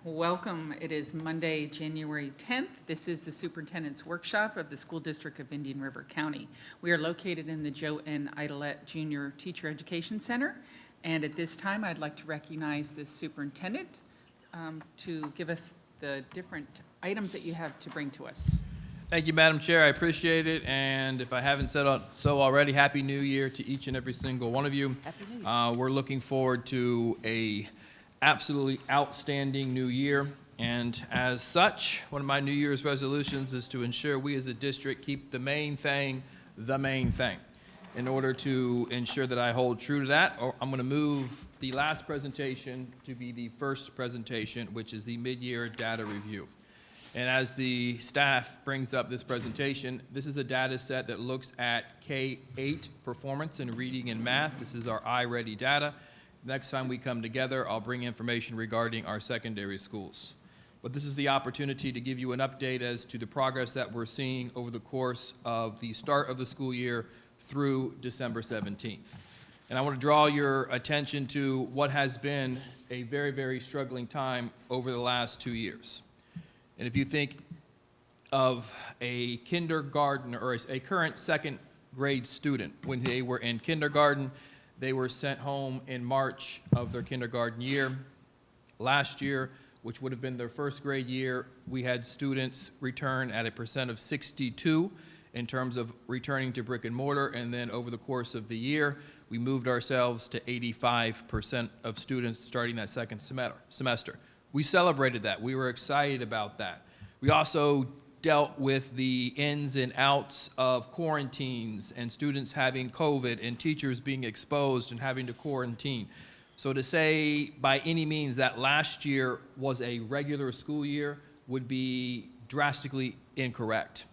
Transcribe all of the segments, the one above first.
Welcome. It is Monday, January 10th. This is the Superintendent's Workshop of the School District of Indian River County. We are located in the Joe N. Idlette Junior Teacher Education Center. And at this time, I'd like to recognize the Superintendent to give us the different items that you have to bring to us. Thank you, Madam Chair. I appreciate it. And if I haven't said so already, Happy New Year to each and every single one of you. Happy New Year. We're looking forward to a absolutely outstanding new year. And as such, one of my New Year's resolutions is to ensure we as a district keep the main thing. In order to ensure that I hold true to that, I'm going to move the last presentation to be the first presentation, which is the mid-year data review. And as the staff brings up this presentation, this is a data set that looks at K-8 performance in reading and math. This is our iReady data. Next time we come together, I'll bring information regarding our secondary schools. But this is the opportunity to give you an update as to the progress that we're seeing over the course of the start of the school year through December 17th. And I want to draw your attention to what has been a very, very struggling time over the last 2 years. And if you think of a kindergarten or a current second grade student, when they were in kindergarten, they were sent home in March of their kindergarten year. Last year, which would have been their first grade year, we had students return at a percent of 62 in terms of returning to brick and mortar, and then over the course of the year, we moved ourselves to 85% of students starting that second semester. We celebrated that. We were excited about that. We also dealt with the ins and outs of quarantines and students having COVID and teachers being exposed and having to quarantine. So to say by any means that last year was a regular school year would be drastically incorrect.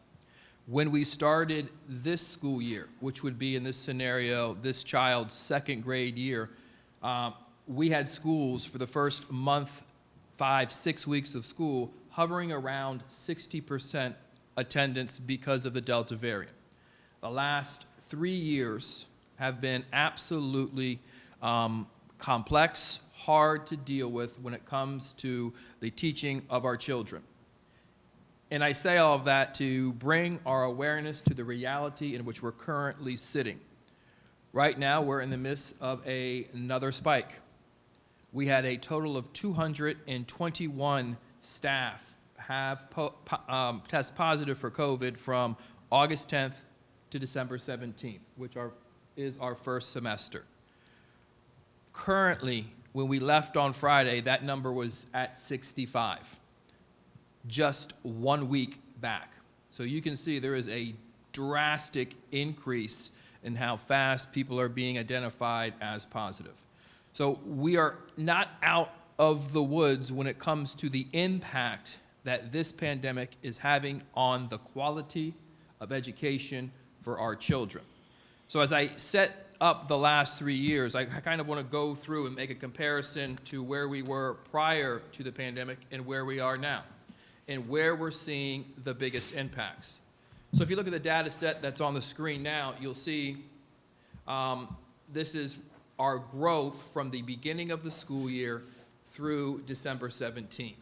When we started this school year, which would be in this scenario, this child's second grade year, we had schools for the first month, 5-6 weeks of school hovering around 60% attendance because of the Delta variant. The last 3 years have been absolutely complex, hard to deal with when it comes to the teaching of our children. And I say all of that to bring our awareness to the reality in which we're currently sitting. Right now, we're in the midst of another spike. We had a total of 221 staff have test positive for COVID from August 10th to December 17th, which is our first semester. Currently, when we left on Friday, that number was at 65, just 1 week back. So you can see there is a drastic increase in how fast people are being identified as positive. So we are not out of the woods when it comes to the impact that this pandemic is having on the quality of education for our children. So as I set up the last 3 years, I kind of want to go through and make a comparison to where we were prior to the pandemic and where we are now, and where we're seeing the biggest impacts. So if you look at the data set that's on the screen now, you'll see this is our growth from the beginning of the school year through December 17th.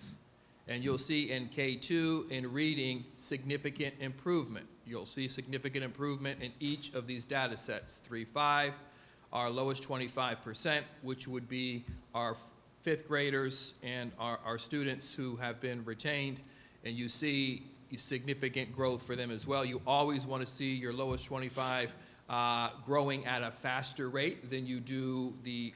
And you'll see in K2 in reading significant improvement. You'll see significant improvement in each of these data sets. 3-5, our lowest 25%, which would be our fifth graders and our students who have been retained. And you see significant growth for them as well. You always want to see your lowest 25 growing at a faster rate than you do the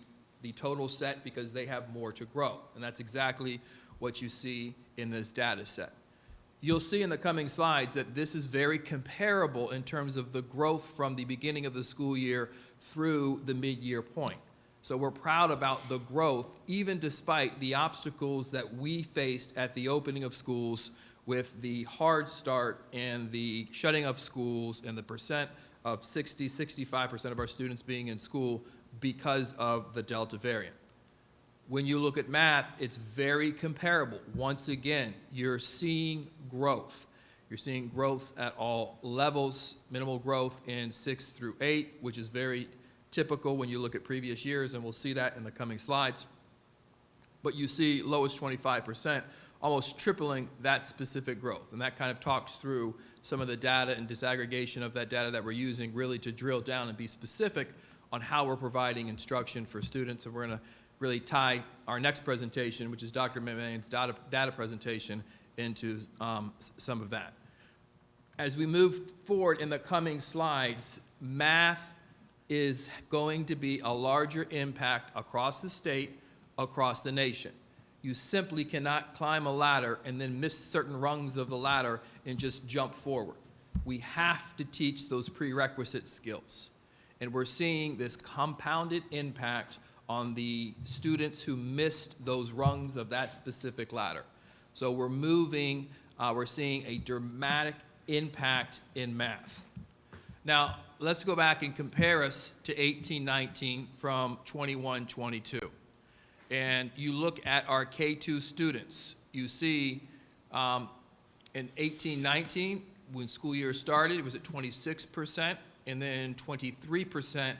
total set, because they have more to grow. And that's exactly what you see in this data set. You'll see in the coming slides that this is very comparable in terms of the growth from the beginning of the school year through the mid-year point. So we're proud about the growth, even despite the obstacles that we faced at the opening of schools with the hard start and the shutting of schools and the percent of 65% of our students being in school because of the Delta variant. When you look at math, it's very comparable. Once again, you're seeing growth. You're seeing growth at all levels, minimal growth in 6 through 8, which is very typical when you look at previous years, and we'll see that in the coming slides. but you see lowest 25%, almost tripling that specific growth. And that kind of talks through some of the data and disaggregation of that data that we're using really to drill down and be specific on how we're providing instruction for students. And we're going to really tie our next presentation, which is Dr. McMahon's data presentation, into some of that. As we move forward in the coming slides, math is going to be a larger impact across the state, across the nation. You simply cannot climb a ladder and then miss certain rungs of the ladder and just jump forward. We have to teach those prerequisite skills. And we're seeing this compounded impact on the students who missed those rungs of that specific ladder. So we're seeing a dramatic impact in math. Now, let's go back and compare us to 18-19 from 21-22. And you look at our K-2 students. You see in 18-19, when school year started, it was at 26%, and then 23%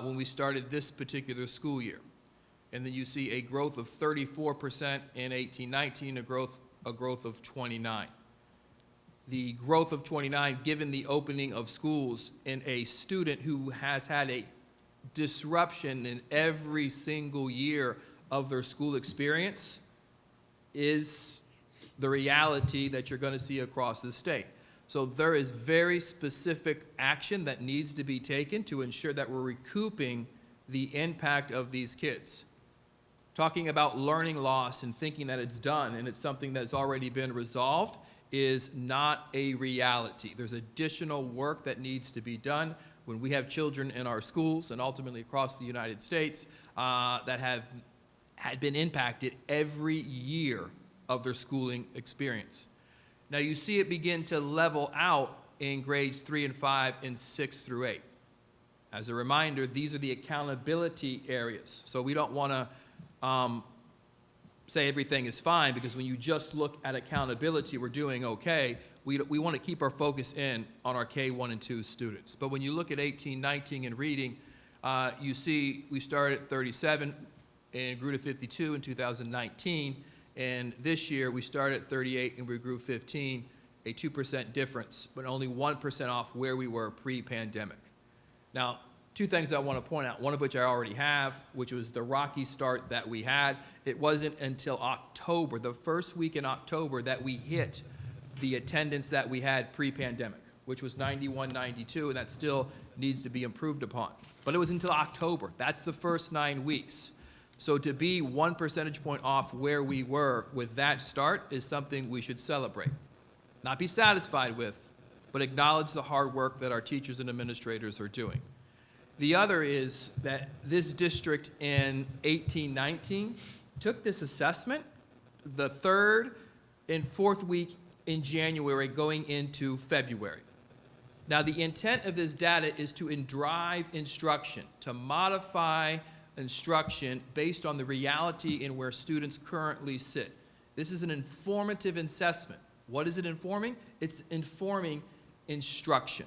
when we started this particular school year. And then you see a growth of 34% in 18-19, a growth of 29. The growth of 29, given the opening of schools in a student who has had a disruption in every single year of their school experience, is the reality that you're going to see across the state. So there is very specific action that needs to be taken to ensure that we're recouping the impact of these kids. Talking about learning loss and thinking that it's done and it's something that's already been resolved is not a reality. There's additional work that needs to be done when we have children in our schools and ultimately across the United States that had been impacted every year of their schooling experience. Now you see it begin to level out in grades 3 and 5 and 6 through 8. As a reminder, these are the accountability areas. So we don't want to say everything is fine, because when you just look at accountability, we're doing okay. We want to keep our focus in on our K1 and 2 students. But when you look at 18-19 in reading, you see we started at 37 and grew to 52 in 2019. And this year we started at 38 and we grew 15, a 2% difference, but only 1% off where we were pre-pandemic. Now, two things I want to point out, one of which I already have, which was the rocky start that we had. It wasn't until October, the first week in October, that we hit the attendance that we had pre-pandemic, which was 91, 92, and that still needs to be improved upon. But it was until October. That's the first 9 weeks. So to be 1 percentage point off where we were with that start is something we should celebrate. Not be satisfied with, but acknowledge the hard work that our teachers and administrators are doing. The other is that this district in 18-19 took this assessment the 3rd and 4th week in January going into February. Now, the intent of this data is to drive instruction, to modify instruction based on the reality in where students currently sit. This is an informative assessment. What is it informing? It's informing instruction.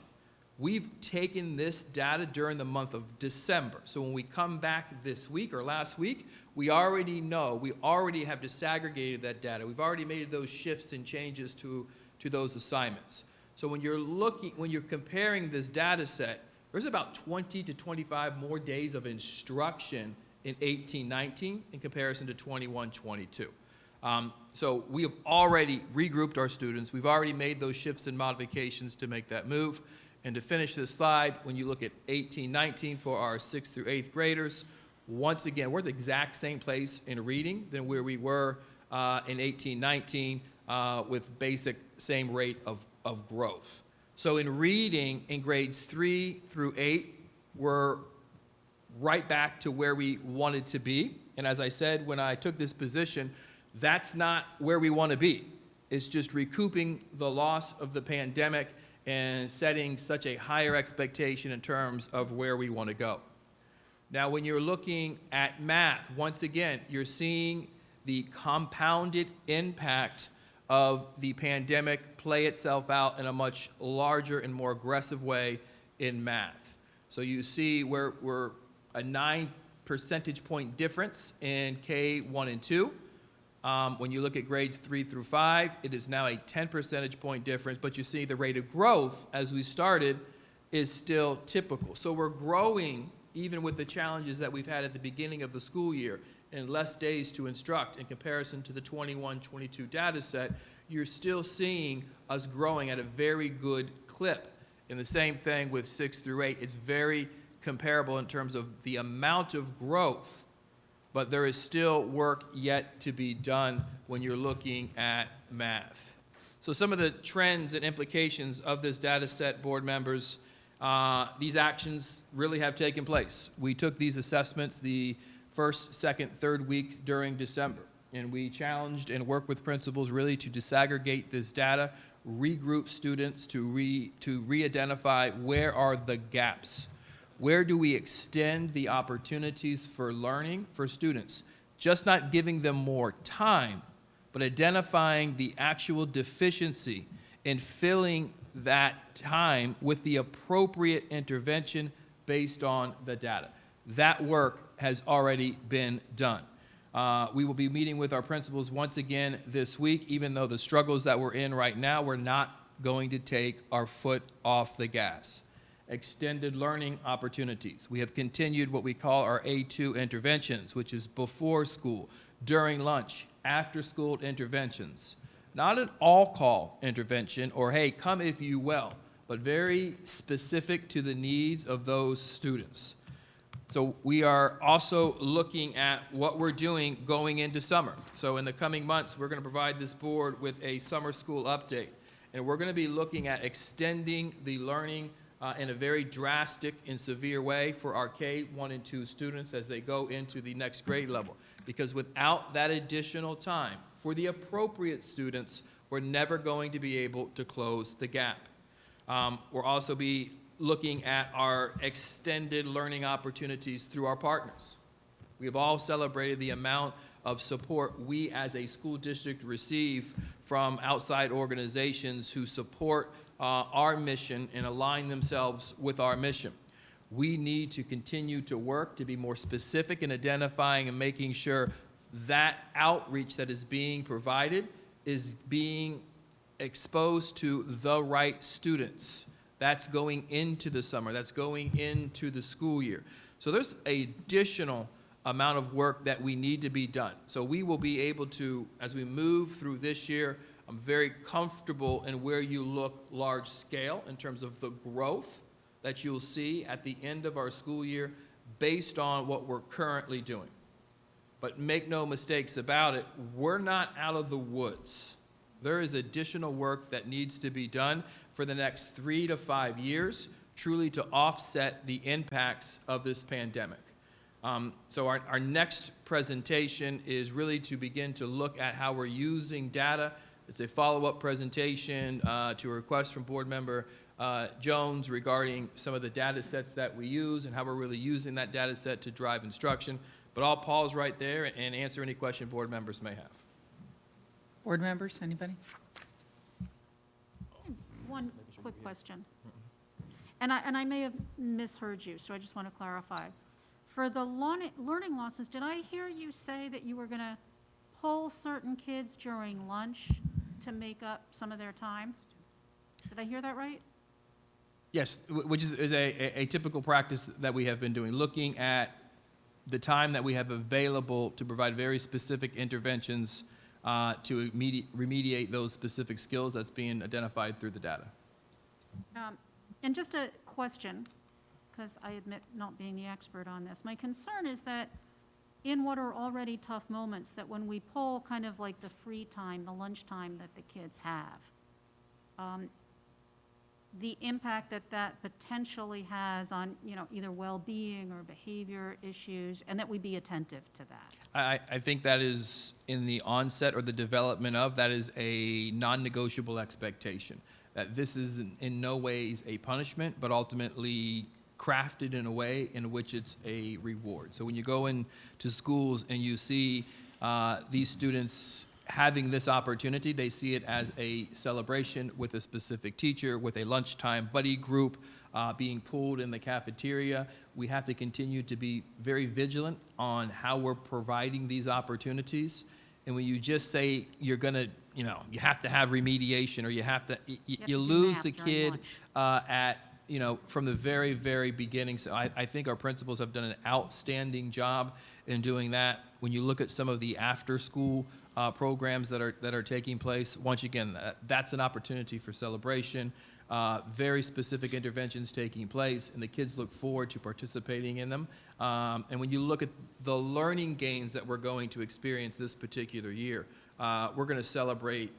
We've taken this data during the month of December. So when we come back this week or last week, we already know, we already have disaggregated that data. We've already made those shifts and changes to those assignments. So when you're comparing this data set, there's about 20 to 25 more days of instruction in 18-19 in comparison to 21-22. So we have already regrouped our students. We've already made those shifts and modifications to make that move. And to finish this slide, when you look at 18-19 for our 6th through 8th graders, once again, we're at the exact same place in reading than where we were in 18-19 with basic same rate of growth. So in reading, in grades 3 through 8, we're right back to where we wanted to be. And as I said, when I took this position, that's not where we want to be. It's just recouping the loss of the pandemic and setting such a higher expectation in terms of where we want to go. Now, when you're looking at math, once again, you're seeing the compounded impact of the pandemic play itself out in a much larger and more aggressive way in math. So you see we're a 9 percentage point difference in K1 and 2. When you look at grades 3 through 5, it is now a 10 percentage point difference, but you see the rate of growth as we started is still typical. So we're growing even with the challenges that we've had at the beginning of the school year and less days to instruct in comparison to the 21-22 data set. You're still seeing us growing at a very good clip. And the same thing with 6 through 8. It's very comparable in terms of the amount of growth, but there is still work yet to be done when you're looking at math. So some of the trends and implications of this data set, board members, these actions really have taken place. We took these assessments the first, second, third week during December, and we challenged and worked with principals really to disaggregate this data, regroup students to re-identify where are the gaps. Where do we extend the opportunities for learning for students? Just not giving them more time, but identifying the actual deficiency and filling that time with the appropriate intervention based on the data. That work has already been done. We will be meeting with our principals once again this week. Even though the struggles that we're in right now, we're not going to take our foot off the gas. Extended learning opportunities. We have continued what we call our A2 interventions, which is before school, during lunch, after school interventions. Not an all-call intervention or, hey, come if you will, but very specific to the needs of those students. So we are also looking at what we're doing going into summer. So in the coming months, we're going to provide this board with a summer school update. And we're going to be looking at extending the learning in a very drastic and severe way for our K1 and 2 students as they go into the next grade level. Because without that additional time for the appropriate students, we're never going to be able to close the gap. We'll also be looking at our extended learning opportunities through our partners. We have all celebrated the amount of support we as a school district receive from outside organizations who support our mission and align themselves with our mission. We need to continue to work to be more specific in identifying and making sure that outreach that is being provided is being exposed to the right students. That's going into the summer. That's going into the school year. So there's an additional amount of work that we need to be done. So we will be able to, as we move through this year, I'm very comfortable in where you look large scale in terms of the growth that you'll see at the end of our school year based on what we're currently doing. But make no mistakes about it, we're not out of the woods. There is additional work that needs to be done for the next 3 to 5 years, truly to offset the impacts of this pandemic. So our next presentation is really to begin to look at how we're using data. It's a follow-up presentation to a request from board member Jones regarding some of the data sets that we use and how we're really using that data set to drive instruction. But I'll pause right there and answer any question board members may have. Board members, anybody? One quick question. And I may have misheard you, so I just want to clarify. For the learning losses, did I hear you say that you were going to pull certain kids during lunch to make up some of their time? Did I hear that right? Yes, which is a typical practice that we have been doing, looking at the time that we have available to provide very specific interventions to remediate those specific skills that's being identified through the data. And just a question, because I admit not being the expert on this. My concern is that in what are already tough moments, that when we pull kind of like the free time, the lunch time that the kids have, the impact that that potentially has on, you know, either well-being or behavior issues, and that we be attentive to that. I think that is in the onset or the development of, that is a non-negotiable expectation. That this is in no ways a punishment, but ultimately crafted in a way in which it's a reward. So when you go into schools and you see these students having this opportunity, they see it as a celebration with a specific teacher, with a lunchtime buddy group, being pulled in the cafeteria. We have to continue to be very vigilant on how we're providing these opportunities. And when you just say you're going to, you have to have remediation, or you have to, you do lose math the during kid lunch. from the very, very beginning. So I think our principals have done an outstanding job in doing that. When you look at some of the after-school programs that are taking place, once again, that's an opportunity for celebration. Very specific interventions taking place, and the kids look forward to participating in them. And when you look at the learning gains that we're going to experience this particular year, we're going to celebrate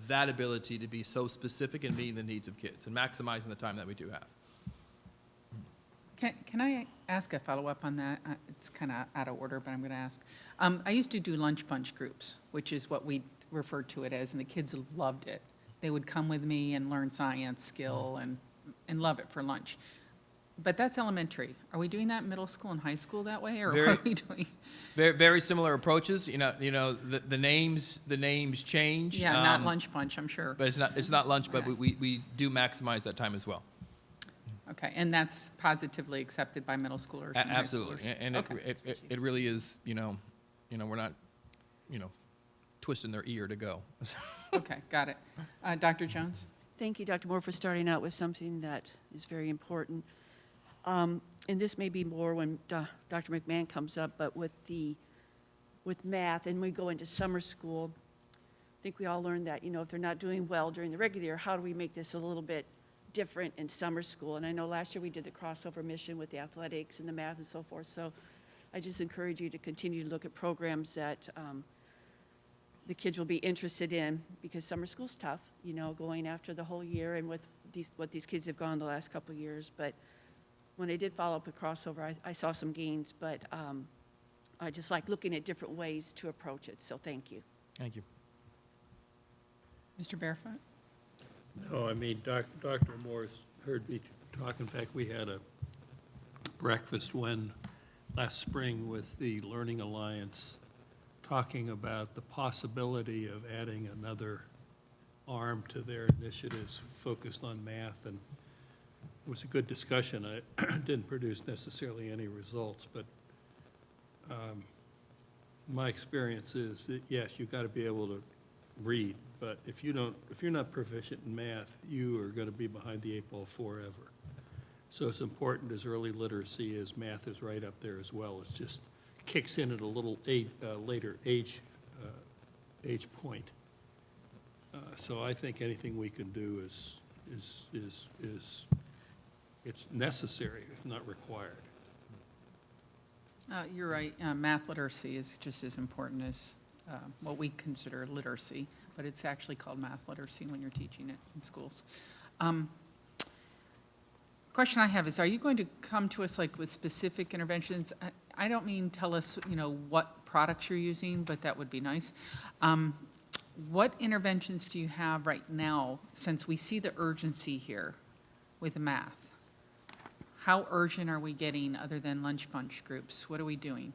that ability to be so specific in meeting the needs of kids and maximizing the time that we do have. Can I ask a follow-up on that? It's kind of out of order, but I'm going to ask. I used to do lunch bunch groups, which is what we referred to it as, and the kids loved it. They would come with me and learn science, skill, and love it for lunch. But that's elementary. Are we doing that in middle school and high school that way, or what are we doing? Very, very similar approaches. The names change. Yeah, not lunch bunch, I'm sure. But it's not lunch, but Okay. we do maximize that time as well. Okay, and that's positively accepted by middle schoolers and high Absolutely, schoolers? and Okay. it really is. We're not, twisting their ear to go. Okay, got it. Dr. Jones? Thank you, Dr. Moore, for starting out with something that is very important. And this may be more when Dr. McMahon comes up, but with math, and we go into summer school, I think we all learned that, if they're not doing well during the regular year, how do we make this a little bit different in summer school? And I know last year we did the crossover mission with the athletics and the math and so forth, so I just encourage you to continue to look at programs that the kids will be interested in, because summer school's tough, going after the whole year and with what these kids have gone the last couple of years. But when I did follow up with crossover, I saw some gains, but I just like looking at different ways to approach it, so thank you. Thank you. Mr. Barefoot? No, Dr. Moore's heard me talk. In fact, we had a breakfast last spring with the Learning Alliance, talking about the possibility of adding another arm to their initiatives focused on math, and it was a good discussion. It didn't produce necessarily any results, but my experience is that, yes, you've got to be able to read, but if you're not proficient in math, you are going to be behind the 8 ball forever. So as important as early literacy is, math is right up there as well. It's just kicks in at a little later age point. So I think anything we can do is it's necessary, if not required. You're right. Math literacy is just as important as what we consider literacy, but it's actually called math literacy when you're teaching it in schools. Question I have is, are you going to come to us with specific interventions? I don't mean tell us, what products you're using, but that would be nice. What interventions do you have right now, since we see the urgency here with math? How urgent are we getting other than lunch bunch groups? What are we doing?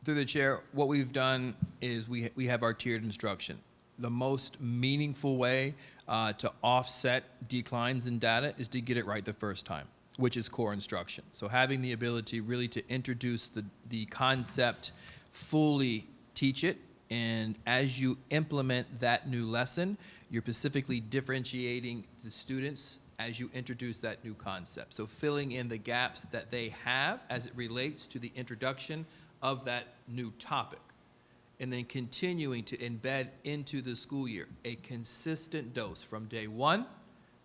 Through the chair, what we've done is we have our tiered instruction. The most meaningful way to offset declines in data is to get it right the first time, which is core instruction. So having the ability really to introduce the concept, fully teach it, and as you implement that new lesson, you're specifically differentiating the students as you introduce that new concept. So filling in the gaps that they have as it relates to the introduction of that new topic, and then continuing to embed into the school year a consistent dose from day 1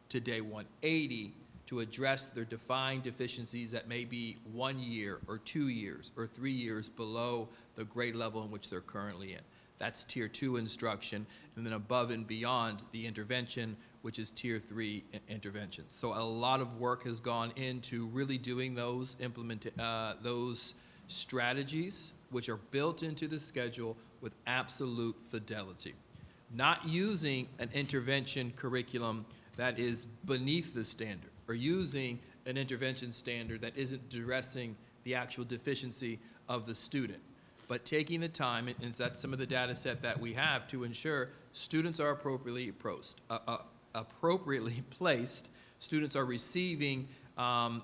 to day 180 to address their defined deficiencies that may be 1 year or 2 years or 3 years below the grade level in which they're currently in. That's Tier 2 instruction, and then above and beyond the intervention, which is Tier 3 interventions. So a lot of work has gone into really doing those strategies, which are built into the schedule with absolute fidelity. Not using an intervention curriculum that is beneath the standard, or using an intervention standard that isn't addressing the actual deficiency of the student, but taking the time, and that's some of the data set that we have, to ensure students are appropriately placed students are receiving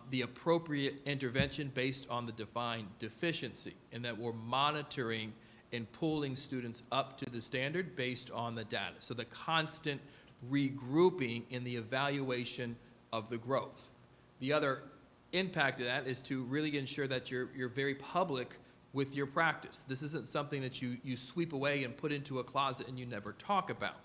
the appropriate intervention based on the defined deficiency, and that we're monitoring and pulling students up to the standard based on the data. So the constant regrouping in the evaluation of the growth. The other impact of that is to really ensure that you're very public with your practice. This isn't something that you sweep away and put into a closet and you never talk about.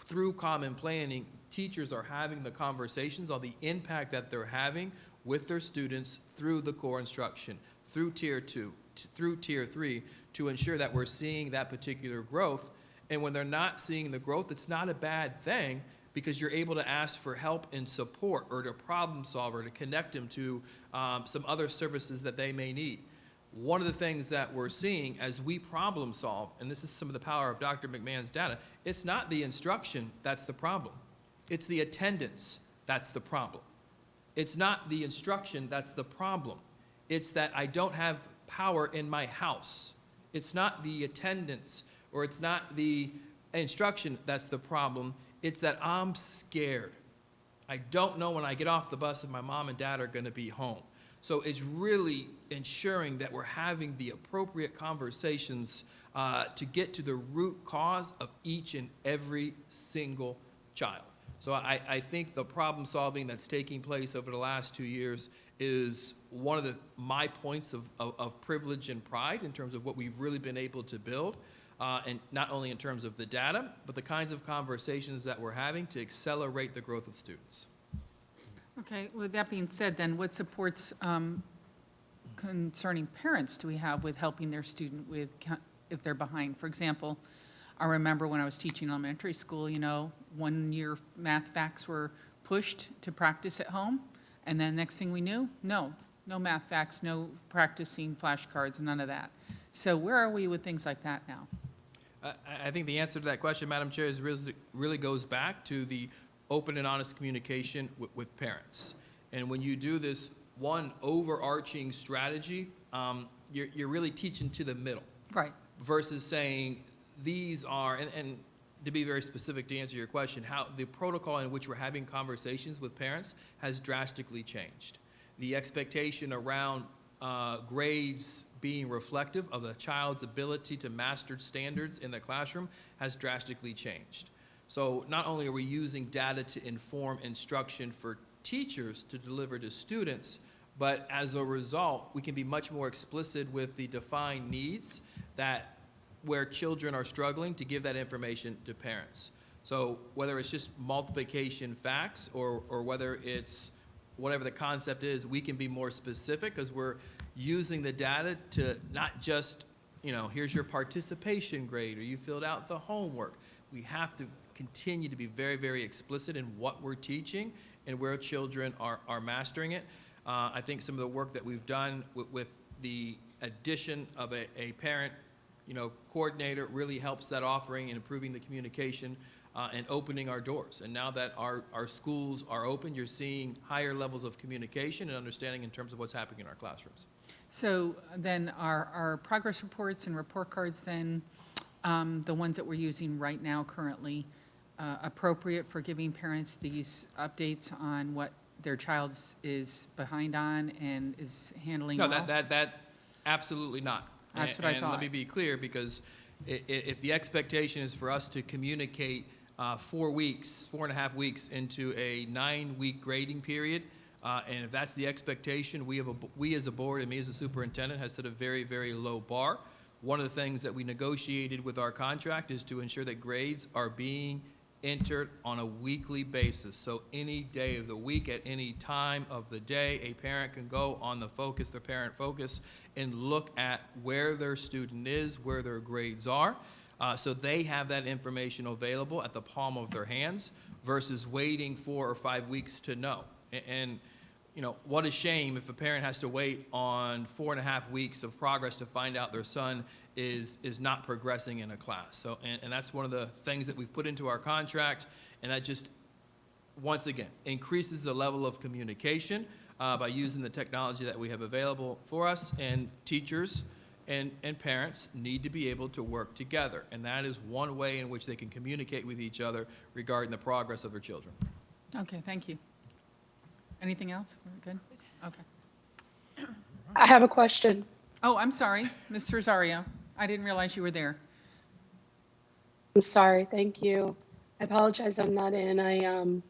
Through common planning, teachers are having the conversations on the impact that they're having with their students through the core instruction, through Tier 2, through Tier 3, to ensure that we're seeing that particular growth. And when they're not seeing the growth, it's not a bad thing, because you're able to ask for help and support, or to problem solve, or to connect them to some other services that they may need. One of the things that we're seeing as we problem solve, and this is some of the power of Dr. McMahon's data, it's not the instruction that's the problem. It's the attendance that's the problem. It's not the instruction that's the problem. It's that I don't have power in my house. It's not the attendance, or it's not the instruction that's the problem. It's that I'm scared. I don't know when I get off the bus if my mom and dad are going to be home. So it's really ensuring that we're having the appropriate conversations to get to the root cause of each and every single child. So I think the problem solving that's taking place over the last 2 years is one of my points of privilege and pride in terms of what we've really been able to build, and not only in terms of the data, but the kinds of conversations that we're having to accelerate the growth of students. Okay, with that being said, then what supports concerning parents do we have with helping their student with if they're behind? For example, I remember when I was teaching elementary school, 1 year math facts were pushed to practice at home, and then next thing we knew, no math facts, no practicing flashcards, none of that. So where are we with things like that now? I think the answer to that question, Madam Chair, is really goes back to the open and honest communication with parents. And when you do this one overarching strategy, you're really teaching to the middle. Right. Versus saying these are, and to be very specific to answer your question, how the protocol in which we're having conversations with parents has drastically changed. The expectation around grades being reflective of the child's ability to master standards in the classroom has drastically changed. So not only are we using data to inform instruction for teachers to deliver to students, but as a result, we can be much more explicit with the defined needs that where children are struggling to give that information to parents. So whether it's just multiplication facts or whether it's whatever the concept is, we can be more specific because we're using the data to not just, here's your participation grade or you filled out the homework. We have to continue to be very, very explicit in what we're teaching and where children are mastering it. I think some of the work that we've done with the addition of a parent coordinator really helps that offering and improving the communication and opening our doors. And now that our schools are open, you're seeing higher levels of communication and understanding in terms of what's happening in our classrooms. So then our progress reports and report cards then, the ones that we're using right now currently, appropriate for giving parents these updates on what their child is behind on and is handling No, well? that absolutely not. That's what I thought. And let me be clear, because if the expectation is for us to communicate 4 weeks, 4.5 weeks into a 9-week grading period, and if that's the expectation, we as a board and me as a superintendent has set a very, very low bar. One of the things that we negotiated with our contract is to ensure that grades are being entered on a weekly basis. So any day of the week, at any time of the day, a parent can go on the Focus, their parent Focus, and look at where their student is, where their grades are. So they have that information available at the palm of their hands versus waiting 4 or 5 weeks to know. And what a shame if a parent has to wait on 4.5 weeks of progress to find out their son is not progressing in a class. So, and that's one of the things that we've put into our contract, and that just, once again, increases the level of communication by using the technology that we have available for us, and teachers and parents need to be able to work together, and that is one way in which they can communicate with each other regarding the progress of their children. Okay, thank you. Anything else? We're good? Okay. I have a question. Oh, I'm sorry, Ms. Rosario. I didn't realize you were there. I'm sorry. Thank you. I apologize. I'm not in. I'm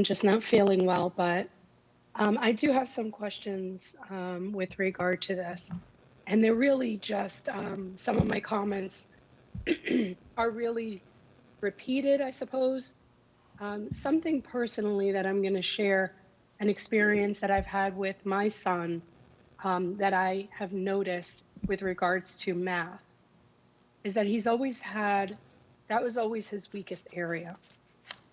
just not feeling well, but I do have some questions with regard to this, and they're really just some of my comments are really repeated, I suppose. Something personally that I'm going to share, an experience that I've had with my son that I have noticed with regards to math, is that he's always had, that was always his weakest area.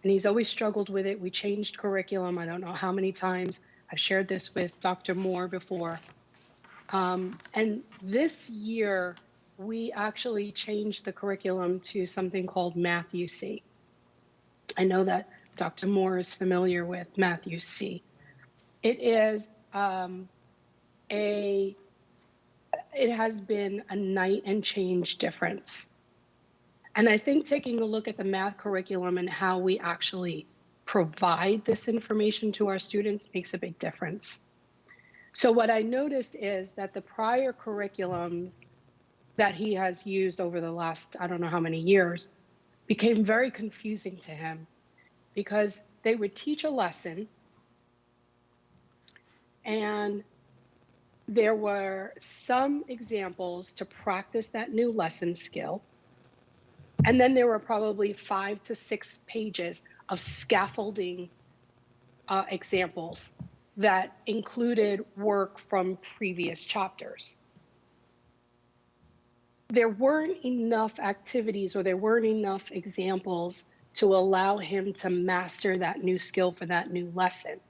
And he's always struggled with it. We changed curriculum, I don't know how many times. I've shared this with Dr. Moore before. And this year, we actually changed the curriculum to something called Math UC. I know that Dr. Moore is familiar with Math UC. It is it has been a night and change difference. And I think taking a look at the math curriculum and how we actually provide this information to our students makes a big difference. So what I noticed is that the prior curriculums that he has used over the last, I don't know how many years, became very confusing to him because they would teach a lesson and there were some examples to practice that new lesson skill. And then there were probably 5 to 6 pages of scaffolding examples that included work from previous chapters. There weren't enough activities or there weren't enough examples to allow him to master that new skill for that new lesson.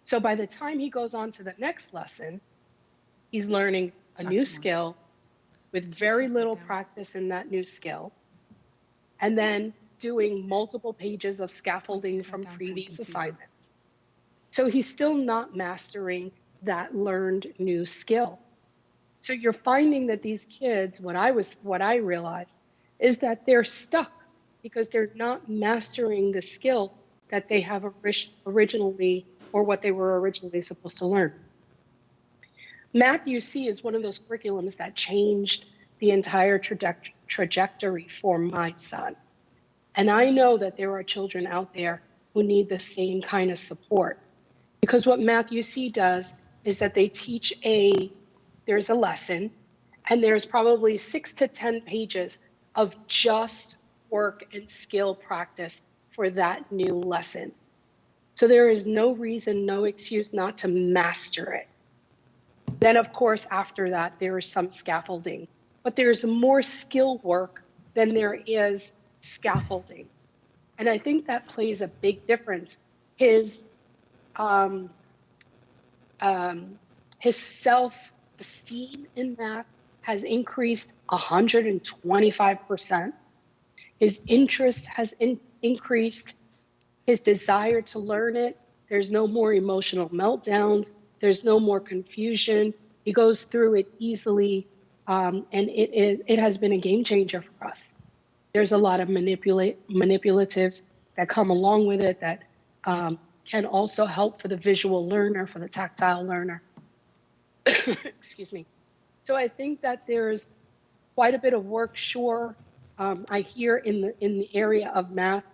So by the time he goes on to the next lesson, he's learning a new skill with very little practice in that new skill, and then doing multiple pages of scaffolding from previous assignments. So he's still not mastering that learned new skill. So you're finding that these kids, what I realized is that they're stuck because they're not mastering the skill that they have originally, or what they were originally supposed to learn. Math UC is one of those curriculums that changed the entire trajectory for my son. And I know that there are children out there who need the same kind of support. Because what Math UC does is that they teach there's a lesson, and there's probably 6 to 10 pages of just work and skill practice for that new lesson. So there is no reason, no excuse not to master it. Then, of course, after that, there is some scaffolding. But there's more skill work than there is scaffolding. And I think that plays a big difference. His self-esteem in math has increased 125%. His interest has increased. His desire to learn it. There's no more emotional meltdowns. There's no more confusion. He goes through it easily, and it has been a game changer for us. There's a lot of manipulatives that come along with it that can also help for the visual learner, for the tactile learner. Excuse me. So I think that there's quite a bit of work, sure. I hear in the area of math,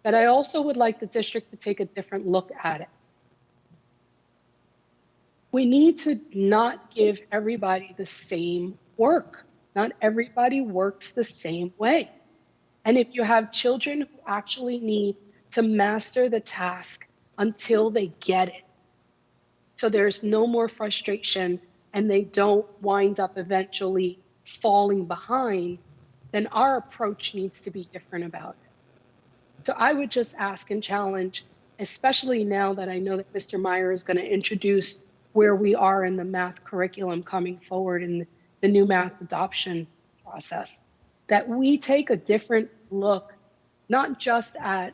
but I also would like the district to take a different look at it. We need to not give everybody the same work. Not everybody works the same way. And if you have children who actually need to master the task until they get it, so there's no more frustration and they don't wind up eventually falling behind, then our approach needs to be different about it. So I would just ask and challenge, especially now that I know that Mr. Meyer is going to introduce where we are in the math curriculum coming forward in the new math adoption process, that we take a different look, not just at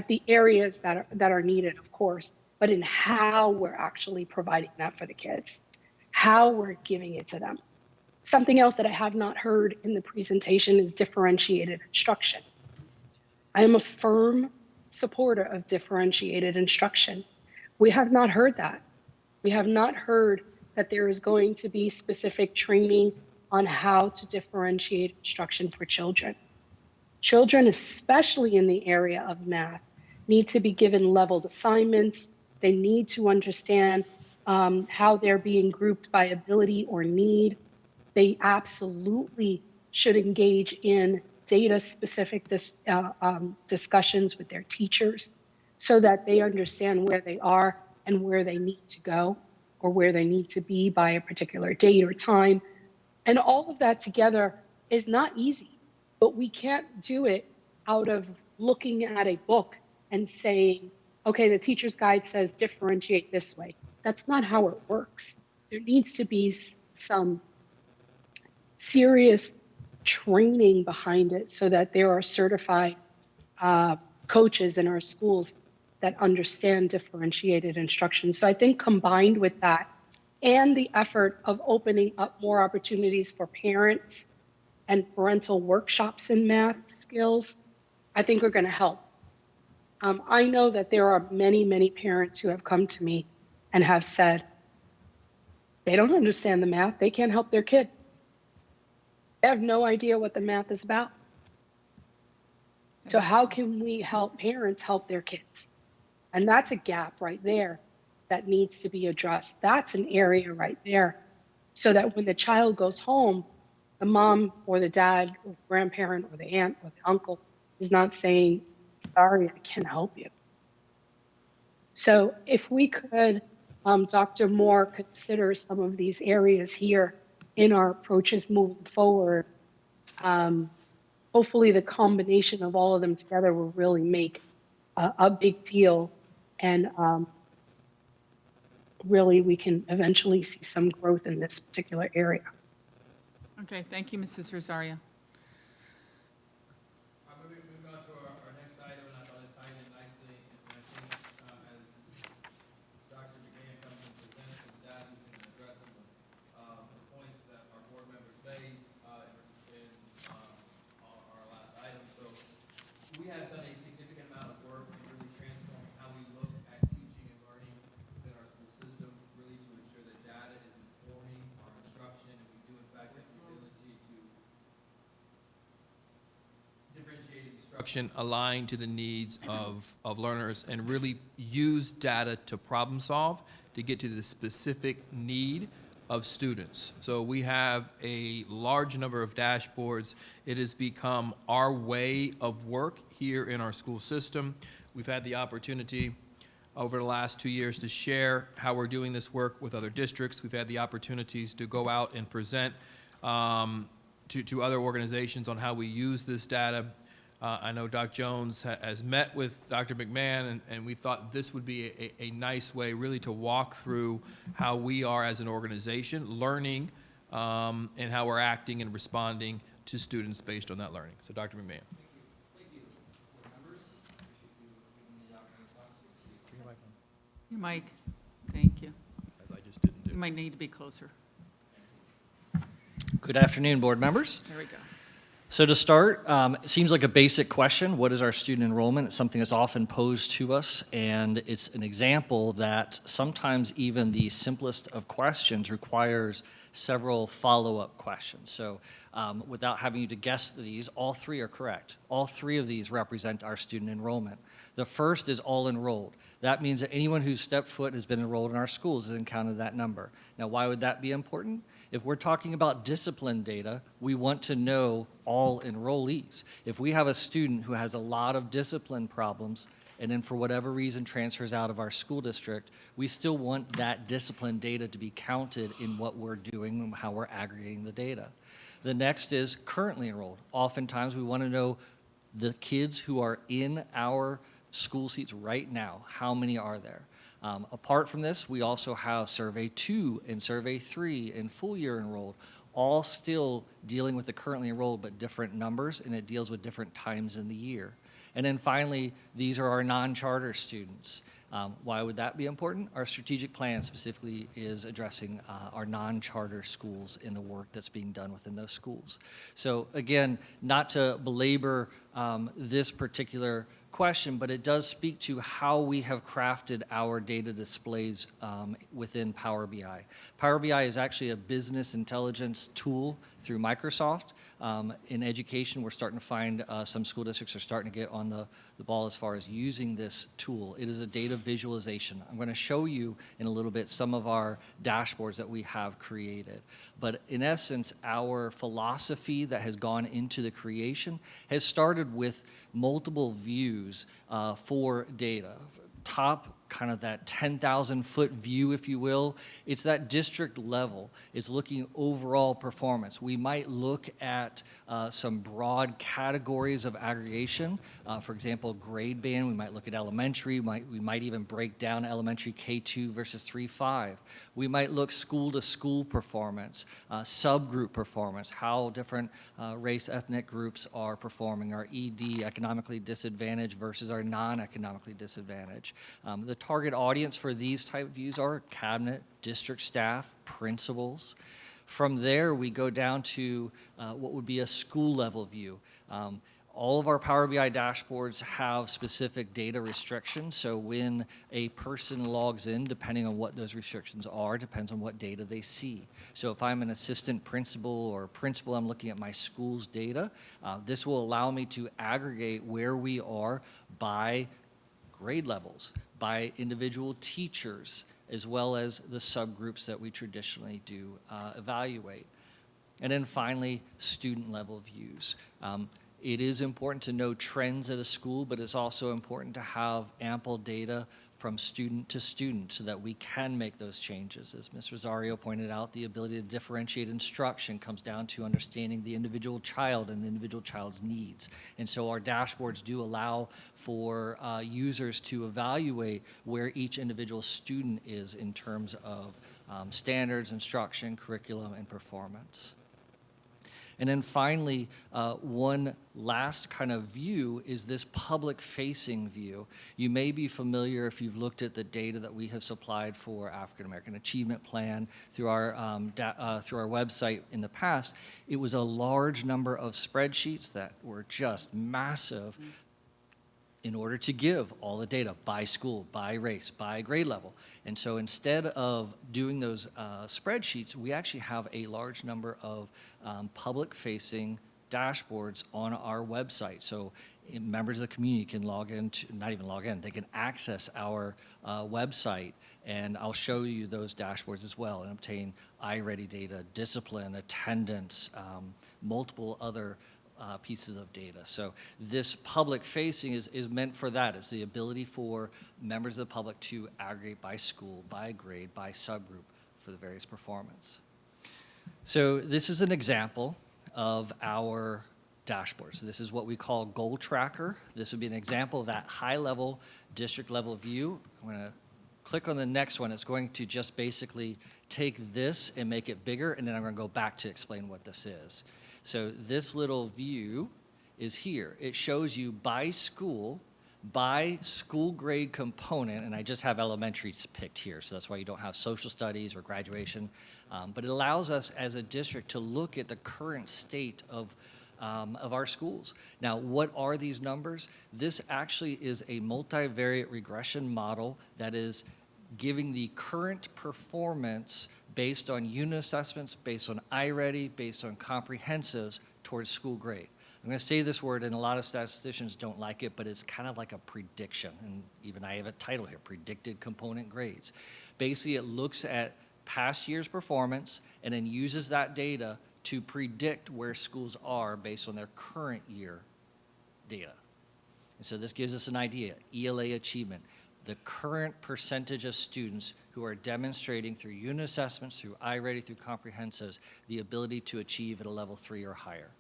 the areas that are needed, of course, but in how we're actually providing that for the kids, how we're giving it to them. Something else that I have not heard in the presentation is differentiated instruction. I am a firm supporter of differentiated instruction. We have not heard that. We have not heard that there is going to be specific training on how to differentiate instruction for children. Children, especially in the area of math, need to be given leveled assignments. They need to understand how they're being grouped by ability or need. They absolutely should engage in data-specific discussions with their teachers so that they understand where they are and where they need to go or where they need to be by a particular date or time. And all of that together is not easy, but we can't do it out of looking at a book and saying, okay, the teacher's guide says differentiate this way. That's not how it works. There needs to be some serious training behind it so that there are certified coaches in our schools that understand differentiated instruction. So I think combined with that and the effort of opening up more opportunities for parents and parental workshops in math skills, I think are going to help. I know that there are many, many parents who have come to me and have said they don't understand the math. They can't help their kid. They have no idea what the math is about. So how can we help parents help their kids? And that's a gap right there that needs to be addressed. That's an area right there so that when the child goes home, the mom or the dad or the grandparent or the aunt or the uncle is not saying, sorry, I can't help you. So if we could, Dr. Moore, consider some of these areas here in our approaches moving forward, hopefully the combination of all of them together will really make a big deal, and really we can eventually see some growth in this particular area. Okay, thank you, Mrs. Rosario. Moving on to our next item, and I thought it tied in nicely, and I think as Dr. McGann comes and presents his data, he can address the points that our board members made in our last item. So we have done a significant amount of work in really transforming how we look at teaching and learning within our school system, really to ensure that data is informing our instruction, and we do in fact have the ability to differentiated instruction aligned to the needs of learners and really use data to problem solve to get to the specific need of students. So we have a large number of dashboards. It has become our way of work here in our school system. We've had the opportunity over the last 2 years to share how we're doing this work with other districts. We've had the opportunities to go out and present to other organizations on how we use this data. I know Doc Jones has met with Dr. McMahon, and we thought this would be a nice way really to walk through how we are as an organization learning and how we're acting and responding to students based on that learning. So Dr. McMahon. Thank you. Board members, appreciate you giving me the opportunity to talk to you. Your mic, thank you. As I just didn't do. You might need to be closer. Good afternoon, board members. There we go. So to start, it seems like a basic question. What is our student enrollment? It's something that's often posed to us, and it's an example that sometimes even the simplest of questions requires several follow-up questions. So without having you to guess these, all three are correct. All three of these represent our student enrollment. The first is all enrolled. That means that anyone who's stepped foot has been enrolled in our schools has encountered that number. Now, why would that be important? If we're talking about discipline data, we want to know all enrollees. If we have a student who has a lot of discipline problems and then for whatever reason transfers out of our school district, we still want that discipline data to be counted in what we're doing and how we're aggregating the data. The next is currently enrolled. Oftentimes we want to know the kids who are in our school seats right now. How many are there? Apart from this, we also have Survey 2 and Survey 3 and full year enrolled, all still dealing with the currently enrolled but different numbers, and it deals with different times in the year. And then finally, these are our non-charter students. Why would that be important? Our strategic plan specifically is addressing our non-charter schools in the work that's being done within those schools. So again, not to belabor this particular question, but it does speak to how we have crafted our data displays within Power BI. Power BI is actually a business intelligence tool through Microsoft. In education, we're starting to find some school districts are starting to get on the ball as far as using this tool. It is a data visualization. I'm going to show you in a little bit some of our dashboards that we have created. But in essence, our philosophy that has gone into the creation has started with multiple views for data. Top, kind of that 10,000-foot view, if you will. It's that district level. It's looking overall performance. We might look at some broad categories of aggregation. For example, grade band, we might look at elementary. We might even break down elementary K2 versus 3-5. We might look school-to-school performance, subgroup performance, how different race, ethnic groups are performing, our ED, economically disadvantaged versus our non-economically disadvantaged. The target audience for these type views are cabinet, district staff, principals. From there, we go down to what would be a school level view. All of our Power BI dashboards have specific data restrictions, so when a person logs in, depending on what those restrictions are, depends on what data they see. So if I'm an assistant principal or principal, I'm looking at my school's data, this will allow me to aggregate where we are by grade levels, by individual teachers, as well as the subgroups that we traditionally do evaluate. And then finally, student level views. It is important to know trends at a school, but it's also important to have ample data from student to student so that we can make those changes. As Ms. Rosario pointed out, the ability to differentiate instruction comes down to understanding the individual child and the individual child's needs. And so our dashboards do allow for users to evaluate where each individual student is in terms of standards, instruction, curriculum, and performance. And then finally, one last kind of view is this public-facing view. You may be familiar if you've looked at the data that we have supplied for African American Achievement Plan through our website in the past. It was a large number of spreadsheets that were just massive in order to give all the data by school, by race, by grade level. And so instead of doing those spreadsheets, we actually have a large number of public-facing dashboards on our website. So members of the community can log in, not even log in, they can access our website, and I'll show you those dashboards as well and obtain iReady data, discipline, attendance, multiple other pieces of data. So this public facing is meant for that. It's the ability for members of the public to aggregate by school, by grade, by subgroup for the various performance. So this is an example of our dashboards. This is what we call goal tracker. This would be an example of that high level, district level view. I'm going to click on the next one. It's going to just basically take this and make it bigger, and then I'm going to go back to explain what this is. So this little view is here. It shows you by school grade component, and I just have elementaries picked here, so that's why you don't have social studies or graduation. But it allows us as a district to look at the current state of our schools. Now, what are these numbers? This actually is a multivariate regression model that is giving the current performance based on unit assessments, based on iReady, based on comprehensives towards school grade. I'm going to say this word, and a lot of statisticians don't like it, but it's kind of like a prediction, and even I have a title here, predicted component grades. Basically, it looks at past year's performance and then uses that data to predict where schools are based on their current year data. And so this gives us an idea, ELA achievement, the current percentage of students who are demonstrating through unit assessments, through iReady, through comprehensives, the ability to achieve at a level 3 or higher.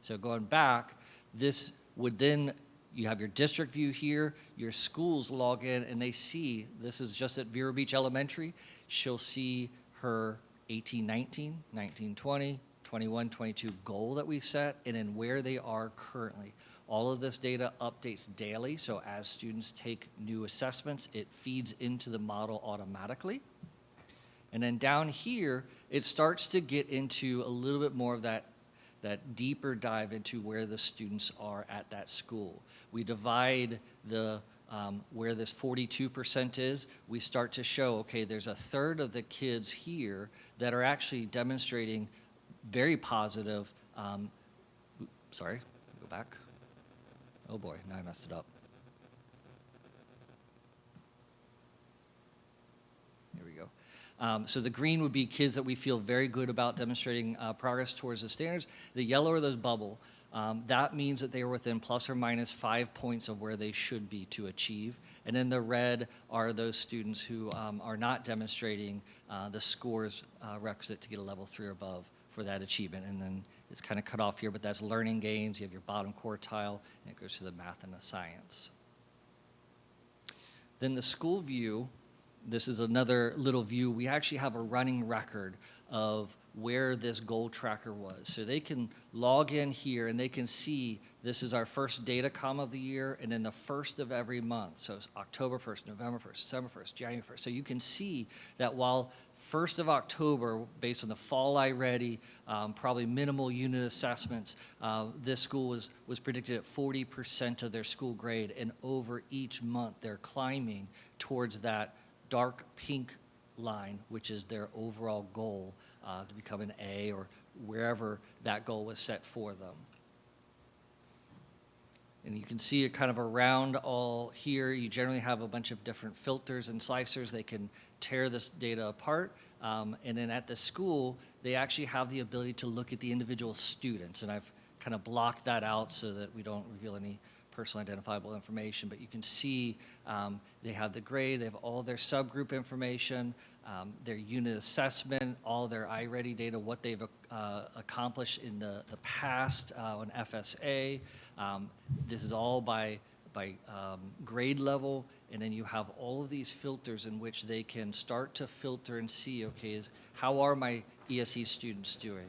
So going back, this would then, you have your district view here, your schools log in and they see, this is just at Vero Beach Elementary, she'll see her 18-19, 19-20, 21-22 goal that we set, and then where they are currently. All of this data updates daily, so as students take new assessments, it feeds into the model automatically. And then down here, it starts to get into a little bit more of that that deeper dive into where the students are at that school. We divide the where this 42% is, we start to show, okay, there's a third of the kids here that are actually demonstrating very positive, sorry, go back. Oh boy, now I messed it up. Here we go. So the green would be kids that we feel very good about demonstrating progress towards the standards. The yellow are those bubble. That means that they are within plus or minus 5 points of where they should be to achieve. And then the red are those students who are not demonstrating the scores requisite to get a level 3 or above for that achievement. And then it's kind of cut off here, but that's learning gains. You have your bottom quartile, and it goes to the math and the science. Then the school view, this is another little view. We actually have a running record of where this goal tracker was. So they can log in here and they can see this is our first data comm of the year and then the first of every month. So it's October 1st, November 1st, December 1st, January 1st. So you can see that while 1st of October, based on the fall I-Ready, probably minimal unit assessments, this school was predicted at 40% of their school grade, and over each month they're climbing towards that dark pink line, which is their overall goal to become an A or wherever that goal was set for them. And you can see it kind of around all here. You generally have a bunch of different filters and slicers. They can tear this data apart. And then at the school, they actually have the ability to look at the individual students. And I've kind of blocked that out so that we don't reveal any personal identifiable information, but you can see they have the grade, they have all their subgroup information, their unit assessment, all their I-Ready data, what they've accomplished in the past on FSA. This is all by grade level, and then you have all of these filters in which they can start to filter and see, okay, how are my ESE students doing?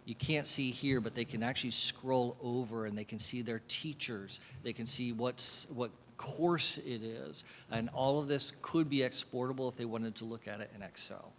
You can't see here, but they can actually scroll over and they can see their teachers. They can see what course it is. And all of this could be exportable if they wanted to look at it in Excel.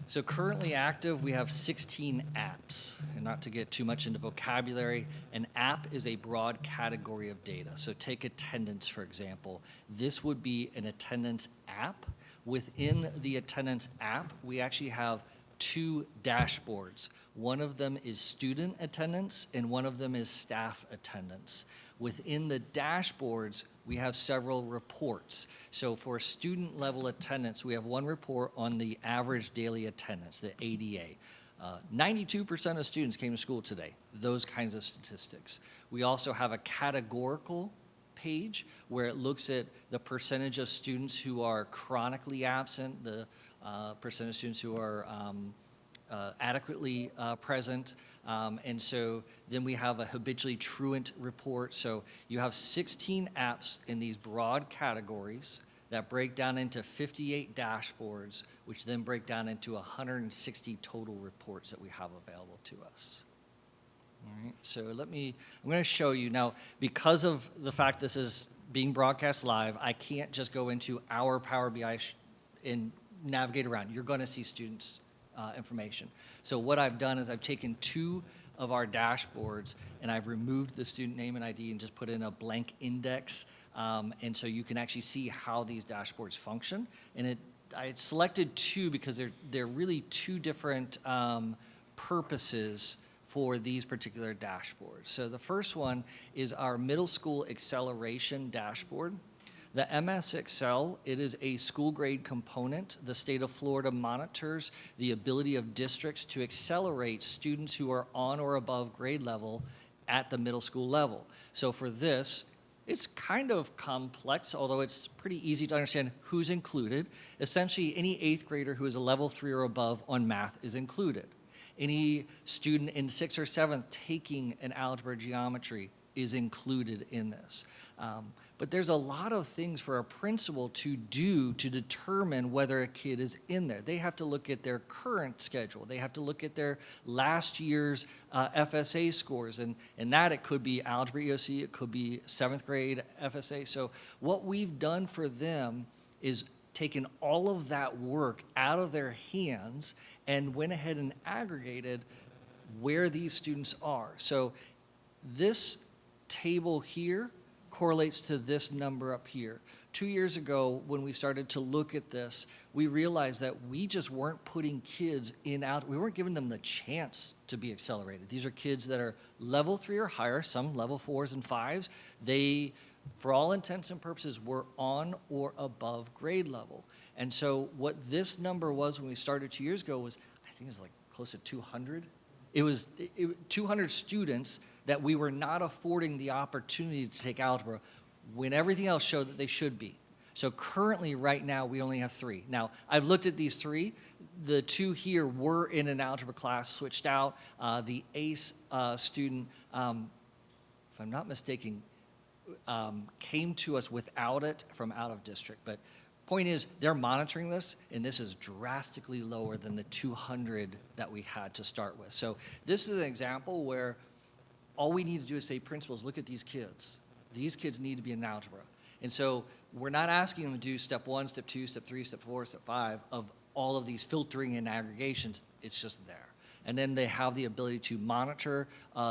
So currently active, we have 16 apps. And not to get too much into vocabulary, an app is a broad category of data. So take attendance, for example. This would be an attendance app. Within the attendance app, we actually have 2 dashboards. One of them is student attendance, and one of them is staff attendance. Within the dashboards, we have several reports. So for student level attendance, we have one report on the average daily attendance, the ADA. 92% of students came to school today, those kinds of statistics. We also have a categorical page where it looks at the percentage of students who are chronically absent, the percentage of students who are adequately present. And so then we have a habitually truant report. So you have 16 apps in these broad categories that break down into 58 dashboards, which then break down into 160 total reports that we have available to us. All right, so I'm going to show you now, because of the fact this is being broadcast live, I can't just go into our Power BI and navigate around. You're going to see students' information. So what I've done is I've taken 2 of our dashboards and I've removed the student name and ID and just put in a blank index. And so you can actually see how these dashboards function. And I selected 2 because they're really 2 different purposes for these particular dashboards. So the first one is our middle school acceleration dashboard. The MS Excel, it is a school grade component. The state of Florida monitors the ability of districts to accelerate students who are on or above grade level at the middle school level. So for this, it's kind of complex, although it's pretty easy to understand who's included. Essentially, any 8th grader who is a level 3 or above on math is included. Any student in 6th or 7th taking an algebra geometry is included in this. But there's a lot of things for a principal to do to determine whether a kid is in there. They have to look at their current schedule. They have to look at their last year's FSA scores. And that it could be algebra EOC, it could be 7th grade FSA. So what we've done for them is taken all of that work out of their hands and went ahead and aggregated where these students are. So this table here correlates to this number up here. 2 years ago, when we started to look at this, we realized that we just weren't putting kids we weren't giving them the chance to be accelerated. These are kids that are level 3 or higher, some level 4s and 5s. They, for all intents and purposes, were on or above grade level. And so what this number was when we started 2 years ago was, I think it was like close to 200. It was 200 students that we were not affording the opportunity to take algebra when everything else showed that they should be. So currently, right now, we only have 3. Now, I've looked at these 3. The 2 here were in an algebra class, switched out. The ACE student, if I'm not mistaken, came to us without it from out of district. But point is, they're monitoring this, and this is drastically lower than the 200 that we had to start with. So this is an example where all we need to do is say, principals, look at these kids. These kids need to be in algebra. And so we're not asking them to do step 1, step 2, step 3, step 4, step 5 of all of these filtering and aggregations. It's just there. And then they have the ability to monitor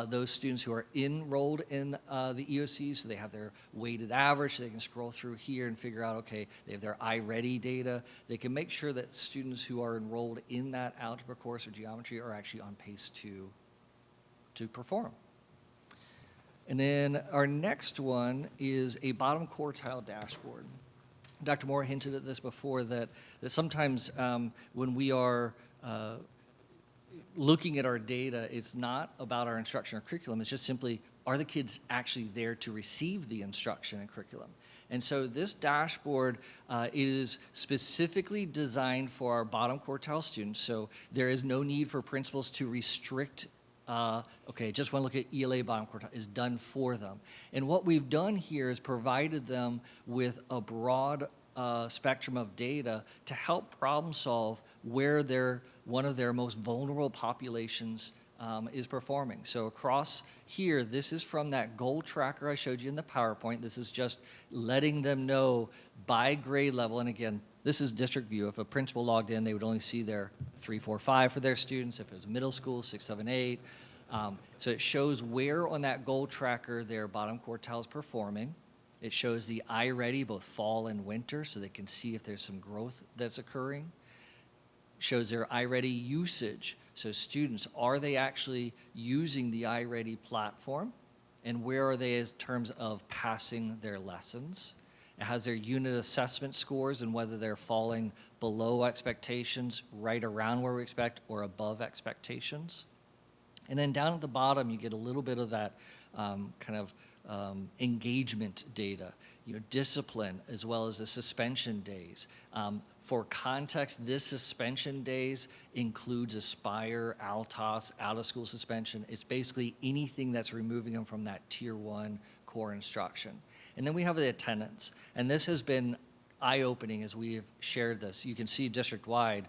those students who are enrolled in the EOC, so they have their weighted average. So they can scroll through here and figure out, okay, they have their iReady data. They can make sure that students who are enrolled in that algebra course or geometry are actually on pace to perform. And then our next one is a bottom quartile dashboard. Dr. Moore hinted at this before, that sometimes when we are looking at our data, it's not about our instruction or curriculum. It's just simply, are the kids actually there to receive the instruction and curriculum? And so this dashboard is specifically designed for our bottom quartile students. So there is no need for principals to restrict okay, just want to look at ELA bottom quartile, is done for them. And what we've done here is provided them with a broad spectrum of data to help problem solve where one of their most vulnerable populations is performing. So across here, this is from that goal tracker I showed you in the PowerPoint. This is just letting them know by grade level, and again, this is district view. If a principal logged in, they would only see their 3, 4, 5 for their students. If it was middle school, 6, 7, 8. So it shows where on that goal tracker their bottom quartile is performing. It shows the iReady, both fall and winter, so they can see if there's some growth that's occurring. Shows their iReady usage. So students, are they actually using the iReady platform? And where are they in terms of passing their lessons? It has their unit assessment scores and whether they're falling below expectations, right around where we expect, or above expectations. And then down at the bottom, you get a little bit of that engagement data, discipline, as well as the suspension days. For context, this suspension days includes Aspire, Altos, out-of-school suspension. It's basically anything that's removing them from that Tier 1 core instruction. And then we have the attendance. And this has been eye-opening as we have shared this. You can see district-wide,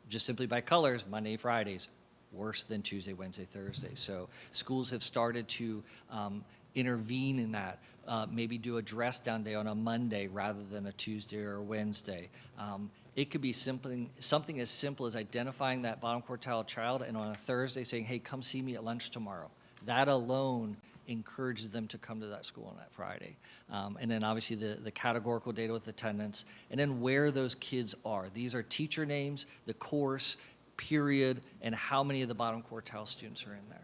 just simply by colors, Monday, Fridays, worse than Tuesday, Wednesday, Thursday. So schools have started to intervene in that, maybe do a dress down day on a Monday rather than a Tuesday or a Wednesday. It could be something as simple as identifying that bottom quartile child and on a Thursday saying, hey, come see me at lunch tomorrow. That alone encourages them to come to that school on that Friday. And then obviously the categorical data with attendance, and then where those kids are. These are teacher names, the course, period, and how many of the bottom quartile students are in there.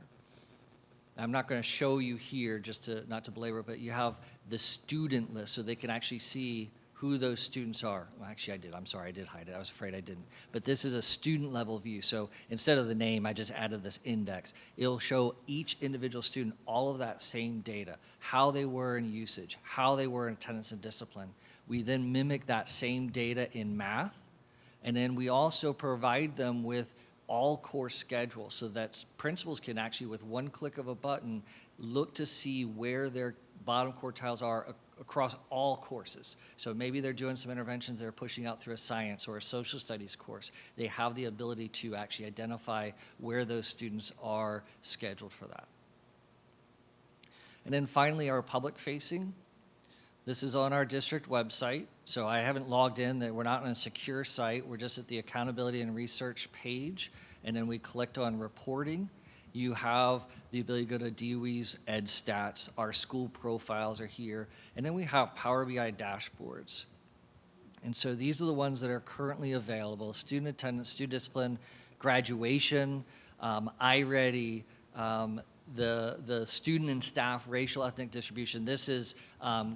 I'm not going to show you here, just not to belabor, but you have the student list so they can actually see who those students are. Well, actually, I did. I'm sorry, I did hide it. I was afraid I didn't. But this is a student level view. So instead of the name, I just added this index. It'll show each individual student all of that same data, how they were in usage, how they were in attendance and discipline. We then mimic that same data in math, and then we also provide them with all course schedules so that principals can actually, with one click of a button, look to see where their bottom quartiles are across all courses. So maybe they're doing some interventions they're pushing out through a science or a social studies course. They have the ability to actually identify where those students are scheduled for that. And then finally, our public facing. This is on our district website, so I haven't logged in, that we're not on a secure site. We're just at the accountability and research page, and then we clicked on reporting. You have the ability to go to DOE's Ed Stats. Our school profiles are here, and then we have Power BI dashboards. And so these are the ones that are currently available: student attendance, student discipline, graduation, iReady, the student and staff racial ethnic distribution. This is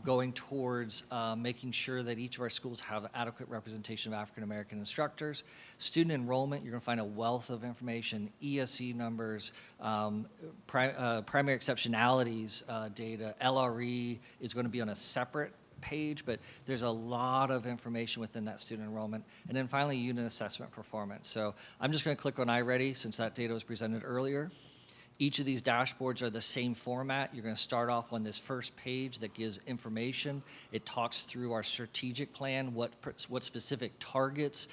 going towards making sure that each of our schools have adequate representation of African American instructors. Student enrollment, you're going to find a wealth of information: ESE numbers, primary exceptionalities data. LRE is going to be on a separate page, but there's a lot of information within that student enrollment. And then finally, unit assessment performance. So I'm just going to click on iReady since that data was presented earlier. Each of these dashboards are the same format. You're going to start off on this first page that gives information. It talks through our strategic plan, what specific targets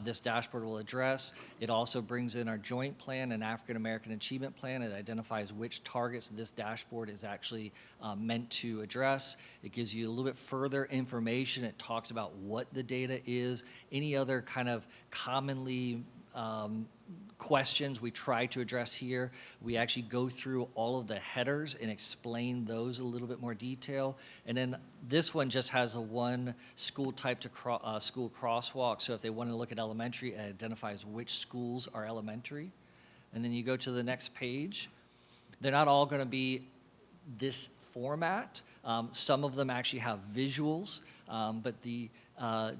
this dashboard will address. It also brings in our joint plan and African American Achievement Plan. It identifies which targets this dashboard is actually meant to address. It gives you a little bit further information. It talks about what the data is, any other kind of commonly questions we try to address here. We actually go through all of the headers and explain those in a little bit more detail. And then this one just has a one school type to school crosswalk. So if they want to look at elementary, it identifies which schools are elementary. And then you go to the next page. They're not all going to be this format. Some of them actually have visuals, but the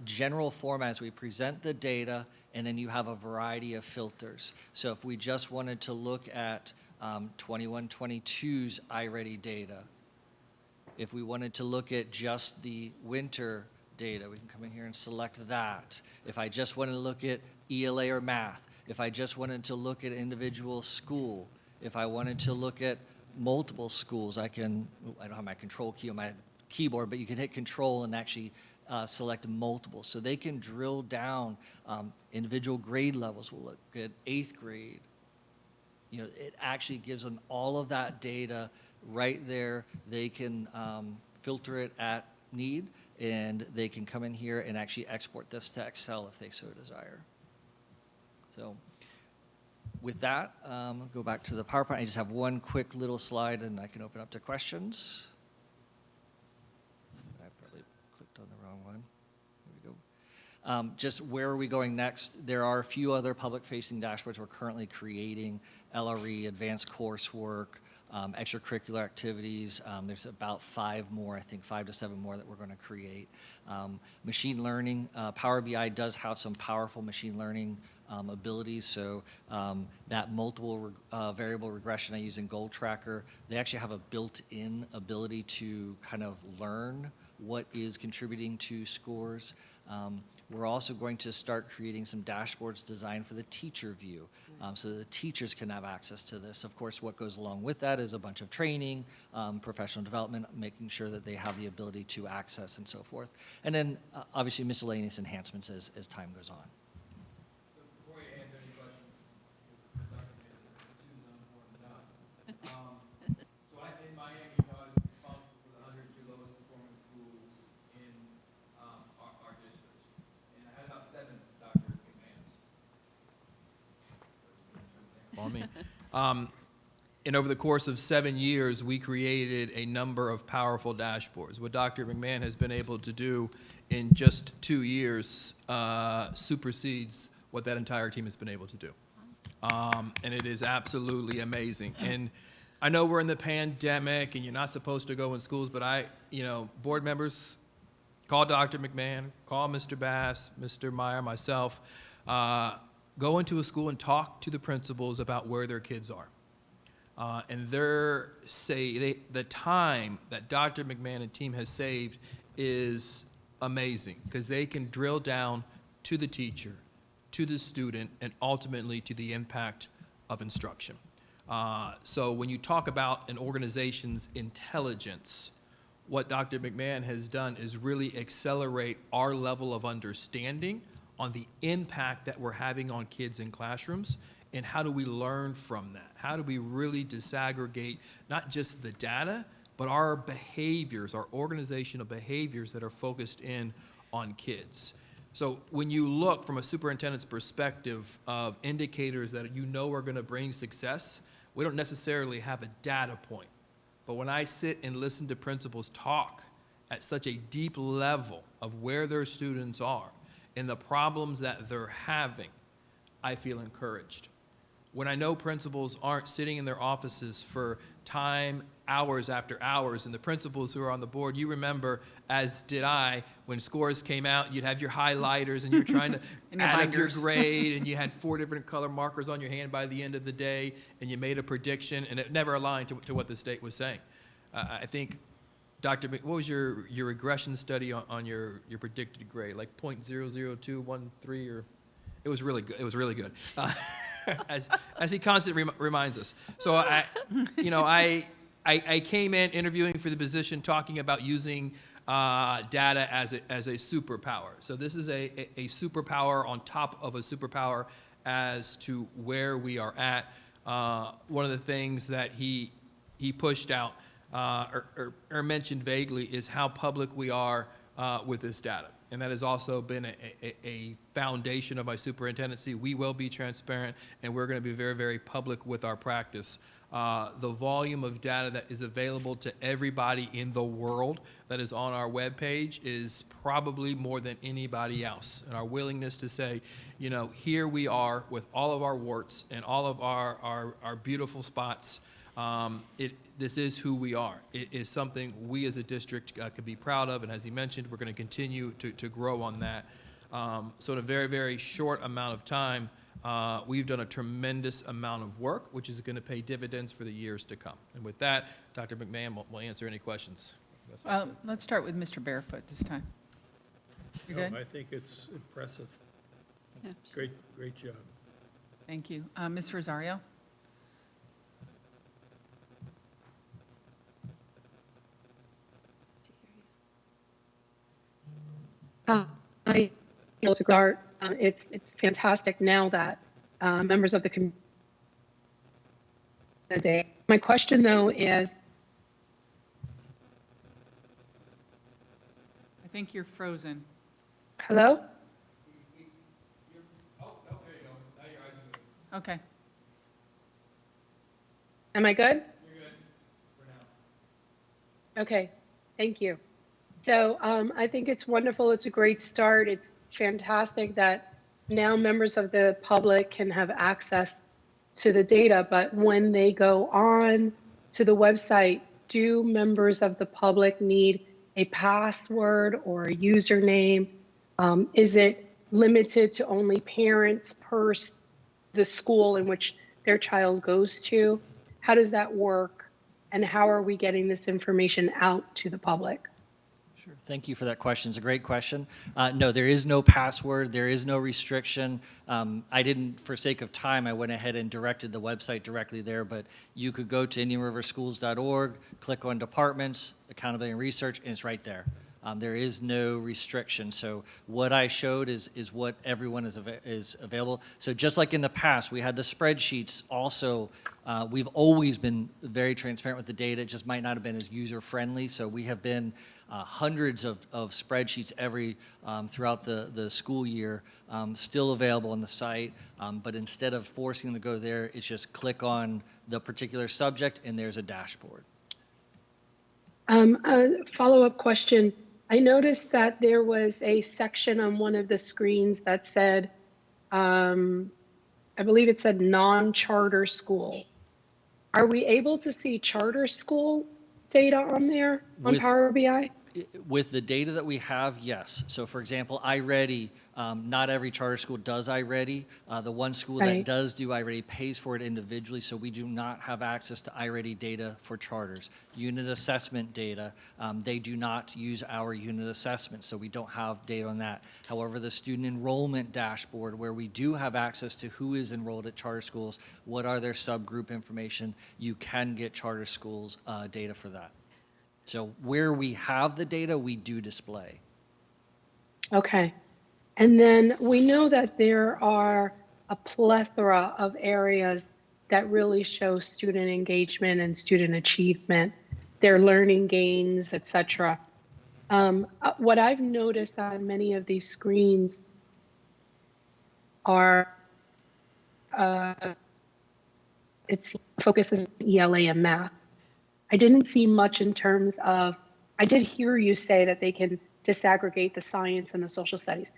general format is we present the data, and then you have a variety of filters. So if we just wanted to look at 21-22's iReady data, if we wanted to look at just the winter data, we can come in here and select that. If I just wanted to look at ELA or math, if I just wanted to look at individual school, if I wanted to look at multiple schools, I don't have my control key on my keyboard, but you can hit control and actually select multiple. So they can drill down individual grade levels. We'll look at 8th grade. You know, it actually gives them all of that data right there. They can filter it at need, and they can come in here and actually export this to Excel if they so desire. So with that, go back to the PowerPoint. I just have one quick little slide, and I can open up to questions. I probably clicked on the wrong one. There we go. Just where are we going next? There are a few other public-facing dashboards we're currently creating: LRE, advanced coursework, extracurricular activities. There's about 5 more, I think 5 to 7 more that we're going to create. Machine learning. Power BI does have some powerful machine learning abilities. So that multiple variable regression I use in Goal Tracker, they actually have a built-in ability to kind of learn what is contributing to scores. We're also going to start creating some dashboards designed for the teacher view, so that the teachers can have access to this. Of course, what goes along with that is a bunch of training, professional development, making sure that they have the ability to access and so forth. And then obviously miscellaneous enhancements as time goes on. Before you answer any questions, because Dr. Susan, I'm not. So in Miami, I was responsible for the 102 lowest performing schools in our district. And I had about 7 Dr. McMahons. On me. And over the course of 7 years, we created a number of powerful dashboards. What Dr. McMahon has been able to do in just 2 years supersedes what that entire team has been able to do. And it is absolutely amazing. And I know we're in the pandemic and you're not supposed to go in schools, but board members, call Dr. McMahon, call Mr. Bass, Mr. Meyer, myself, go into a school and talk to the principals about where their kids are. And the time that Dr. McMahon and team has saved is amazing, because they can drill down to the teacher, to the student, and ultimately to the impact of instruction. So when you talk about an organization's intelligence, what Dr. McMahon has done is really accelerate our level of understanding on the impact that we're having on kids in classrooms, and how do we learn from that? How do we really disaggregate not just the data, but but our behaviors, our organizational behaviors that are focused in on kids. So when you look from a superintendent's perspective of indicators that you know are going to bring success, we don't necessarily have a data point. But when I sit and listen to principals talk at such a deep level of where their students are and the problems that they're having, I feel encouraged. When I know principals aren't sitting in their offices for time, hours after hours, and the principals who are on the board, you remember, as did I, when scores came out, you'd have your highlighters and you're trying to And your add up your binders. grade, and you had 4 different color markers on your hand by the end of the day, and you made a prediction, and it never aligned to what the state was saying. I think, Dr. What was your regression study on your predicted grade? Like 0.00213, or it was really good. It was really good. As he constantly reminds us. So I came in interviewing for the position talking about using data as a superpower. So this is a superpower on top of a superpower as to where we are at. One of the things that he pushed out or mentioned vaguely is how public we are with this data. And that has also been a foundation of my superintendency. We will be transparent, and we're going to be very, very public with our practice. The volume of data that is available to everybody in the world that is on our webpage is probably more than anybody else. And our willingness to say, here we are with all of our warts and all of our beautiful spots. This is who we are. It is something we as a district could be proud of, and as he mentioned, we're going to continue to grow on that. So in a very, very short amount of time, we've done a tremendous amount of work, which is going to pay dividends for the years to come. And with that, Dr. McMahon will answer any questions. Let's start with Mr. Barefoot this time. You good? I think it's impressive. Yeah. Great job. Thank you. Ms. Rosario? I feel to start. It's fantastic now that members of the community. My question though is, I think you're frozen. hello? Okay. Am I good? You're good for now. Okay, thank you. So I think it's wonderful. It's a great start. It's fantastic that now members of the public can have access to the data, but when they go on to the website, do members of the public need a password or a username? Is it limited to only parents per the school in which their child goes to? How does that work? And how are we getting this information out to the public? Sure. Thank you for that question. It's a great question. No, there is no password. There is no restriction. I didn't, for sake of time, I went ahead and directed the website directly there, but you could go to IndianRiverSchools.org, click on Departments, Accountability and Research, and it's right there. There is no restriction. So what I showed is what everyone is available. So just like in the past, we had the spreadsheets also. We've always been very transparent with the data. It just might not have been as user-friendly. So we have been hundreds of spreadsheets throughout the school year still available on the site. But instead of forcing them to go there, it's just click on the particular subject and there's a dashboard. A follow-up question. I noticed that there was a section on one of the screens that said, I believe it said non-charter school. Are we able to see charter school data on there on Power BI? With the data that we have, yes. So for example, iReady, not every charter school does iReady. The one school that does do iReady pays for it individually, so we do not have access to iReady data for charters. Unit assessment data, they do not use our unit assessment, so we don't have data on that. However, the student enrollment dashboard, where we do have access to who is enrolled at charter schools, what are their subgroup information, you can get charter schools data for that. So where we have the data, we do display. Okay. And then we know that there are a plethora of areas that really show student engagement and student achievement their learning gains, etc. What I've noticed on many of these screens are it's focuses on ELA and math. I didn't see much in terms of, I did hear you say that they can disaggregate the science and the social studies,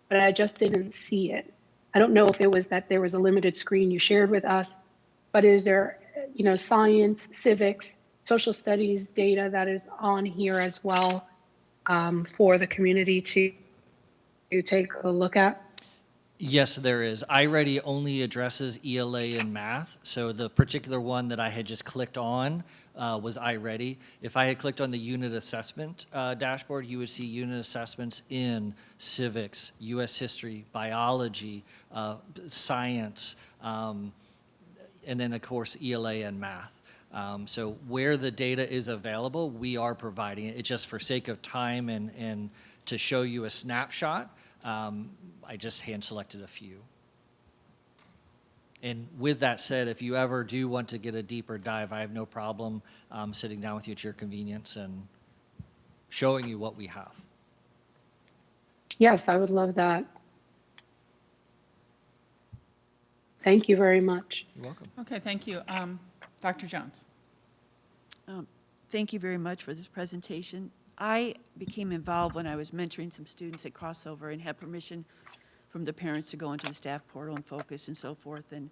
but I just didn't see it. I don't know if it was that there was a limited screen you shared with us, but is there, science, civics, social studies data that is on here as well for the community to take a look at? Yes, there is. iReady only addresses ELA and math. So the particular one that I had just clicked on was iReady. If I had clicked on the unit assessment dashboard, you would see unit assessments in civics, U.S. history, biology, science, and then, of course, ELA and math. So where the data is available, we are providing it. It's just for sake of time and to show you a snapshot. I just hand-selected a few. And with that said, if you ever do want to get a deeper dive, I have no problem sitting down with you at your convenience and showing you what we have. Yes, I would love that. Thank you very much. You're welcome. Okay, thank you. Dr. Jones. Thank you very much for this presentation. I became involved when I was mentoring some students at Crossover and had permission from the parents to go into the staff portal and focus and so forth. And,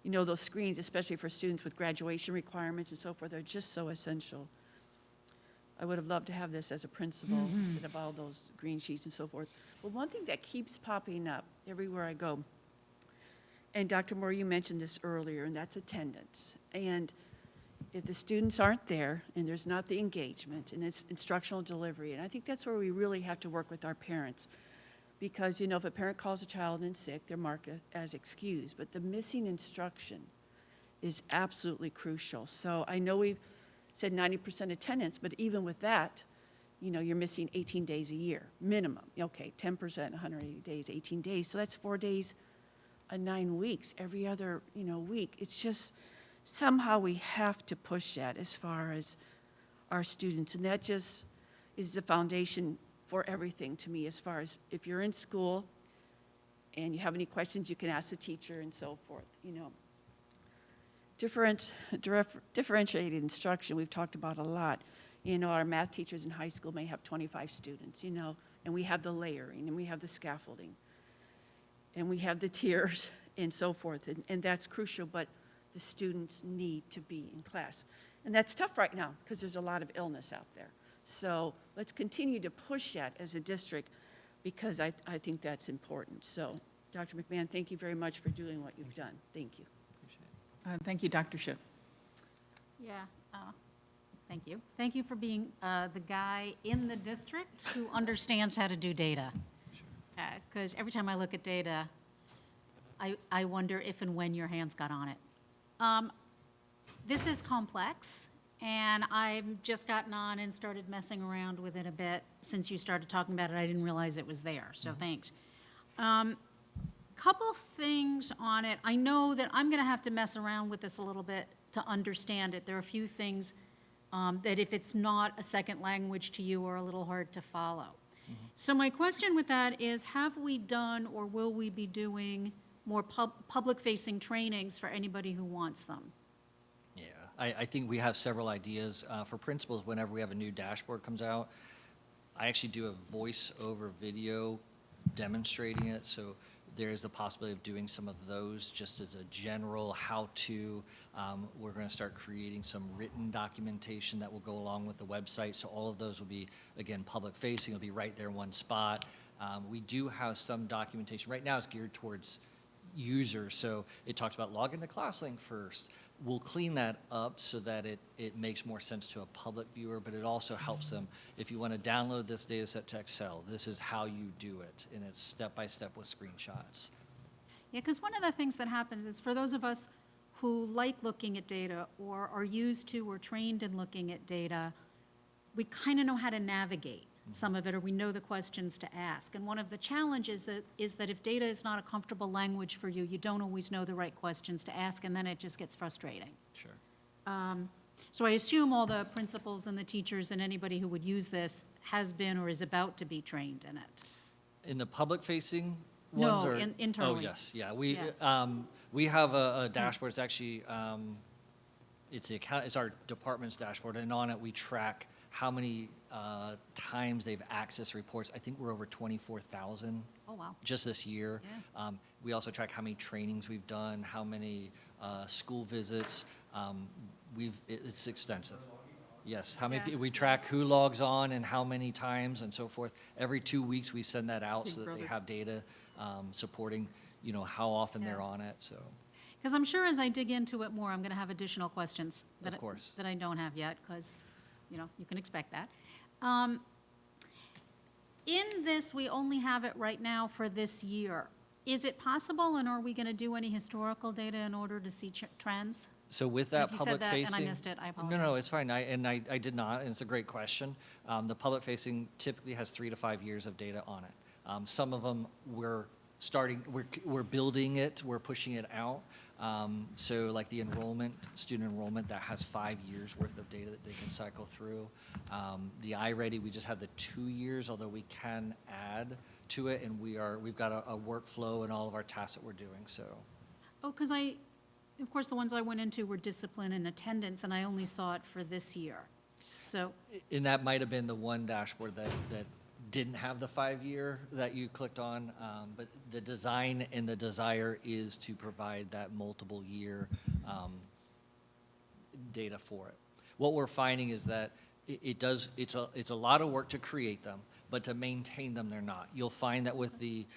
those screens, especially for students with graduation requirements and so forth, are just so essential. I would have loved to have this as a principal instead of all those green sheets and so forth. But one thing that keeps popping up everywhere I go, and Dr. Moore, you mentioned this earlier, and that's attendance. And if the students aren't there and there's not the engagement and it's instructional delivery, and I think that's where we really have to work with our parents. Because, if a parent calls a child in sick, they're marked as excused. But the missing instruction is absolutely crucial. So I know we've said 90% attendance, but even with that, you're missing 18 days a year, minimum. Okay, 10%, 180 days, 18 days. So that's 4 days, 9 weeks, every other, week. It's just somehow we have to push that as far as our students. And that just is the foundation for everything to me, as far as if you're in school and you have any questions, you can ask the teacher and so forth. Differentiated instruction, we've talked about a lot. Our math teachers in high school may have 25 students, and we have the layering, and we have the scaffolding, and we have the tiers and so forth, and that's crucial, but the students need to be in class. And that's tough right now because there's a lot of illness out there. So let's continue to push that as a district because I think that's important. So, Dr. McMahon, thank you very much for doing what you've done. Thank you. Thank you, Dr. Schiff. Yeah, thank you. Thank you for being the guy in the district who understands how to do data. Because every time I look at data, I wonder if and when your hands got on it. This is complex, and I've just gotten on and started messing around with it a bit since you started talking about it. I didn't realize it was there, so thanks. Couple things on it. I know that I'm going to have to mess around with this a little bit to understand it. There are a few things that if it's not a second language to you are a little hard to follow. So my question with that is, have we done or will we be doing more public-facing trainings for anybody who wants them? Yeah, I think we have several ideas for principals. Whenever we have a new dashboard comes out, I actually do a voice-over video demonstrating it, so there is the possibility of doing some of those just as a general how-to. We're going to start creating some written documentation that will go along with the website, so all of those will be, again, public-facing. It'll be right there in one spot. We do have some documentation. Right now it's geared towards users, so it talks about log into ClassLink first. We'll clean that up so that it makes more sense to a public viewer, but it also helps them. If you want to download this data set to Excel, this is how you do it, and it's step-by-step with screenshots. Yeah, because one of the things that happens is for those of us who like looking at data or are used to or trained in looking at data, we kind of know how to navigate some of it, or we know the questions to ask. And one of the challenges is that if data is not a comfortable language for you, you don't always know the right questions to ask, and then it just gets frustrating. Sure. So I assume all the principals and the teachers and anybody who would use this has been or is about to be trained in it. In the public-facing No, ones? Or internally. Oh, yes, yeah. Yeah. We have a dashboard. It's actually, it's our department's dashboard, and on it, we track how many times they've accessed reports. I think we're over 24,000 Oh, wow. just this year. Yeah. We also track how many trainings we've done, how many school visits. It's extensive. Yes, how many, Yeah. we track who logs on and how many times and so forth. Every 2 weeks, we send that out Big so that they brother. have data supporting, how often they're Yeah. on it, so. Because I'm sure as I dig into it more, I'm going to have additional questions. Of course. That I don't have yet, because, you can expect that. In this, we only have it right now for this year. Is it possible, and are we going to do any historical data in order to see trends? So with If that you said public that facing. and I missed it, I No, apologize. it's fine. I did not, and it's a great question. The public facing typically has 3 to 5 years of data on it. Some of them we're building it, we're pushing it out. So like the student enrollment, that has 5 years worth of data that they can cycle through. The iReady, we just have the 2 years, although we can add to it, and we've got a workflow in all of our tasks that we're doing, so. Oh, because of course, the ones I went into were discipline and attendance, and I only saw it for this year. So, And that might have been the one dashboard that didn't have the 5-year that you clicked on, but the design and the desire is to provide that multiple year data for it. What we're finding is that it's a lot of work to create them, but to maintain them, they're not. You'll find that with the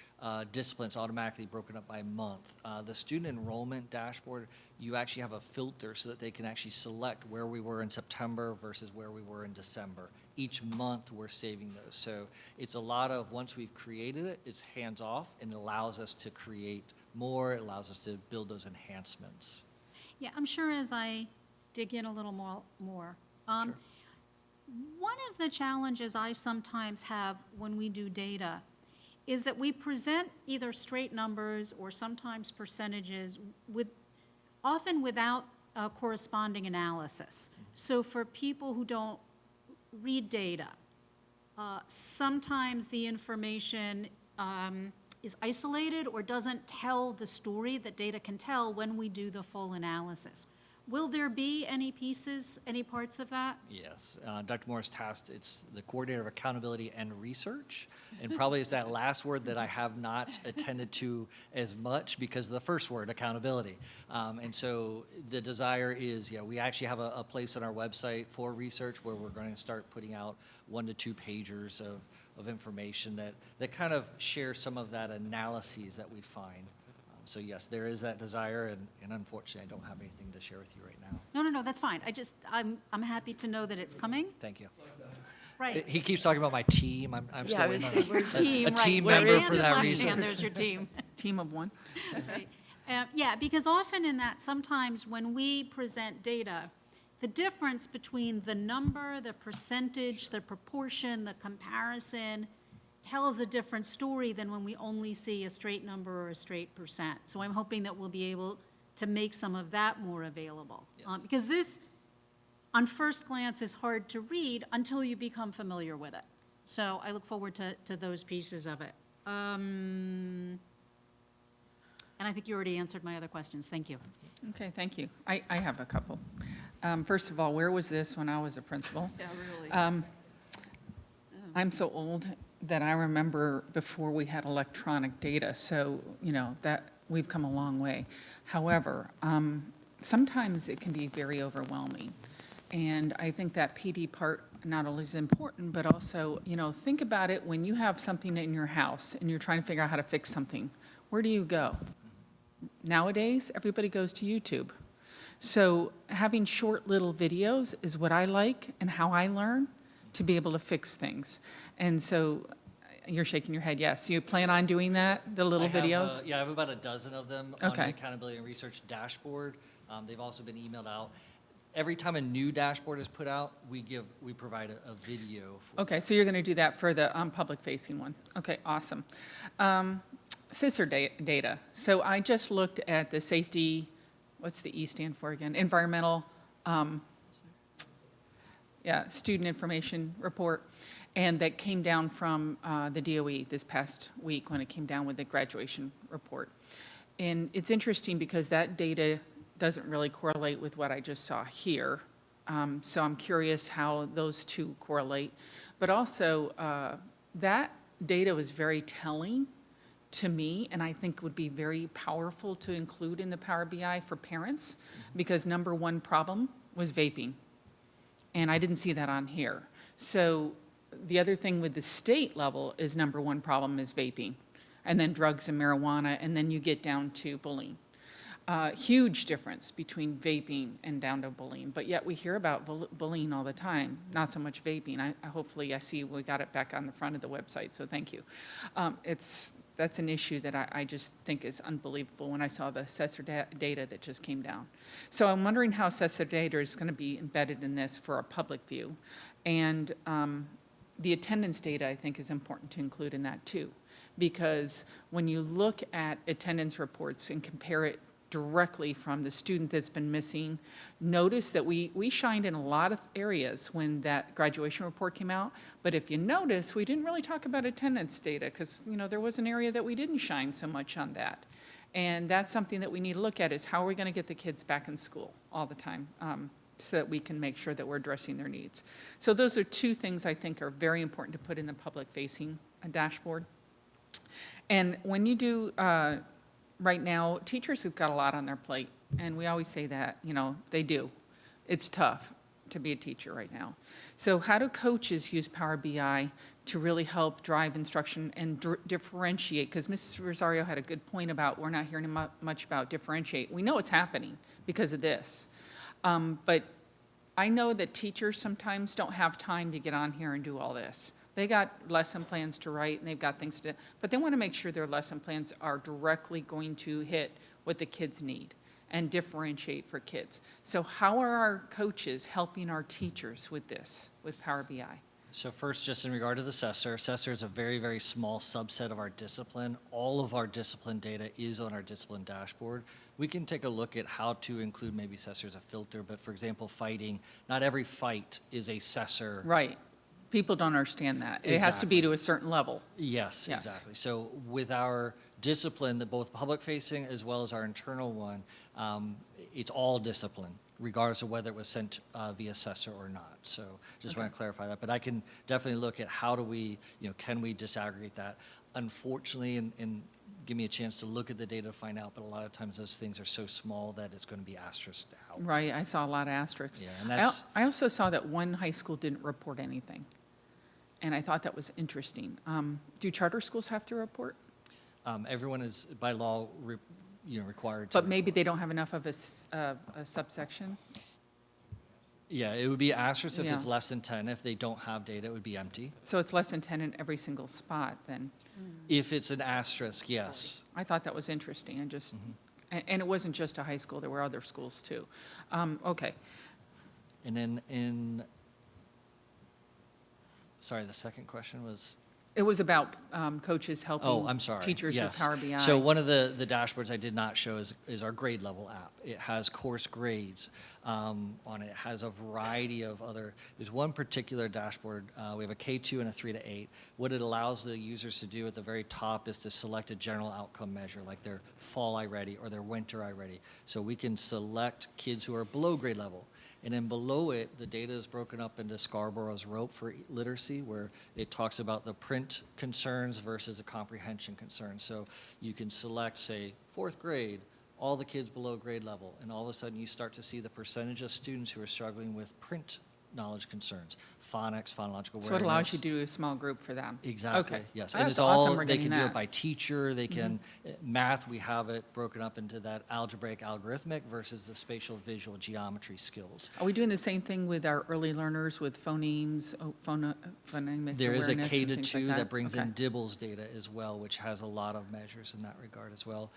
disciplines automatically broken up by month. The student enrollment dashboard, you actually have a filter so that they can actually select where we were in September versus where we were in December. Each month, we're saving those. So it's a lot of, once we've created it, it's hands-off, and it allows us to create more, it allows us to build those enhancements. yeah, I'm sure as I dig in a little more. Sure. One of the challenges I sometimes have when we do data is that we present either straight numbers or sometimes percentages often without a corresponding analysis. So for people who don't read data, sometimes the information is isolated or doesn't tell the story that data can tell when we do the full analysis. Will there be any pieces, any parts of that? Yes, Dr. Morris tasked, it's the coordinator of accountability and research, and probably it's that last word that I have not attended to as much because of the first word, accountability. And so the desire is, we actually have a place on our website for research where we're going to start putting out 1 to 2 pagers of information that kind of share some of that analyses that we find. So yes, there is that desire, and unfortunately, I don't have anything to share with you right now. No, that's fine. I'm happy to know that it's coming. Thank you. Right. He keeps talking about my team. I'm Yeah, still I waiting was on saying, where's a Team, right. team Right member hand for and that left reason. hand, there's your team. Team of one. Right. Yeah, because often in that, sometimes when we present data, the difference between the number, the percentage, the proportion, the comparison tells a different story than when we only see a straight number or a straight percent. So I'm hoping that we'll be able to make some of that more available. Yes. Because this, on first glance, is hard to read until you become familiar with it. So I look forward to those pieces of it. And I think you already answered my other questions. Thank you. Okay, thank you. I have a couple. First of all, where was this when I was a principal? Yeah, really. I'm so old that I remember before we had electronic data, so, that we've come a long way. However, sometimes it can be very overwhelming. And I think that PD part not only is important, but also, think about it when you have something in your house and you're trying to figure out how to fix something. Where do you go? Nowadays, everybody goes to YouTube. So having short little videos is what I like and how I learn to be able to fix things. And so you're shaking your head, yes. You plan on doing that, the little I have, videos? I have about a dozen of them on the Okay. accountability and research dashboard. They've also been emailed out. Every time a new dashboard is put out, we provide a video. Okay, so you're going to do that for the public-facing one. Okay, awesome. SISR data. So I just looked at the safety, what's the E stand for again? Environmental Yeah, student information report, and that came down from the DOE this past week when it came down with the graduation report. And it's interesting because that data doesn't really correlate with what I just saw here. So I'm curious how those two correlate. But also, that data was very telling to me, and I think would be very powerful to include in the Power BI for parents, because number one problem was vaping. And I didn't see that on here. So the other thing with the state level is number one problem is vaping, and then drugs and marijuana, and then you get down to bullying. Huge difference between vaping and down to bullying, but yet we hear about bullying all the time, not so much vaping. Hopefully I see we got it back on the front of the website, so thank you. That's an issue that I just think is unbelievable when I saw the assessor data that just came down. So I'm wondering how assessor data is going to be embedded in this for a public view. And the attendance data, I think, is important to include in that too. Because when you look at attendance reports and compare it directly from the student that's been missing, notice that we shined in a lot of areas when that graduation report came out. But if you notice, we didn't really talk about attendance data because, you know, there was an area that we didn't shine so much on that. And that's something that we need to look at, is how are we going to get the kids back in school all the time, so that we can make sure that we're addressing their needs. So those are two things I think are very important to put in the public-facing dashboard. And when you do, right now, teachers have got a lot on their plate, and we always say that, you know, they do. It's tough to be a teacher right now. So how do coaches use Power BI to really help drive instruction and differentiate? Because Mrs. Rosario had a good point about we're not hearing much about differentiate. We know it's happening because of this. But I know that teachers sometimes don't have time to get on here and do all this. They got lesson plans to write, and they've got things to do, but they want to make sure their lesson plans are directly going to hit what the kids need and differentiate for kids. So how are our coaches helping our teachers with this, with Power BI? So first, just in regard to the assessor is a very, very small subset of our discipline. All of our discipline data is on our discipline dashboard. We can take a look at how to include maybe assessor as a filter, but for example, fighting, not every fight is a assessor. Right. People don't understand that. It has to be to a certain level. Yes, Yes. exactly. So with our discipline, that both public-facing as well as our internal one, it's all discipline, regardless of whether it was sent via assessor or not. So just want to clarify that. But I can definitely look at how do we, you know, can we disaggregate that? Unfortunately, and give me a chance to look at the data to find out, but a lot of times those things are so small that it's going to be asterisked out. Right, I saw a lot of asterisks. Yeah, and that's- I also saw that one high school didn't report anything, and I thought that was interesting. Do charter schools have to report? Everyone is by law, required to. But maybe they don't have enough of a subsection? Yeah, it would be asterisk if Yeah. it's less than 10. If they don't have data, it would be empty. So it's less than 10 in every single spot then? If it's an asterisk, yes. I thought that was interesting, and just, and it wasn't just a high school, there were other schools too. Okay, And then sorry, the second question was? it was about coaches Oh, helping I'm sorry. teachers with Yes. Power BI. So one of the dashboards I did not show is our grade level app. It has course grades on it. It has a variety of other, there's one particular dashboard. We have a K2 and a 3 to 8. What it allows the users to do at the very top is to select a general outcome measure, like their fall I-Ready or their winter I-Ready. So we can select kids who are below grade level. And then below it, the data is broken up into Scarborough's rope for literacy, where it talks about the print concerns versus the comprehension concerns. So you can select, say, 4th grade, all the kids below grade level, and all of a sudden you start to see the percentage of students who are struggling with print knowledge concerns, phonics, phonological awareness. So it allows you to do a small group for them? Exactly, Okay. yes. That's And it's awesome all, we're they getting can do that. it by teacher, they can, math, we have it broken up into that algebraic, algorithmic versus the spatial, visual, geometry skills. Are we doing the same thing with our early learners with phonemes, phonemic There is a awareness K and to things 2 like that brings in Okay. Dibble's data as well, which has a lot of measures in that regard as well.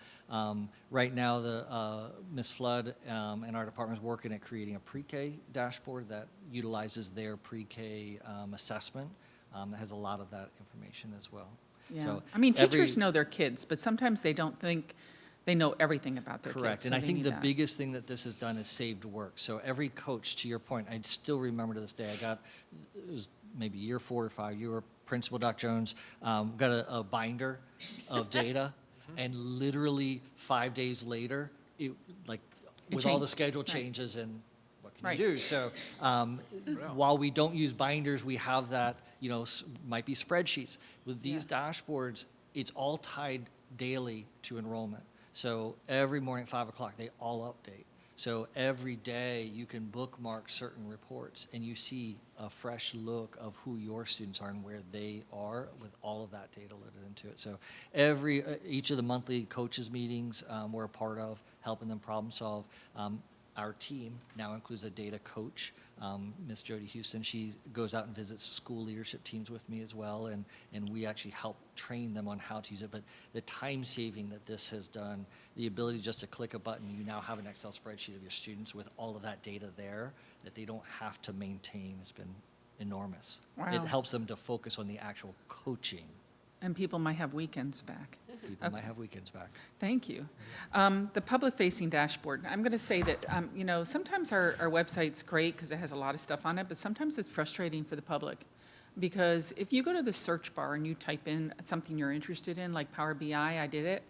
Right now, the Ms. Flood and our department is working at creating a pre-K dashboard that utilizes their pre-K assessment that has a lot of that information as well. Yeah, So I mean, every- teachers know their kids, but sometimes they don't think They know everything about their kids. Correct, so and I they think need the that. biggest thing that this has done is saved work. So every coach, to your point, I still remember to this day, it was maybe year 4 or 5, you were principal, Dr. Jones, got a binder of data, and literally 5 days later, It with all the changed, schedule right. changes and what can Right. you do? So while we don't use binders, we have that, might be spreadsheets. With these dashboards, it's all tied daily to enrollment. So every morning at 5 o'clock, they all update. So every day you can bookmark certain reports and you see a fresh look of who your students are and where they are with all of that data loaded into it. So each of the monthly coaches meetings we're a part of, helping them problem solve. Our team now includes a data coach, Miss Jody Houston. She goes out and visits school leadership teams with me as well, and we actually help train them on how to use it. But the time saving that this has done, the ability just to click a button, you now have an Excel spreadsheet of your students with all of that data there that they don't have to maintain, has been enormous. Wow. It helps them to focus on the actual coaching. And people might have weekends back. People might have weekends back. Thank you. The public-facing dashboard, I'm going to say that, sometimes our website's great because it has a lot of stuff on it, but sometimes it's frustrating for the public. Because if you go to the search bar and you type in something you're interested in, like Power BI, I did it,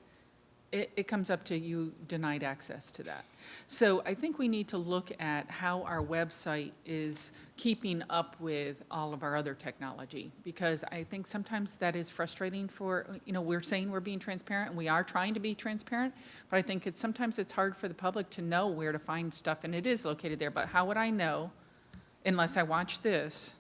it comes up to you denied access to that. So I think we need to look at how our website is keeping up with all of our other technology, because I think sometimes that is frustrating for, we're saying we're being transparent, and we are trying to be transparent, but I think sometimes it's hard for the public to know where to find stuff, and it is located there, but how would I know, unless I watch this,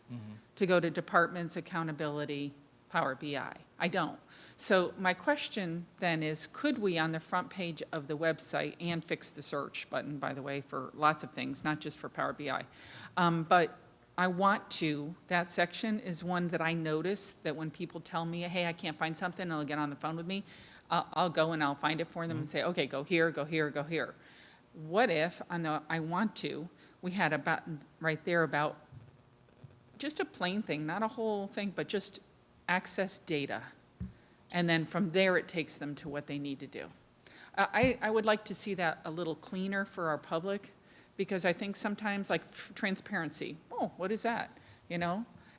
to go to departments, accountability, Power BI? I don't. So my question then is, could we, on the front page of the website, and fix the search button, by the way, for lots of things, not just for Power BI, but I want to, that section is one that I notice that when people tell me, hey, I can't find something, they'll get on the phone with me, I'll go and I'll find it for them and say, okay, go here, go here, go here. What if, on the I want to, we had a button right there about just a plain thing, not a whole thing, but just access data. And then from there, it takes them to what they need to do. I would like to see that a little cleaner for our public, because I think sometimes, like transparency, oh, what is that?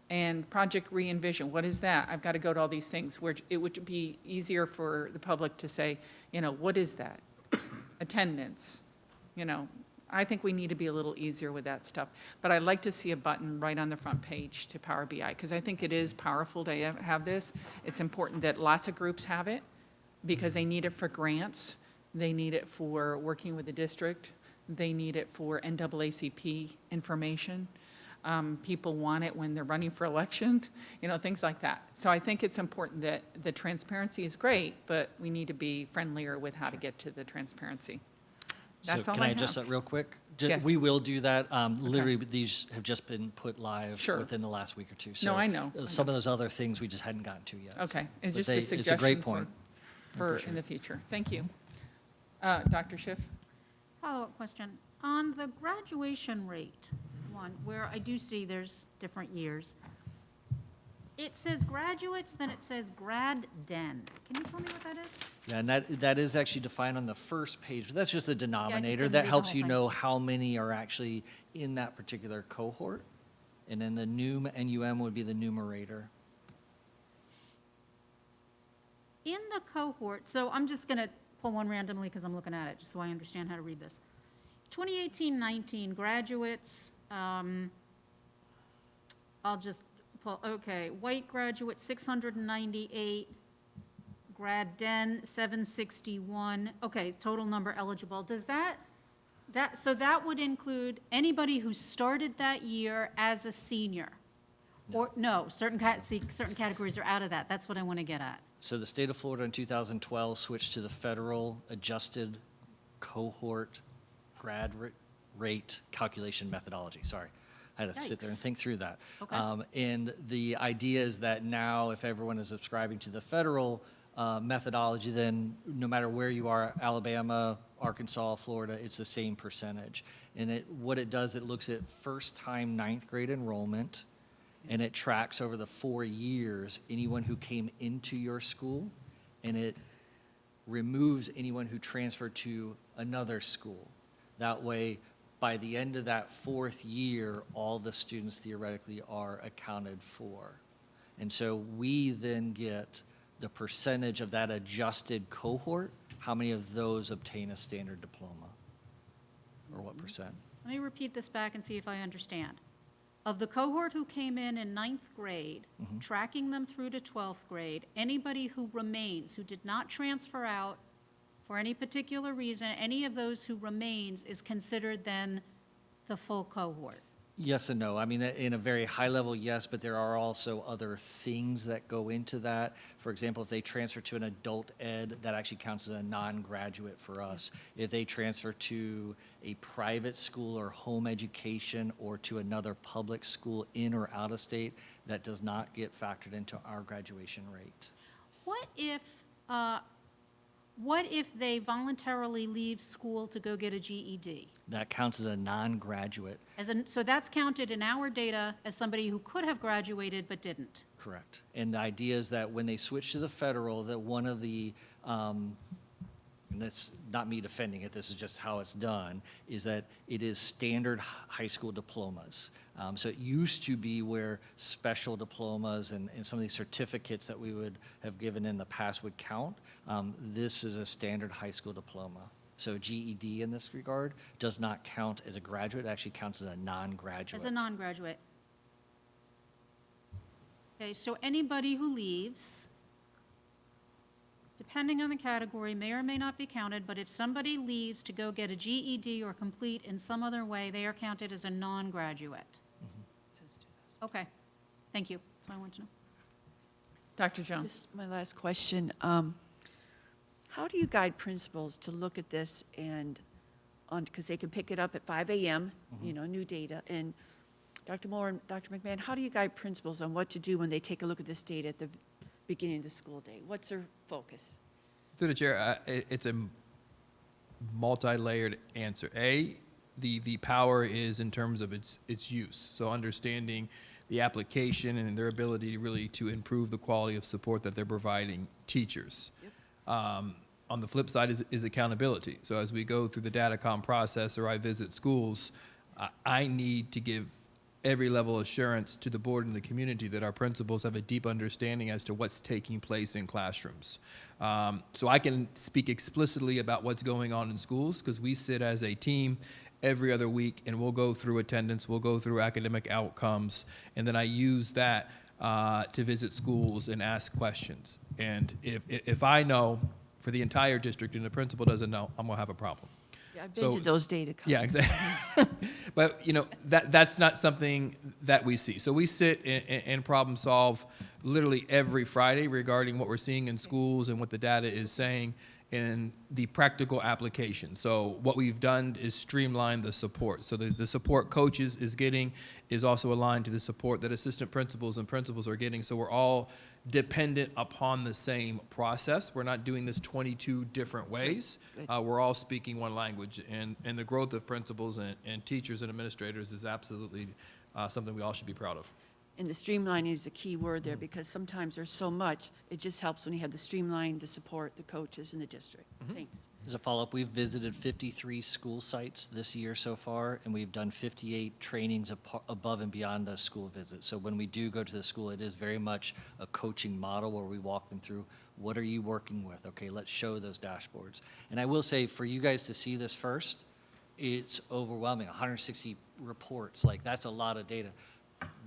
And Project Re-Envision, what is that? I've got to go to all these things, where it would be easier for the public to say, what is that? Attendance, I think we need to be a little easier with that stuff. But I'd like to see a button right on the front page to Power BI, because I think it is powerful to have this. It's important that lots of groups have it, because they need it for grants. They need it for working with the district. They need it for NAACP information. People want it when they're running for election, things like that. So I think it's important that the transparency is great, but we need to be friendlier with how to get to the transparency. That's So all can I I have. adjust that real quick? Yes. We will do that. Literally, these have just been put live Sure. within the last week or two. No, So I know. Some of those other things we just hadn't gotten to yet. Okay, it's But just a It's a suggestion great point. for in the future. Thank you. Dr. Schiff? Follow-up question. On the graduation rate one, where I do see there's different years, it says graduates, then it says grad den. Can you tell me what that is? Yeah, and that is actually defined on the first page, but that's just a denominator. didn't That read the helps whole you thing. know how many are actually in that particular cohort. And then the NUM would be the numerator. In the cohort, so I'm just going to pull one randomly because I'm looking at it, just so I understand how to read this. 2018-19 graduates, I'll just pull, okay, white graduate 698, grad den 761, okay, total number eligible. Does so that would include anybody who started that year as a senior? Or, no, certain categories are out of that. That's what I want to get at. So the state of Florida in 2012 switched to the federal adjusted cohort rate calculation methodology. Sorry, I had to sit there and Yikes. think through that. Okay. And the idea is that now if everyone is subscribing to the federal methodology, then no matter where you are, Alabama, Arkansas, Florida, it's the same percentage. And what it does, it looks at first-time ninth grade enrollment, and it tracks over the 4 years anyone who came into your school, and it removes anyone who transferred to another school. That way, by the end of that 4th year, all the students theoretically are accounted for. And so we then get the percentage of that adjusted cohort, how many of those obtain a standard diploma? Or what percent? Let me repeat this back and see if I understand. Of the cohort who came in 9th grade, tracking them through to 12th grade, anybody who remains, who did not transfer out for any particular reason, any of those who remains is considered then the full cohort? Yes and no. I mean, in a very high level, yes, but there are also other things that go into that. For example, if they transfer to an adult ed, that actually counts as a non-graduate for us. If they transfer to a private school or home education or to another public school in or out of state, that does not get factored into our graduation rate. What if they voluntarily leave school to go get a GED? That counts as a non-graduate, So that's counted in our data as somebody who could have graduated but didn't. correct. And the idea is that when they switch to the federal, that one of the, and that's not me defending it, this is just how it's done, is that it is standard high school diplomas. So it used to be where special diplomas and some of these certificates that we would have given in the past would count. This is a standard high school diploma. So GED in this regard does not count as a graduate, it actually counts as a non-graduate. As a non-graduate. Okay, so anybody who leaves, depending on the category, may or may not be counted, but if somebody leaves to go get a GED or complete in some other way, they are counted as a non-graduate. Okay, thank you. That's what I want to know. Dr. Jones? Just my last question. How do you guide principals to look at this and because they can pick it up at 5 a.m., new data. And Dr. Moore and Dr. McMahon, how do you guide principals on what to do when they take a look at this data at the beginning of the school day? What's their focus? Through the chair, it's a multi-layered answer. The power is in terms of its use. So understanding the application and their ability really to improve the quality of support that they're providing teachers. Yep. On the flip side is accountability. So as we go through the datacom process or I visit schools, I need to give every level of assurance to the board and the community that our principals have a deep understanding as to what's taking place in classrooms. So I can speak explicitly about what's going on in schools because we sit as a team every other week and we'll go through attendance, we'll go through academic outcomes, and then I use that to visit schools and ask questions. And if I know for the entire district and the principal doesn't know, I'm gonna have a problem. Yeah, I've been to those data conferences. Yeah, exactly. But that's not something that we see. So we sit and problem solve literally every Friday regarding what we're seeing in schools and what the data is saying in the practical application. So what we've done is streamline the support. So the support coaches is getting is also aligned to the support that assistant principals and principals are getting. So we're all dependent upon the same process. We're not doing this 22 different ways. We're all speaking one language, and the growth of principals and teachers and administrators is absolutely something we all should be proud of. And the streamlining is the key word there because sometimes there's so much. It just helps when you have the streamline, the support, the coaches, and the district. Thanks. As a follow-up, we've visited 53 school sites this year so far, and we've done 58 trainings above and beyond the school visit. So when we do go to the school, it is very much a coaching model where we walk them through, what are you working with? Okay, let's show those dashboards. And I will say, for you guys to see this first, it's overwhelming, 160 reports, like that's a lot of data.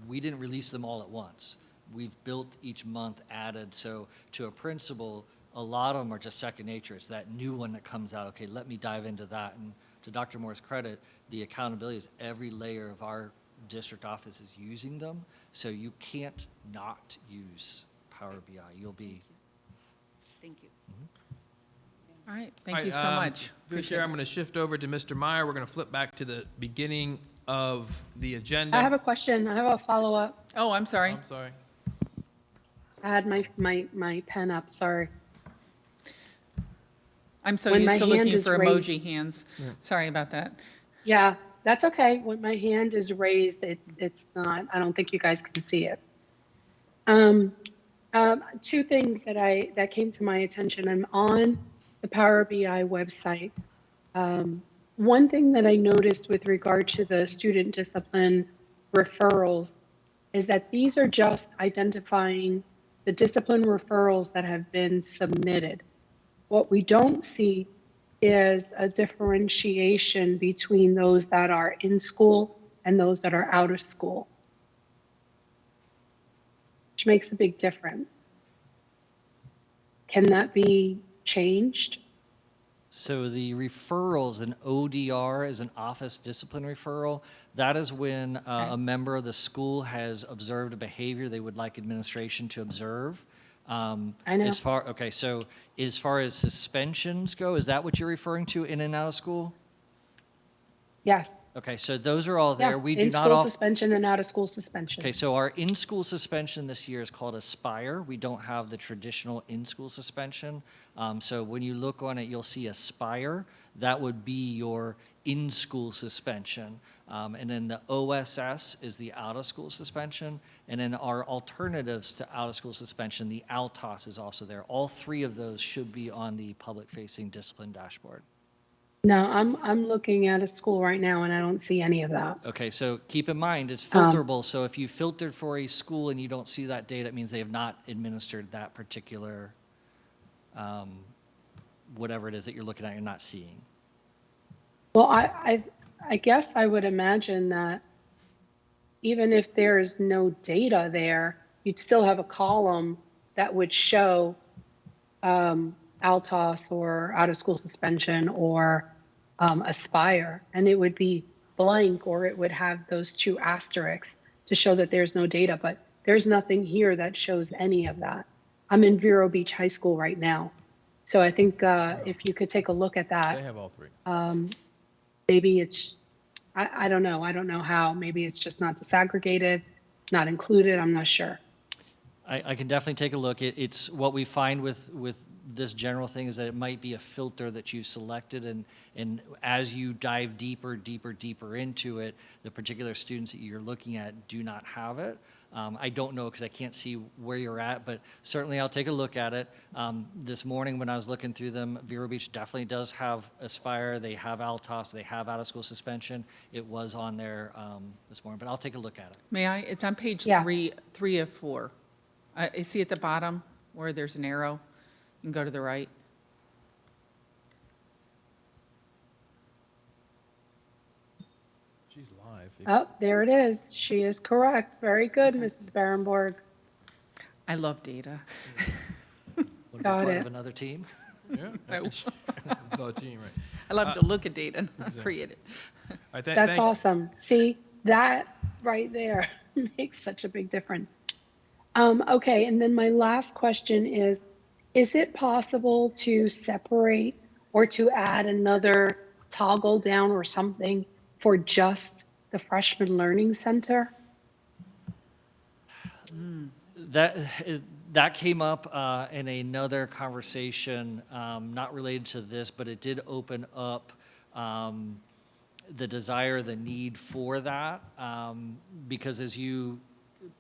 We didn't release them all at once. We've built each month, added, so to a principal, a lot of them are just second nature. It's that new one that comes out, okay, let me dive into that. And to Dr. Moore's credit, the accountability is every layer of our district office is using them, so you can't not use Power BI. You'll be. Thank you. All right, thank you so much. Through the chair, I'm going to shift over to Mr. Meyer. We're going to flip back to the beginning of the agenda. I have a question. I have a follow-up. Oh, I'm sorry. I'm sorry. I had my pen up, sorry. I'm so When used my to hand looking is for raised. emoji hands. Sorry about that. Yeah, that's okay. When my hand is raised, it's not, I don't think you guys can see it. Two things that came to my attention. I'm on the Power BI website, one thing that I noticed with regard to the student discipline referrals is that these are just identifying the discipline referrals that have been submitted. What we don't see is a differentiation between those that are in school and those that are out of school, which makes a big difference. Can that be changed? So the referrals, an ODR is an office discipline referral. That is when a member of the school has observed a behavior they would like administration to observe. I know. Okay, so as far as suspensions go, is that what you're referring to, in and out of school? Yes. Okay, so those are all there. Yeah, We do not in-school suspension and out-of-school suspension. Okay, so our in-school suspension this year is called Aspire. We don't have the traditional in-school suspension. So when you look on it, you'll see Aspire. That would be your in-school suspension. And then the OSS is the out-of-school suspension. And then our alternatives to out-of-school suspension, the ALTOS is also there. All three of those should be on the public-facing discipline dashboard. No, I'm looking at a school right now and I don't see any of that. Okay, so keep in mind, it's filterable. So if you filtered for a school and you don't see that data, it means they have not administered that particular, whatever it is that you're looking at, you're not seeing. Well, I guess I would imagine that even if there's no data there, you'd still have a column that would show ALTOS or out-of-school suspension or Aspire, and it would be blank, or it would have those two asterisks to show that there's no data, but there's nothing here that shows any of that. I'm in Vero Beach High School right now, so I think if you could take a look at They that, have all three. maybe it's, I don't know how, maybe it's just not disaggregated, not included, I'm not sure. I can definitely take a look. It's what we find with this general thing is that it might be a filter that you selected, and as you dive deeper into it, the particular students that you're looking at do not have it. I don't know because I can't see where you're at, but certainly I'll take a look at it. This morning when I was looking through them, Vero Beach definitely does have Aspire, they have ALTOS, they have out-of-school suspension. It was on there this morning, but I'll take a look at it. May I? It's on page Yeah. three of 4. I see at the bottom where there's an arrow. You can go to the right. She's live. Oh, there it is. She is correct. Very good, Mrs. Barenborg. I love data. Want to be Got part it. of another team? Yeah. I The team, right. I love to look at data, not create it. All right, thank- That's thank- awesome. See, that right there makes such a big difference. Okay, and then my last question is it possible to separate or to add another toggle down or something for just the Freshman Learning Center? That came up in another conversation, not related to this, but it did open up the desire, the need for that, because as you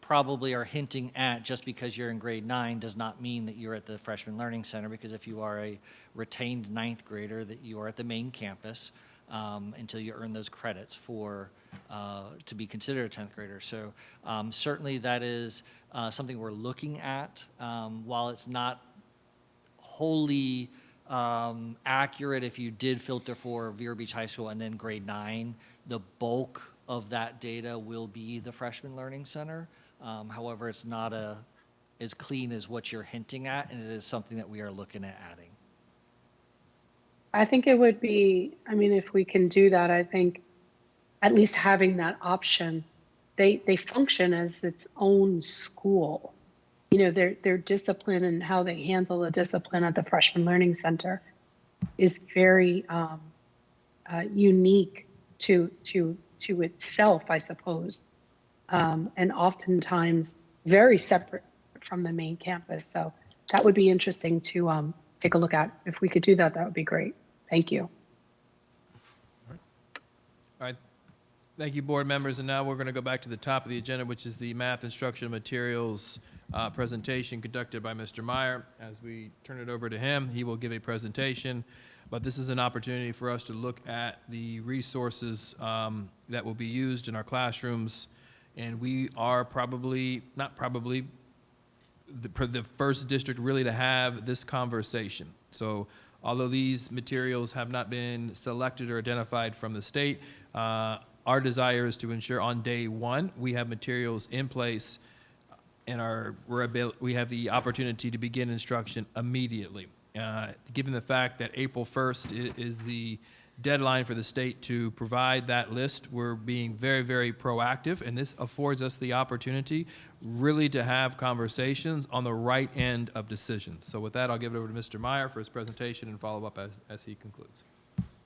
probably are hinting at, just because you're in grade 9 does not mean that you're at the Freshman Learning Center, because if you are a retained 9th grader, that you are at the main campus until you earn those credits for to be considered a 10th grader. So certainly that is something we're looking at. While it's not wholly accurate if you did filter for Vero Beach High School and then grade 9, the bulk of that data will be the Freshman Learning Center. However, it's not as clean as what you're hinting at, and it is something that we are looking at adding. I think it would be, I mean, if we can do that, I think at least having that option, they function as its own school. You know, their discipline and how they handle the discipline at the Freshman Learning Center is very unique to itself, I suppose, and oftentimes very separate from the main campus. So that would be interesting to take a look at. If we could do that, that would be great. Thank you. All right. Thank you, board members. And now we're going to go back to the top of the agenda, which is the math instruction materials presentation conducted by Mr. Meyer. As we turn it over to him, he will give a presentation. But this is an opportunity for us to look at the resources that will be used in our classrooms. And we are probably, not probably, the first district really to have this conversation. So although these materials have not been selected or identified from the state, our desire is to ensure on day one we have materials in place and we have the opportunity to begin instruction immediately. Given the fact that April 1st is the deadline for the state to provide that list, we're being very, very proactive, and this affords us the opportunity really to have conversations on the right end of decisions. So with that, I'll give it over to Mr. Meyer for his presentation and follow up as he concludes.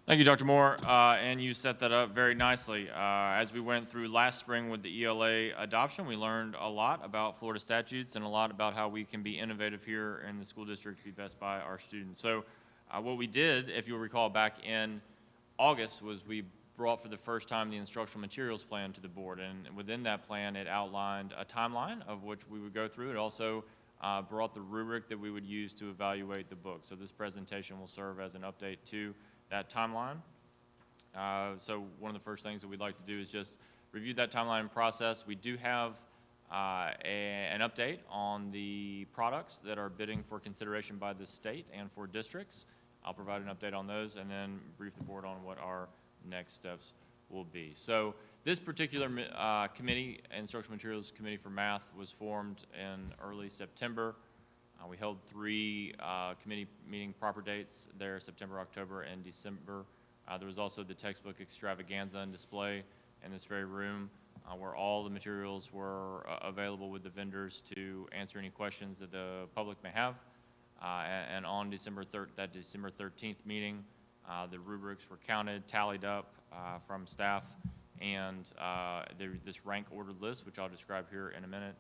Thank you, Dr. Moore, and you set that up very nicely. As we went through last spring with the ELA adoption, we learned a lot about Florida statutes and a lot about how we can be innovative here in the school district to be best by our students. So what we did, if you'll recall back in August, was we brought for the first time the instructional materials plan to the board, and within that plan it outlined a timeline of which we would go through. It also brought the rubric that we would use to evaluate the book. So this presentation will serve as an update to that timeline. So one of the first things that we'd like to do is just review that timeline and process. We do have an update on the products that are bidding for consideration by the state and for districts. I'll provide an update on those and then brief the board on what our next steps will be. So this particular committee, Instructional Materials Committee for Math, was formed in early September. We held 3 committee meeting proper dates there, September, October, and December. There was also the textbook extravaganza and display in this very room where all the materials were available with the vendors to answer any questions that the public may have. And on that December 13th meeting, the rubrics were counted, tallied up from staff, and this rank ordered list, which I'll describe here in a minute,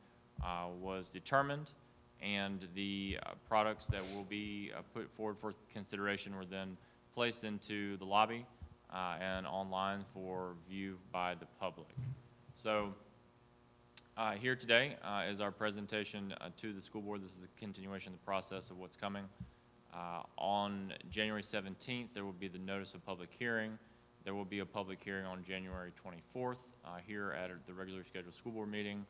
was determined, and the products that will be put forward for consideration were then placed into the lobby and online for view by the public. So here today is our presentation to the school board. This is the continuation of the process of what's coming. On January 17th, there will be the notice of public hearing. There will be a public hearing on January 24th here at the regular scheduled school board meeting.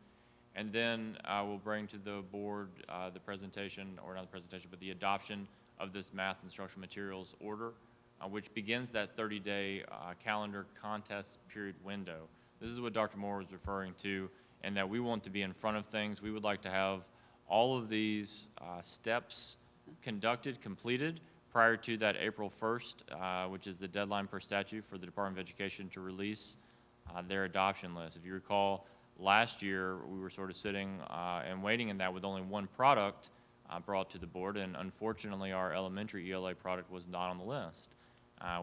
And then we'll bring to the board the presentation, or not the presentation, but the adoption of this math instructional materials order, which begins that 30-day calendar contest period window. This is what Dr. Moore was referring to, and that we want to be in front of things. We would like to have all of these steps completed prior to that April 1st, which is the deadline per statute for the Department of Education to release their adoption list. If you recall, last year we were sort of sitting and waiting in that with only one product brought to the board, and unfortunately our elementary ELA product was not on the list.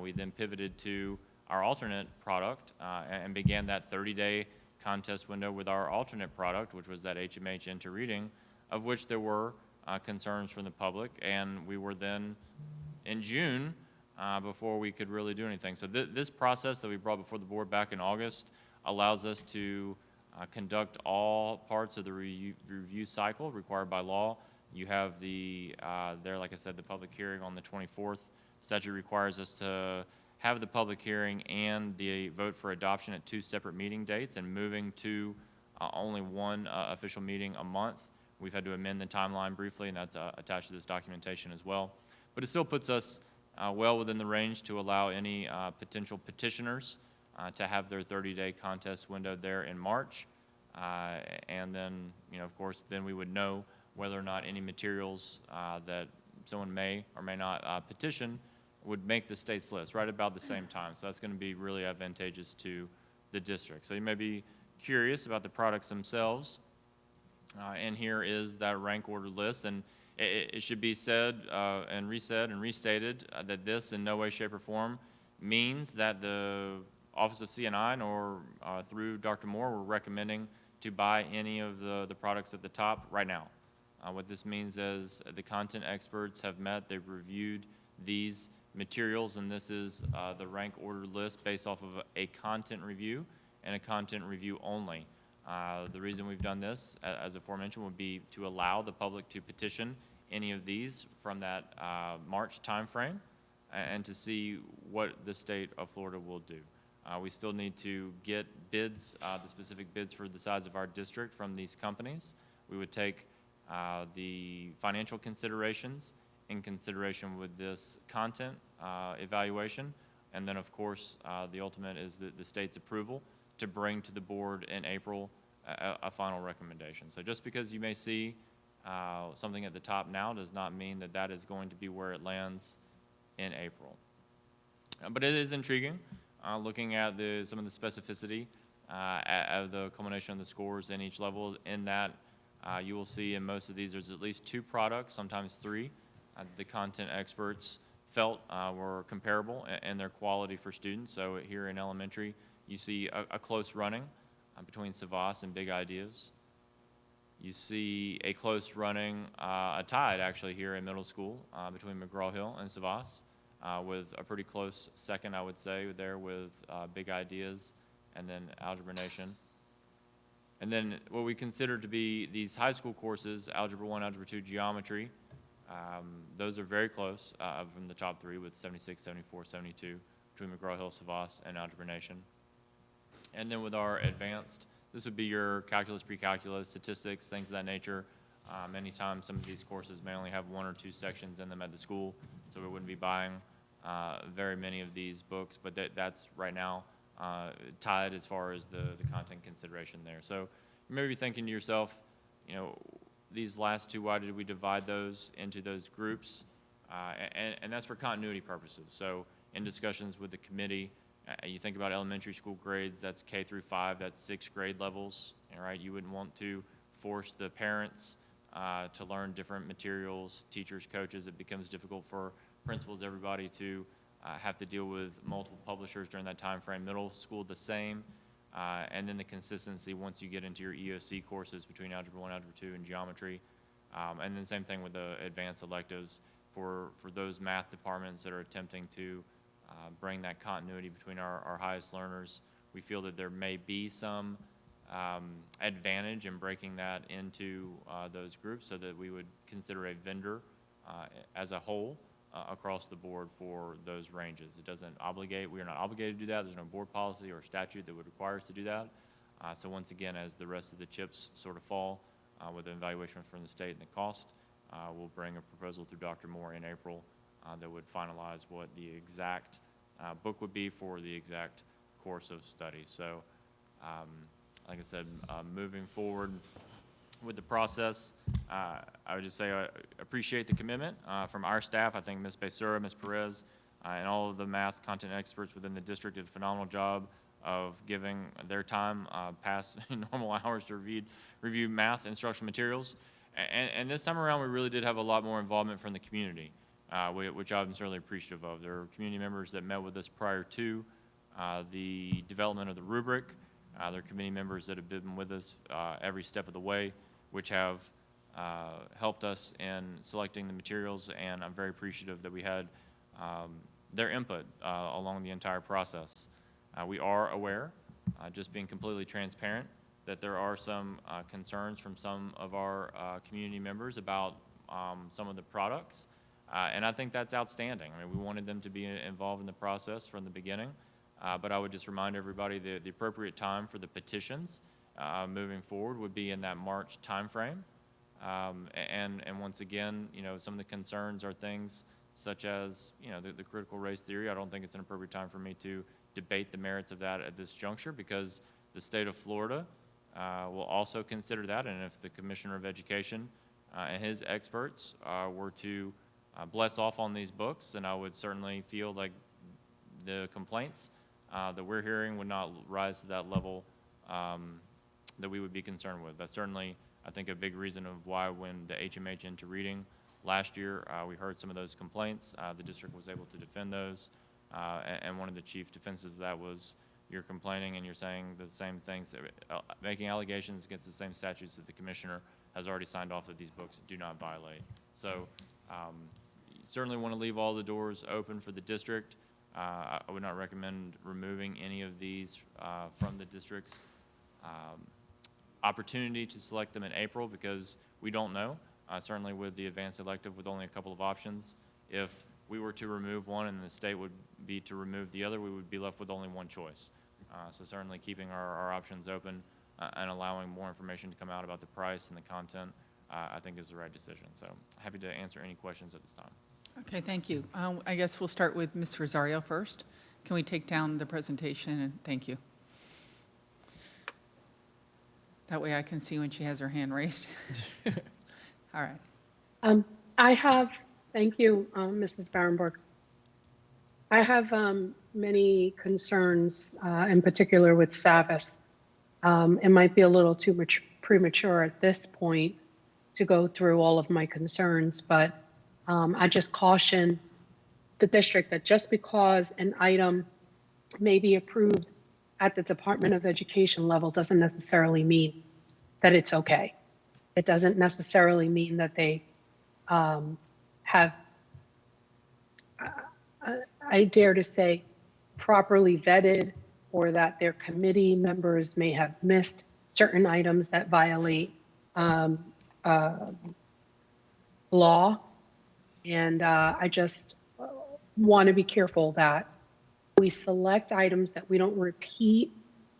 We then pivoted to our alternate product and began that 30-day contest window with our alternate product, which was that HMH Into Reading, of which there were concerns from the public, and we were then in June before we could really do anything. So this process that we brought before the board back in August allows us to conduct all parts of the review cycle required by law. You have there, like I said, the public hearing on the 24th. Statute requires us to have the public hearing and the vote for adoption at 2 separate meeting dates, and moving to only one official meeting a month. We've had to amend the timeline briefly, and that's attached to this documentation as well. But it still puts us well within the range to allow any potential petitioners to have their 30-day contest window there in March. And then, of course, then we would know whether or not any materials that someone may or may not petition would make the state's list right about the same time. So that's going to be really advantageous to the district. So you may be curious about the products themselves. And here is that rank order list. And it should be said and resaid and restated that this in no way, shape, or form means that the Office of C&I nor through Dr. Moore we're recommending to buy any of the products at the top right now. What this means is the content experts have met, they've reviewed these materials, and this is the rank order list based off of a content review and a content review only. The reason we've done this, as aforementioned, would be to allow the public to petition any of these from that March timeframe and to see what the state of Florida will do. We still need to get bids, the specific bids for the size of our district from these companies. We would take the financial considerations in consideration with this content evaluation. And then, of course, the ultimate is the state's approval to bring to the board in April a final recommendation. So just because you may see something at the top now does not mean that that is going to be where it lands in April. But it is intriguing looking at some of the specificity of the culmination of the scores in each level. In that, you will see in most of these there's at least 2 products, sometimes 3. The content experts felt were comparable in their quality for students. So here in elementary, you see a close running between Savas and Big Ideas. You see a close running, a tied actually here in middle school between McGraw-Hill and Savas, with a pretty close second, I would say, there with Big Ideas and then Algebra Nation. And then what we consider to be these high school courses, Algebra 1, Algebra 2, Geometry, those are very close from the top 3 with 76, 74, 72 between McGraw-Hill, Savas, and Algebra Nation. And then with our advanced, this would be your calculus, pre-calculus, statistics, things of that nature. Many times some of these courses may only have 1 or 2 sections in them at the school, so we wouldn't be buying very many of these books, but that's right now tied as far as the content consideration there. So you may be thinking to yourself, you know, these last 2, why did we divide those into those groups? And that's for continuity purposes. So in discussions with the committee, you think about elementary school grades, that's K through 5, that's 6 grade levels, all right? You wouldn't want to force the parents to learn different materials, teachers, coaches. It becomes difficult for principals, everybody to have to deal with multiple publishers during that time frame. Middle school, the same. And then the consistency once you get into your EOC courses between Algebra 1, Algebra 2, and Geometry. And then same thing with the advanced electives for those math departments that are attempting to bring that continuity between our highest learners. We feel that there may be some advantage in breaking that into those groups so that we would consider a vendor as a whole across the board for those ranges. It doesn't obligate, we are not obligated to do that. There's no board policy or statute that would require us to do that. So once again, as the rest of the chips sort of fall with the evaluation from the state and the cost, we'll bring a proposal through Dr. Moore in April that would finalize what the exact book would be for the exact course of study. So like I said, moving forward with the process, I would just say I appreciate the commitment from our staff. I think Ms. Becerra, Ms. Perez, and all of the math content experts within the district did a phenomenal job of giving their time past normal hours to review math instructional materials. And this time around, we really did have a lot more involvement from the community, which I'm certainly appreciative of. There are community members that met with us prior to the development of the rubric. There are committee members that have been with us every step of the way, which have helped us in selecting the materials, and I'm very appreciative that we had their input along the entire process. We are aware, just being completely transparent, that there are some concerns from some of our community members about some of the products, and I think that's outstanding. I mean, we wanted them to be involved in the process from the beginning, but I would just remind everybody that the appropriate time for the petitions moving forward would be in that March timeframe. And once again, you know, some of the concerns are things such as, you know, the critical race theory. I don't think it's an appropriate time for me to debate the merits of that at this juncture, because the state of Florida will also consider that, and if the Commissioner of Education and his experts were to bless off on these books, then I would certainly feel like the complaints that we're hearing would not rise to that level that we would be concerned with. That's certainly, I think, a big reason of why when the HMH into reading last year, we heard some of those complaints. The district was able to defend those, and one of the chief defenses of that was you're complaining and you're saying the same things, making allegations against the same statutes that the commissioner has already signed off that these books do not violate. So certainly want to leave all the doors open for the district. I would not recommend removing any of these from the district's opportunity to select them in April because we don't know. Certainly with the advanced elective with only a couple of options, if we were to remove one and the state would be to remove the other, we would be left with only one choice. So certainly keeping our options open and allowing more information to come out about the price and the content, I think is the right decision. So happy to answer any questions at this time. Okay, thank you. I guess we'll start with Ms. Rosario first. Can we take down the presentation? And thank you. That way I can see when she has her hand raised. All right. Thank you, Mrs. Barenborg. I have many concerns, in particular with SAVIS. It might be a little too much premature at this point to go through all of my concerns, but I just caution the district that just because an item may be approved at the Department of Education level doesn't necessarily mean that it's okay. It doesn't necessarily mean that they have, I dare to say, properly vetted, or that their committee members may have missed certain items that violate law. And I just want to be careful that we select items that we don't repeat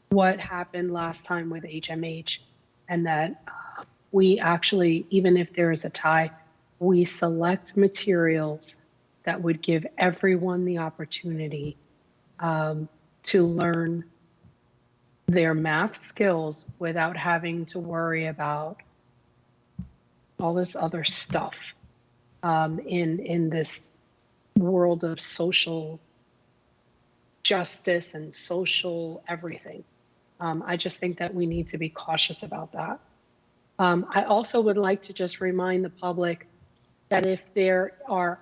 what happened last time with HMH, and that we actually, even if there is a tie, we select materials that would give everyone the opportunity to learn their math skills without having to worry about all this other stuff in this world of social justice and social everything. I just think that we need to be cautious about that. I also would like to just remind the public that if there are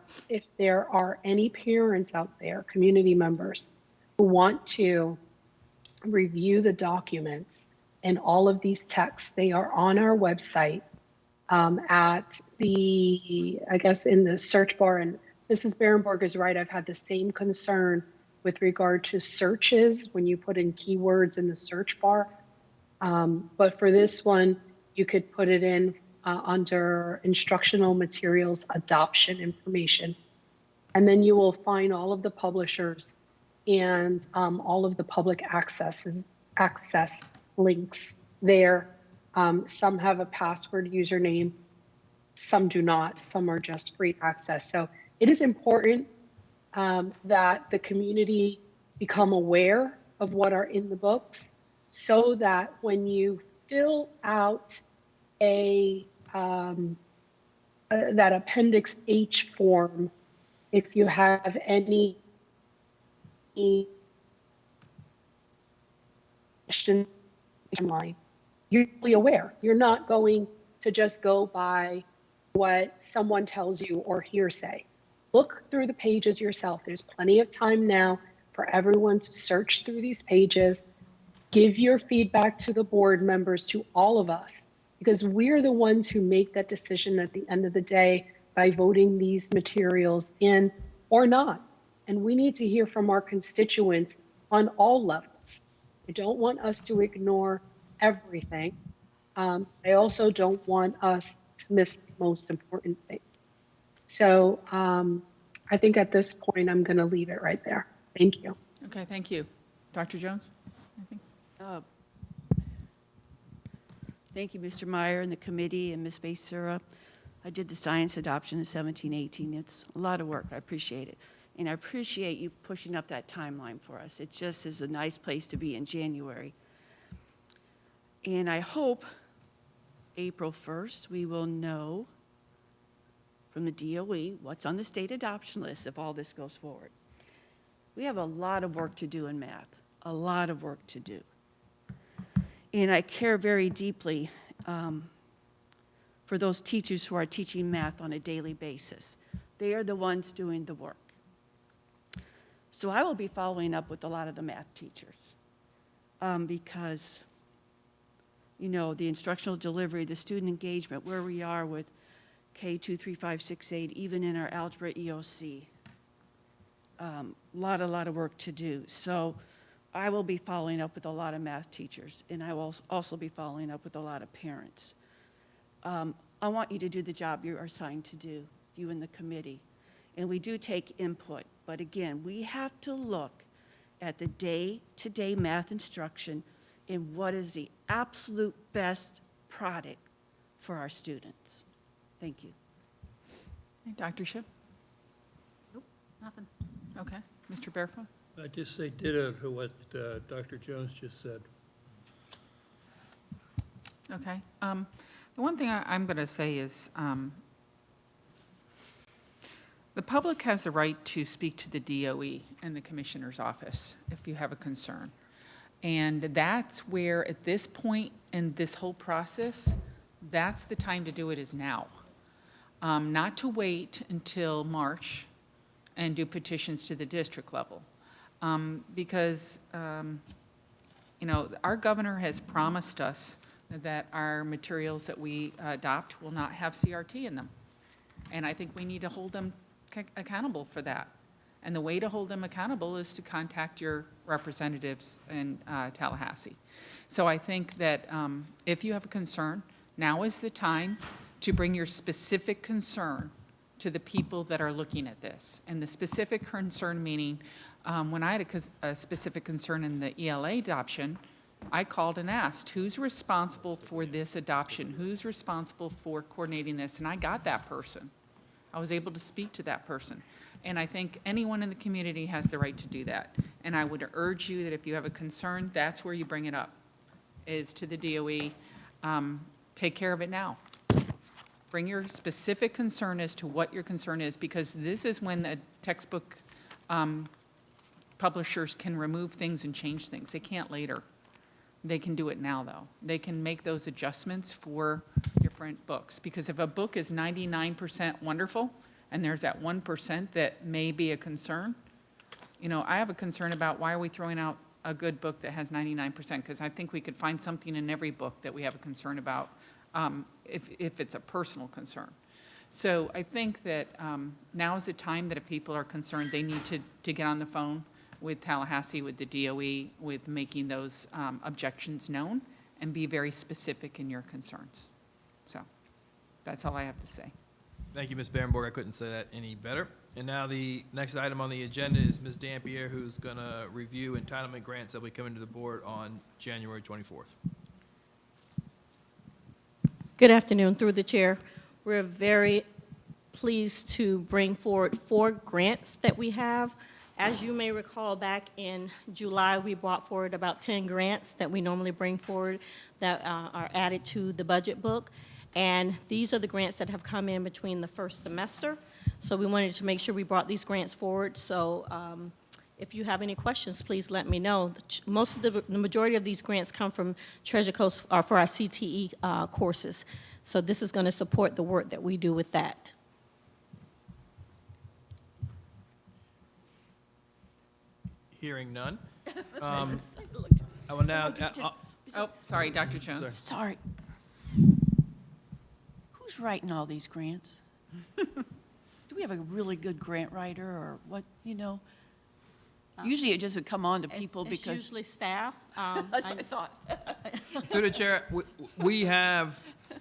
any parents out there, community members, who want to review the documents and all of these texts, they are on our website at the, I guess, in the search bar. And Mrs. Barenborg is right. I've had the same concern with regard to searches when you put in keywords in the search bar. But for this one, you could put it in under instructional materials, adoption information. And then you will find all of the publishers and all of the public access links there. Some have a password username, some do not, some are just free access. So it is important that the community become aware of what are in the books, so that when you fill out that Appendix H form, if you have any questions, you're really aware. You're not going to just go by what someone tells you or hearsay. Look through the pages yourself. There's plenty of time now for everyone to search through these pages. Give your feedback to the board members, to all of us, because we're the ones who make that decision at the end of the day by voting these materials in or not. And we need to hear from our constituents on all levels. I don't want us to ignore everything. I also don't want us to miss the most important things. So I think at this point, I'm going to leave it right there. Thank you. Okay, thank you. Dr. Jones? I think. Thank you, Mr. Meyer and the committee and Ms. Basura. I did the science adoption in 1718. It's a lot of work. I appreciate it. And I appreciate you pushing up that timeline for us. It just is a nice place to be in January. And I hope April 1st, we will know from the DOE what's on the state adoption list if all this goes forward. We have a lot of work to do in math, a lot of work to do. And I care very deeply for those teachers who are teaching math on a daily basis. They are the ones doing the work. So I will be following up with a lot of the math teachers because, you know, the instructional delivery, the student engagement, where we are with K2, 3, 5, 6, 8, even in our algebra EOC. A lot of work to do. So I will be following up with a lot of math teachers, and I will also be following up with a lot of parents. I want you to do the job you are assigned to do, you and the committee. And we do take input, but again, we have to look at the day-to-day math instruction and what is the absolute best product for our students. Thank you. Dr. Ship? Nothing. Okay. Mr. Barefoot? I just say ditto to what Dr. Jones just said. Okay. The one thing I'm going to say is the public has a right to speak to the DOE and the Commissioner's office if you have a concern. And that's where, at this point in this whole process, that's the time to do it is now. Not to wait until March and do petitions to the district level. Because, you know, our governor has promised us that our materials that we adopt will not have CRT in them. And I think we need to hold them accountable for that. And the way to hold them accountable is to contact your representatives in Tallahassee. So I think that if you have a concern, now is the time to bring your specific concern to the people that are looking at this. And the specific concern meaning, when I had a specific concern in the ELA adoption, I called and asked, who's responsible for this adoption? Who's responsible for coordinating this? And I got that person. I was able to speak to that person. And I think anyone in the community has the right to do that. And I would urge you that if you have a concern, that's where you bring it up, is to the DOE. Take care of it now. Bring your specific concern as to what your concern is, because this is when the textbook publishers can remove things and change things. They can't later. They can do it now, though. They can make those adjustments for different books. Because if a book is 99% wonderful, and there's that 1% that may be a concern, you know, I have a concern about why are we throwing out a good book that has 99%? Because I think we could find something in every book that we have a concern about, if it's a personal concern. So I think that now is the time that if people are concerned, they need to get on the phone with Tallahassee, with the DOE, with making those objections known, and be very specific in your concerns. So that's all I have to say. Thank you, Ms. Berenborg. I couldn't say that any better. And now the next item on the agenda is Ms. Dampier, who's going to review entitlement grants that will be coming to the board on January 24th. Good afternoon, through the chair. We're very pleased to bring forward 4 grants that we have. As you may recall, back in July, we brought forward about 10 grants that we normally bring forward that are added to the budget book. And these are the grants that have come in between the first semester. So we wanted to make sure we brought these grants forward. So if you have any questions, please let me know. Most of the majority of these grants come from Treasure Coast for our CTE courses. So this is going to support the work that we do with that. Hearing none. I will now. Oh, sorry, Dr. Jones. Sorry. Who's writing all these grants? Do we have a really good grant writer or what, you know? Usually it just would come on to people It's because. usually staff. That's what I thought. Through the chair, we have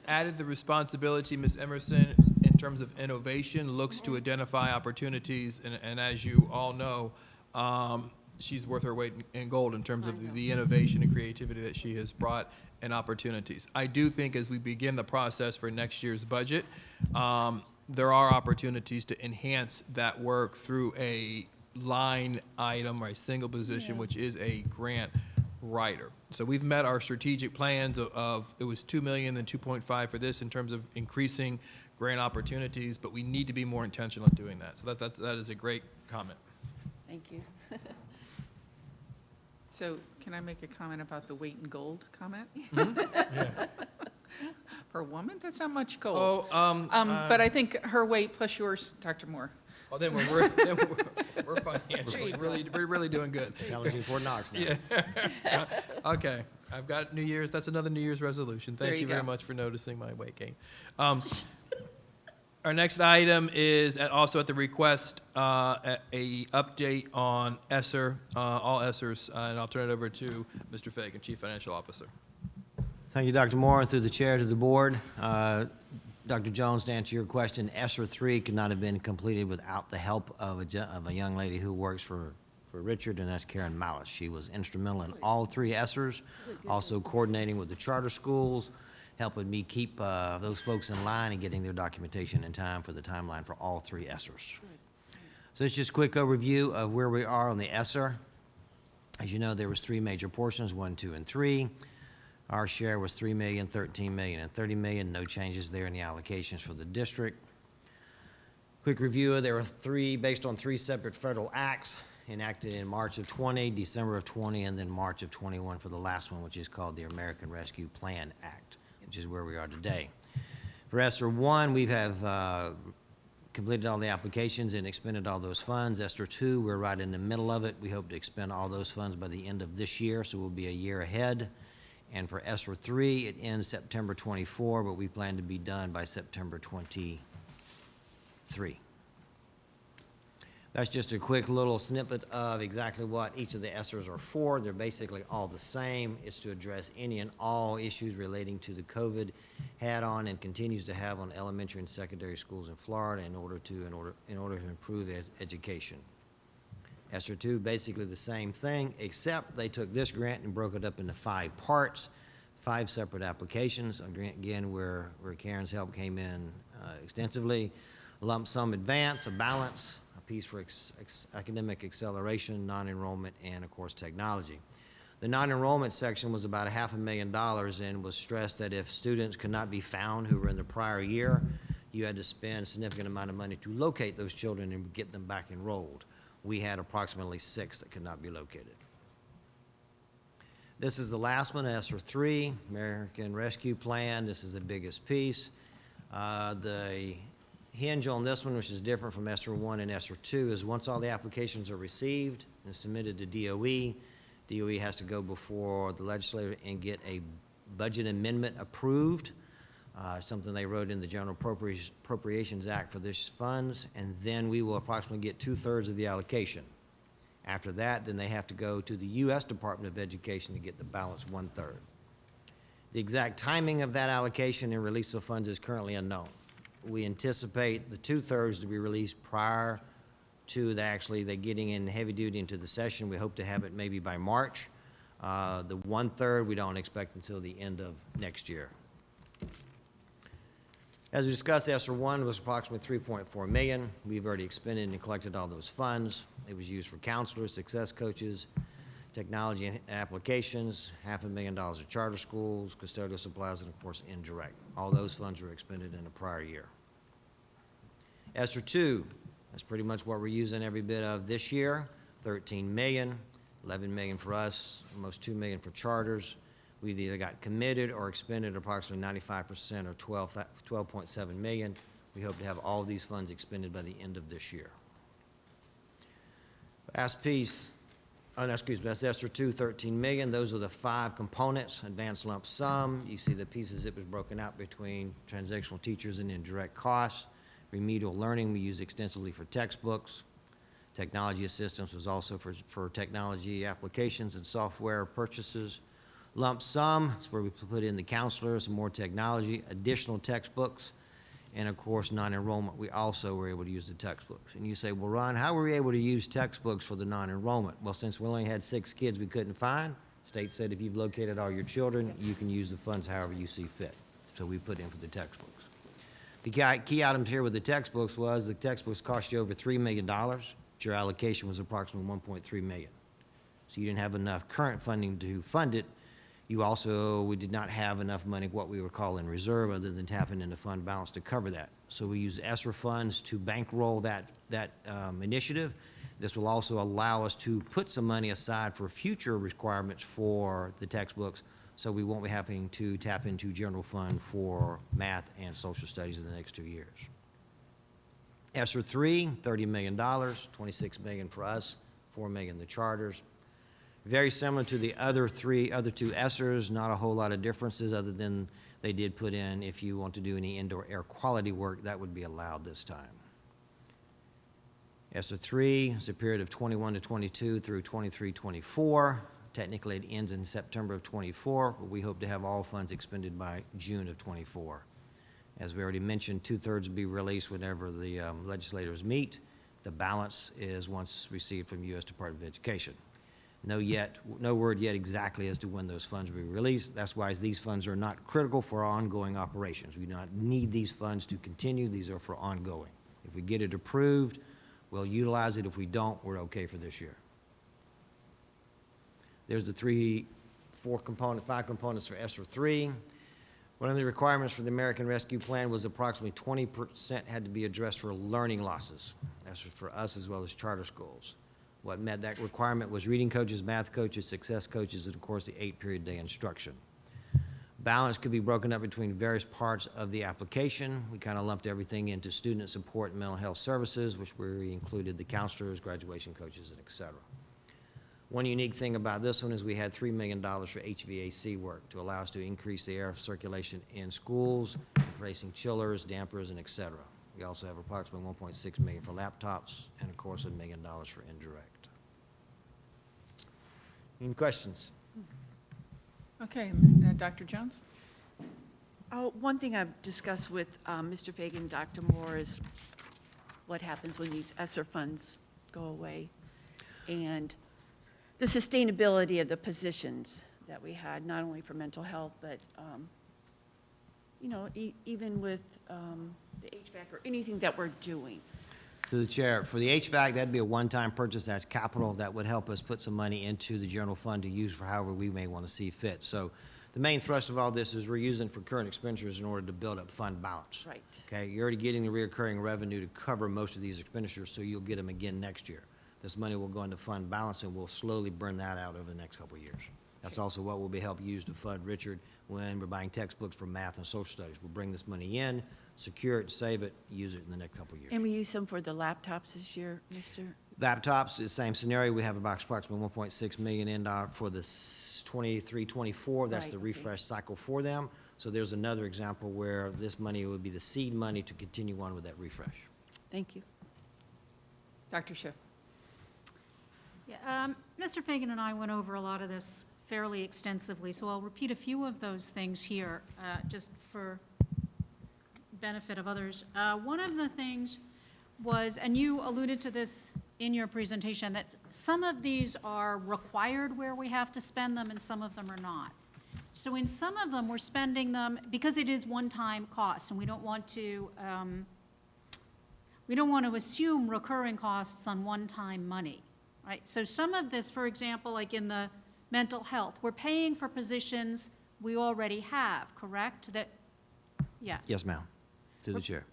added the responsibility, Ms. Emerson, in terms of innovation, looks to identify opportunities, and as you all know, she's worth her weight in gold in terms of the innovation and creativity that she has brought and opportunities. I do think as we begin the process for next year's budget, there are opportunities to enhance that work through a line item or a single position, which is a grant writer. So we've met our strategic plans of it was 2 million, then 2.5 for this in terms of increasing grant opportunities, but we need to be more intentional in doing that. So that is a great comment. Thank you. So can I make a comment about the weight in gold comment? Yeah. For a woman, that's not much gold. Oh, But I think her weight plus yours, Dr. Moore. well, then we're financially we're really doing good. Challenging Fort Knox now. Yeah. Okay. I've got New Year's. That's another New Year's resolution. There Thank you you very go. much for noticing my weight gain. Our next item is also at the request, a update on ESSER, all ESSERs, and I'll turn it over to Mr. Fagan, Chief Financial Officer. Thank you, Dr. Moore, and through the chair to the board. Dr. Jones, to answer your question, ESSER 3 could not have been completed without the help of a young lady who works for Richard, and that's Karen Malice. She was instrumental in all 3 ESSERs, also coordinating with the charter schools, helping me keep those folks in line and getting their documentation in time for the timeline for all 3 ESSERs. So it's just a quick overview of where we are on the ESSER. As you know, there was 3 major portions, 1, 2, and 3. Our share was $3 million, $13 million, and $30 million. No changes there in the allocations for the district. Quick review, there were 3, based on 3 separate federal acts enacted in March of 20, December of 20, and then March of 21 for the last one, which is called the American Rescue Plan Act, which is where we are today. For ESSER 1, we have completed all the applications and expended all those funds. ESSER 2, we're right in the middle of it. We hope to expend all those funds by the end of this year, so we'll be a year ahead. And for ESSER 3, it ends September 24, but we plan to be done by September 23. That's just a quick little snippet of exactly what each of the ESSERs are for. They're basically all the same. It's to address any and all issues relating to the COVID had on and continues to have on elementary and secondary schools in Florida in order to improve education. ESSER 2, basically the same thing, except they took this grant and broke it up into 5 parts, 5 separate applications. Again, where Karen's help came in extensively. A lump sum advance, a balance, a piece for academic acceleration, non-enrollment, and of course technology. The non-enrollment section was about $500,000 and was stressed that if students could not be found who were in the prior year, you had to spend a significant amount of money to locate those children and get them back enrolled. We had approximately 6 that could not be located. This is the last one, ESSER 3, American Rescue Plan. This is the biggest piece. The hinge on this one, which is different from ESSER 1 and ESSER 2, is once all the applications are received and submitted to DOE, DOE has to go before the legislature and get a budget amendment approved. Something they wrote in the General Appropriations Act for this funds, and then we will approximately get 2/3 of the allocation. After that, then they have to go to the U.S. Department of Education to get the balance 1/3. The exact timing of that allocation and release of funds is currently unknown. We anticipate the 2/3 to be released prior to they getting in heavy duty into the session. We hope to have it maybe by March. The 1/3 we don't expect until the end of next year. As we discussed, ESSER 1 was approximately $3.4 million. We've already expended and collected all those funds. It was used for counselors, success coaches, technology and applications, $500,000 of charter schools, custodial supplies, and of course, indirect. All those funds were expended in the prior year. ESSER 2, that's pretty much what we're using every bit of this year, $13 million, $11 million for us, almost $2 million for charters. We've either got committed or expended approximately 95% or $12.7 million. We hope to have all of these funds expended by the end of this year. Last piece, that's ESSER 2, $13 million. Those are the 5 components, advanced lump sum. You see the pieces it was broken out between transactional teachers and indirect costs. Remedial learning we use extensively for textbooks. Technology assistance was also for technology applications and software purchases. Lump sum is where we put in the counselors, more technology, additional textbooks, and of course, non-enrollment. We also were able to use the textbooks. And you say, well, Ron, how were we able to use textbooks for the non-enrollment? Well, since we only had 6 kids we couldn't find, state said if you've located all your children, you can use the funds however you see fit. So we put in for the textbooks. The key items here with the textbooks was the textbooks cost you over $3 million. Your allocation was approximately $1.3 million. So you didn't have enough current funding to fund it. We did not have enough money, what we would call in reserve, other than tapping into fund balance to cover that. So we use ESSER funds to bankroll that initiative. This will also allow us to put some money aside for future requirements for the textbooks, so we won't be having to tap into general fund for math and social studies in the next 2 years. ESSER 3, $30 million, $26 million for us, $4 million the charters. Very similar to the other 2 ESSERs, not a whole lot of differences other than They did put in, if you want to do any indoor air quality work, that would be allowed this time. ESSER 3 is a period of 21 to 22 through 23, 24. Technically, it ends in September of 24, but we hope to have all funds expended by June of 24. As we already mentioned, 2/3 will be released whenever the legislators meet. The balance is once received from U.S. Department of Education. No word yet exactly as to when those funds will be released. That's why these funds are not critical for our ongoing operations. We do not need these funds to continue. These are for ongoing. If we get it approved, we'll utilize it. If we don't, we're okay for this year. There's the 5 components for ESSER 3. One of the requirements for the American Rescue Plan was approximately 20% had to be addressed for learning losses. That's for us as well as charter schools. What met that requirement was reading coaches, math coaches, success coaches, and of course the 8-period day instruction. Balance could be broken up between various parts of the application. We kind of lumped everything into student support and mental health services, which we included the counselors, graduation coaches, and et cetera. One unique thing about this one is we had $3 million for HVAC work to allow us to increase the air circulation in schools, replacing chillers, dampers, and et cetera. We also have approximately $1.6 million for laptops, and of course $1 million for indirect. Any questions? Okay, Dr. Jones? One thing I've discussed with Mr. Fagan and Dr. Moore is what happens when these ESSER funds go away, and the sustainability of the positions that we had, not only for mental health, but, you know, even with the HVAC or anything that we're doing. To the chair, for the HVAC, that'd be a one-time purchase. That's capital that would help us put some money into the general fund to use for however we may want to see fit. So the main thrust of all this is we're using for current expenditures in order to build up fund balance. Right. Okay, you're already getting the recurring revenue to cover most of these expenditures, so you'll get them again next year. This money will go into fund balance, and we'll slowly burn that out over the next couple of years. That's also what will be helped use to fund Richard when we're buying textbooks for math and social studies. We'll bring this money in, secure it, save it, use it in the next couple of years. And we use some for the laptops this year, Mr.? Laptops, the same scenario. We have approximately $1.6 million in for the 23-24. That's Right, the okay. refresh cycle for them. So there's another example where this money would be the seed money to continue on with that refresh. Thank you. Dr. Schiff? Yeah, Mr. Fagan and I went over a lot of this fairly extensively, so I'll repeat a few of those things here, just for benefit of others. One of the things was, and you alluded to this in your presentation, that some of these are required where we have to spend them and some of them are not. So in some of them, we're spending them because it is one-time costs, and we don't want to assume recurring costs on one-time money, right? So some of this, for example, like in the mental health, we're paying for positions we already have, correct? Yeah. Yes, ma'am. To the chair.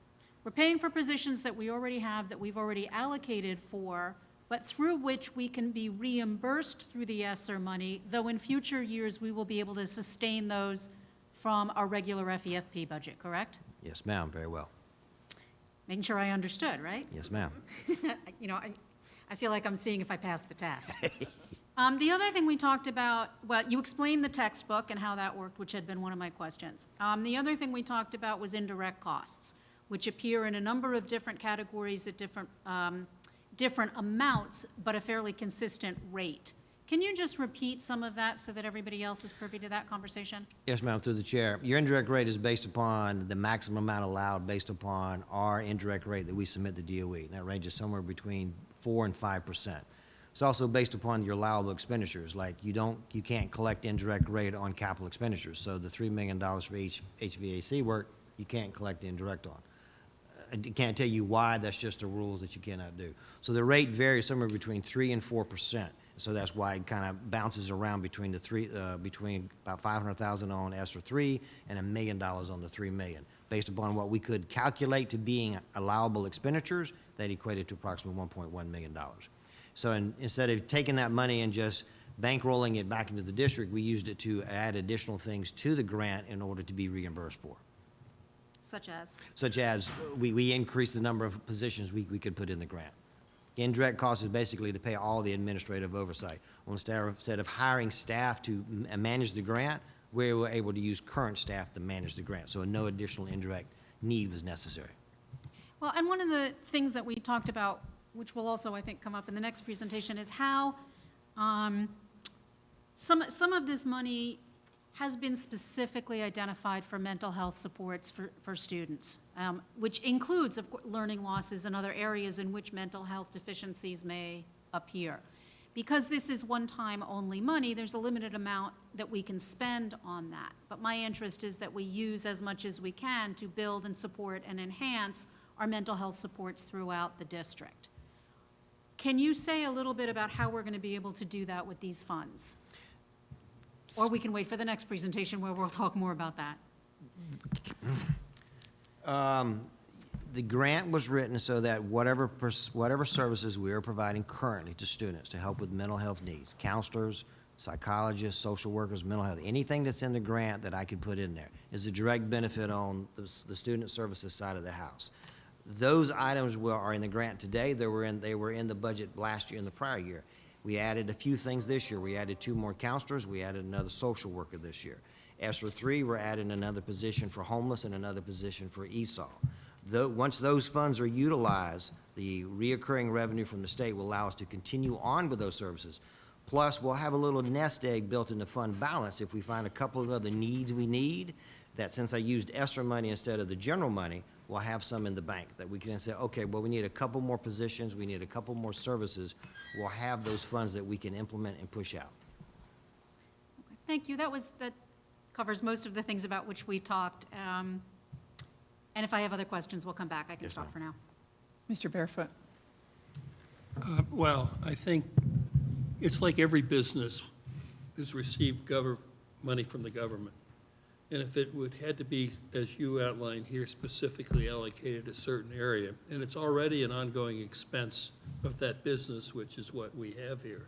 We're paying for positions that we already have, that we've already allocated for, but through which we can be reimbursed through the ESSER money, though in future years we will be able to sustain those from our regular FEFP budget, correct? Yes, ma'am. Very well. Making sure I understood, right? Yes, ma'am. You know, I feel like I'm seeing if I pass the test. The other thing we talked about, well, you explained the textbook and how that worked, which had been one of my questions. The other thing we talked about was indirect costs, which appear in a number of different categories at different amounts, but a fairly consistent rate. Can you just repeat some of that so that everybody else is privy to that conversation? Yes, ma'am, through the chair. Your indirect rate is based upon the maximum amount allowed based upon our indirect rate that we submit to DOE. And that ranges somewhere between 4% and 5%. It's also based upon your allowable expenditures. Like you can't collect indirect rate on capital expenditures. So the $3 million for HVAC work, you can't collect indirect on. I can't tell you why. That's just the rules that you cannot do. So the rate varies somewhere between 3% and 4%. So that's why it kind of bounces around between between about $500,000 on ESSER 3 and $1 million on the $3 million. Based upon what we could calculate to being allowable expenditures, that equated to approximately $1.1 million. So instead of taking that money and just bankrolling it back into the district, we used it to add additional things to the grant in order to be reimbursed for. Such as? Such as we increased the number of positions we could put in the grant. Indirect cost is basically to pay all the administrative oversight. Instead of hiring staff to manage the grant, we were able to use current staff to manage the grant, so no additional indirect need was necessary. Well, and one of the things that we talked about, which will also, I think, come up in the next presentation, is how some of this money has been specifically identified for mental health supports for students, which includes, of course, learning losses and other areas in which mental health deficiencies may appear. Because this is one-time only money, there's a limited amount that we can spend on that. But my interest is that we use as much as we can to build and support and enhance our mental health supports throughout the district. Can you say a little bit about how we're going to be able to do that with these funds? Or we can wait for the next presentation where we'll talk more about that. The grant was written so that whatever services we are providing currently to students to help with mental health needs, counselors, psychologists, social workers, mental health, anything that's in the grant that I could put in there is a direct benefit on the student services side of the house. Those items are in the grant today. They were in the budget last year and the prior year. We added a few things this year. We added 2 more counselors. We added another social worker this year. ESSER 3, we're adding another position for homeless and another position for ESOL. Once those funds are utilized, the reoccurring revenue from the state will allow us to continue on with those services. Plus, we'll have a little nest egg built in the fund balance if we find a couple of other needs we need, that since I used ESSER money instead of the general money, we'll have some in the bank that we can say, okay, well, we need a couple more positions, we need a couple more services. We'll have those funds that we can implement and push out. Thank you. That covers most of the things about which we talked. And if I have other questions, we'll come back. I can Yes, stop ma'am. for now. Mr. Barefoot. Well, I think it's like every business has received money from the government. And if it had to be, as you outlined here, specifically allocated a certain area, and it's already an ongoing expense of that business, which is what we have here,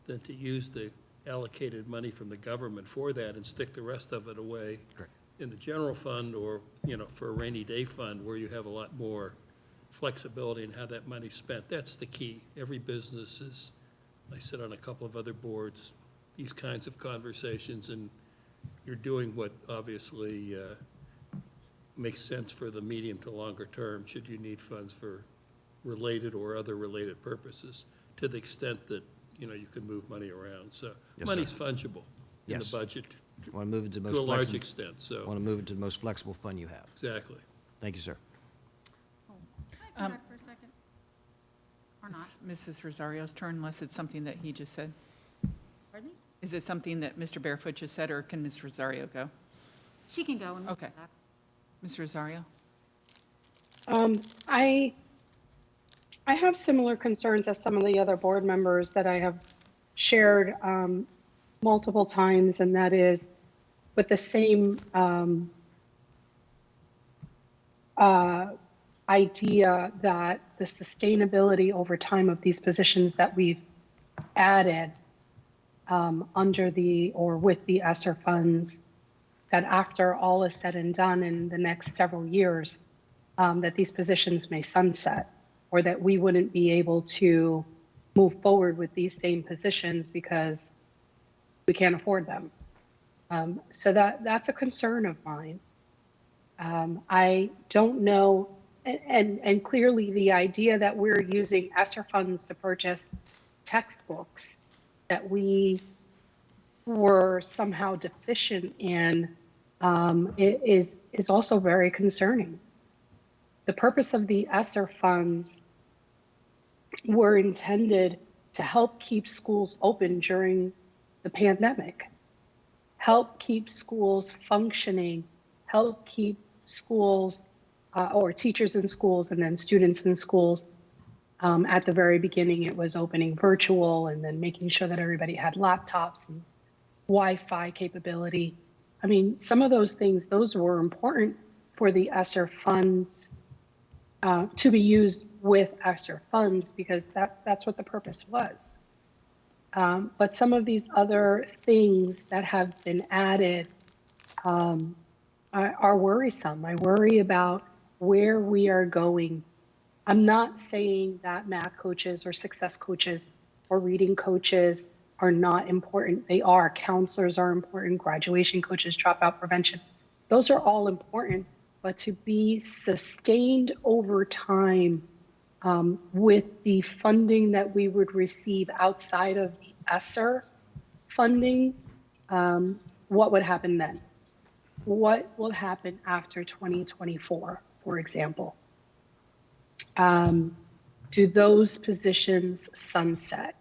then to use the allocated money from the government for that and stick the rest of it away Correct. in the general fund or, for a rainy day fund where you have a lot more flexibility in how that money's spent. That's the key. Every business is, I sit on a couple of other boards, these kinds of conversations, and you're doing what obviously makes sense for the medium to longer term, should you need funds for related or other related purposes, to the extent that, you can move money around. So Yes, money's sir. fungible in the Yes. budget Want to move it to the most to a large flexible, extent, so, want to move it to the most flexible fund you have. exactly. Thank you, sir. Can I come back for a second? Or not? It's Mrs. Rosario's turn, unless it's something that he just said. Pardon me? Is it something that Mr. Barefoot just said, or can Ms. Rosario go? She can go and we'll Okay. come back. Ms. Rosario? I have similar concerns as some of the other board members that I have shared multiple times, and that is with the same idea that the sustainability over time of these positions that we've added under or with the ESSER funds, that after all is said and done in the next several years, that these positions may sunset, or that we wouldn't be able to move forward with these same positions because we can't afford them. So that's a concern of mine. I don't know, and clearly the idea that we're using ESSER funds to purchase textbooks that we were somehow deficient in is also very concerning. The purpose of the ESSER funds were intended to help keep schools open during the pandemic, help keep schools functioning, help keep schools or teachers in schools and then students in schools. At the very beginning, it was opening virtual and then making sure that everybody had laptops and Wi-Fi capability. I mean, some of those things, those were important for the ESSER funds to be used with ESSER funds because that's what the purpose was. But some of these other things that have been added are worrisome. I worry about where we are going. I'm not saying that math coaches or success coaches or reading coaches are not important. They are. Counselors are important, graduation coaches, dropout prevention. Those are all important, but to be sustained over time with the funding that we would receive outside of the ESSER funding, what would happen then? What will happen after 2024, for example? Do those positions sunset?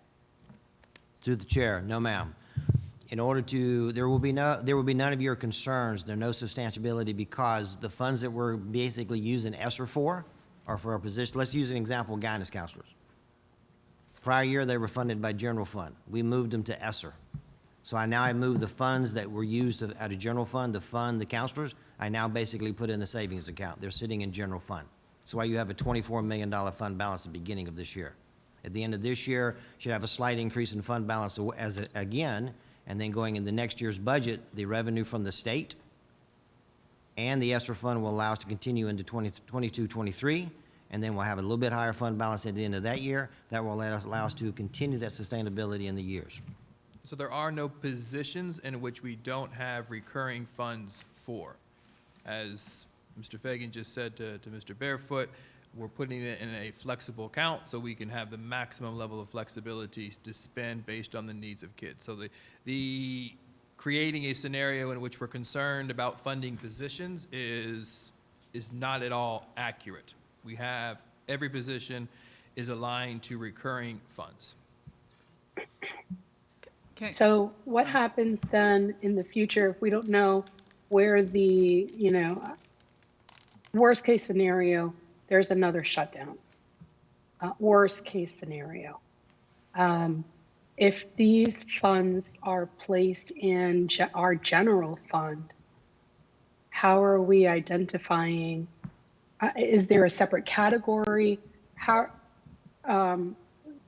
Through the chair, no, ma'am. In order to, there will be none of your concerns. There are no substantiability because the funds that we're basically using ESSER for are for our position. Let's use an example, guidance counselors. Prior year, they were funded by general fund. We moved them to ESSER. So I moved the funds that were used out of general fund to fund the counselors. I now basically put in the savings account. They're sitting in general fund. That's why you have a $24 million fund balance at the beginning of this year. At the end of this year, you should have a slight increase in fund balance again, and then going in the next year's budget, the revenue from the state and the ESSER fund will allow us to continue into 2022, 23, and then we'll have a little bit higher fund balance at the end of that year. That will allow us to continue that sustainability in the years. So there are no positions in which we don't have recurring funds for. As Mr. Fagan just said to Mr. Barefoot, we're putting it in a flexible account so we can have the maximum level of flexibility to spend based on the needs of kids. So the creating a scenario in which we're concerned about funding positions is not at all accurate. We have, every position is aligned to recurring funds. Okay. So what happens then in the future if we don't know where the, worst case scenario, there's another shutdown? Worst case scenario. If these funds are placed in our general fund, how are we identifying? Is there a separate category? How,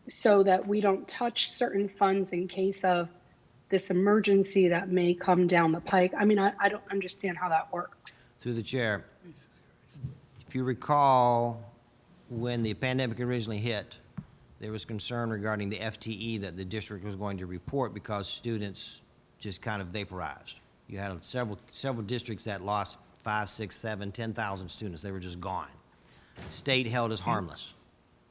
so that we don't touch certain funds in case of this emergency that may come down the pike? I mean, I don't understand how that works. Through the chair, if you recall, when the pandemic originally hit, there was concern regarding the FTE that the district was going to report because students just kind of vaporized. You had several districts that lost 5, 6, 7, 10,000 students. They were just gone. State held us harmless.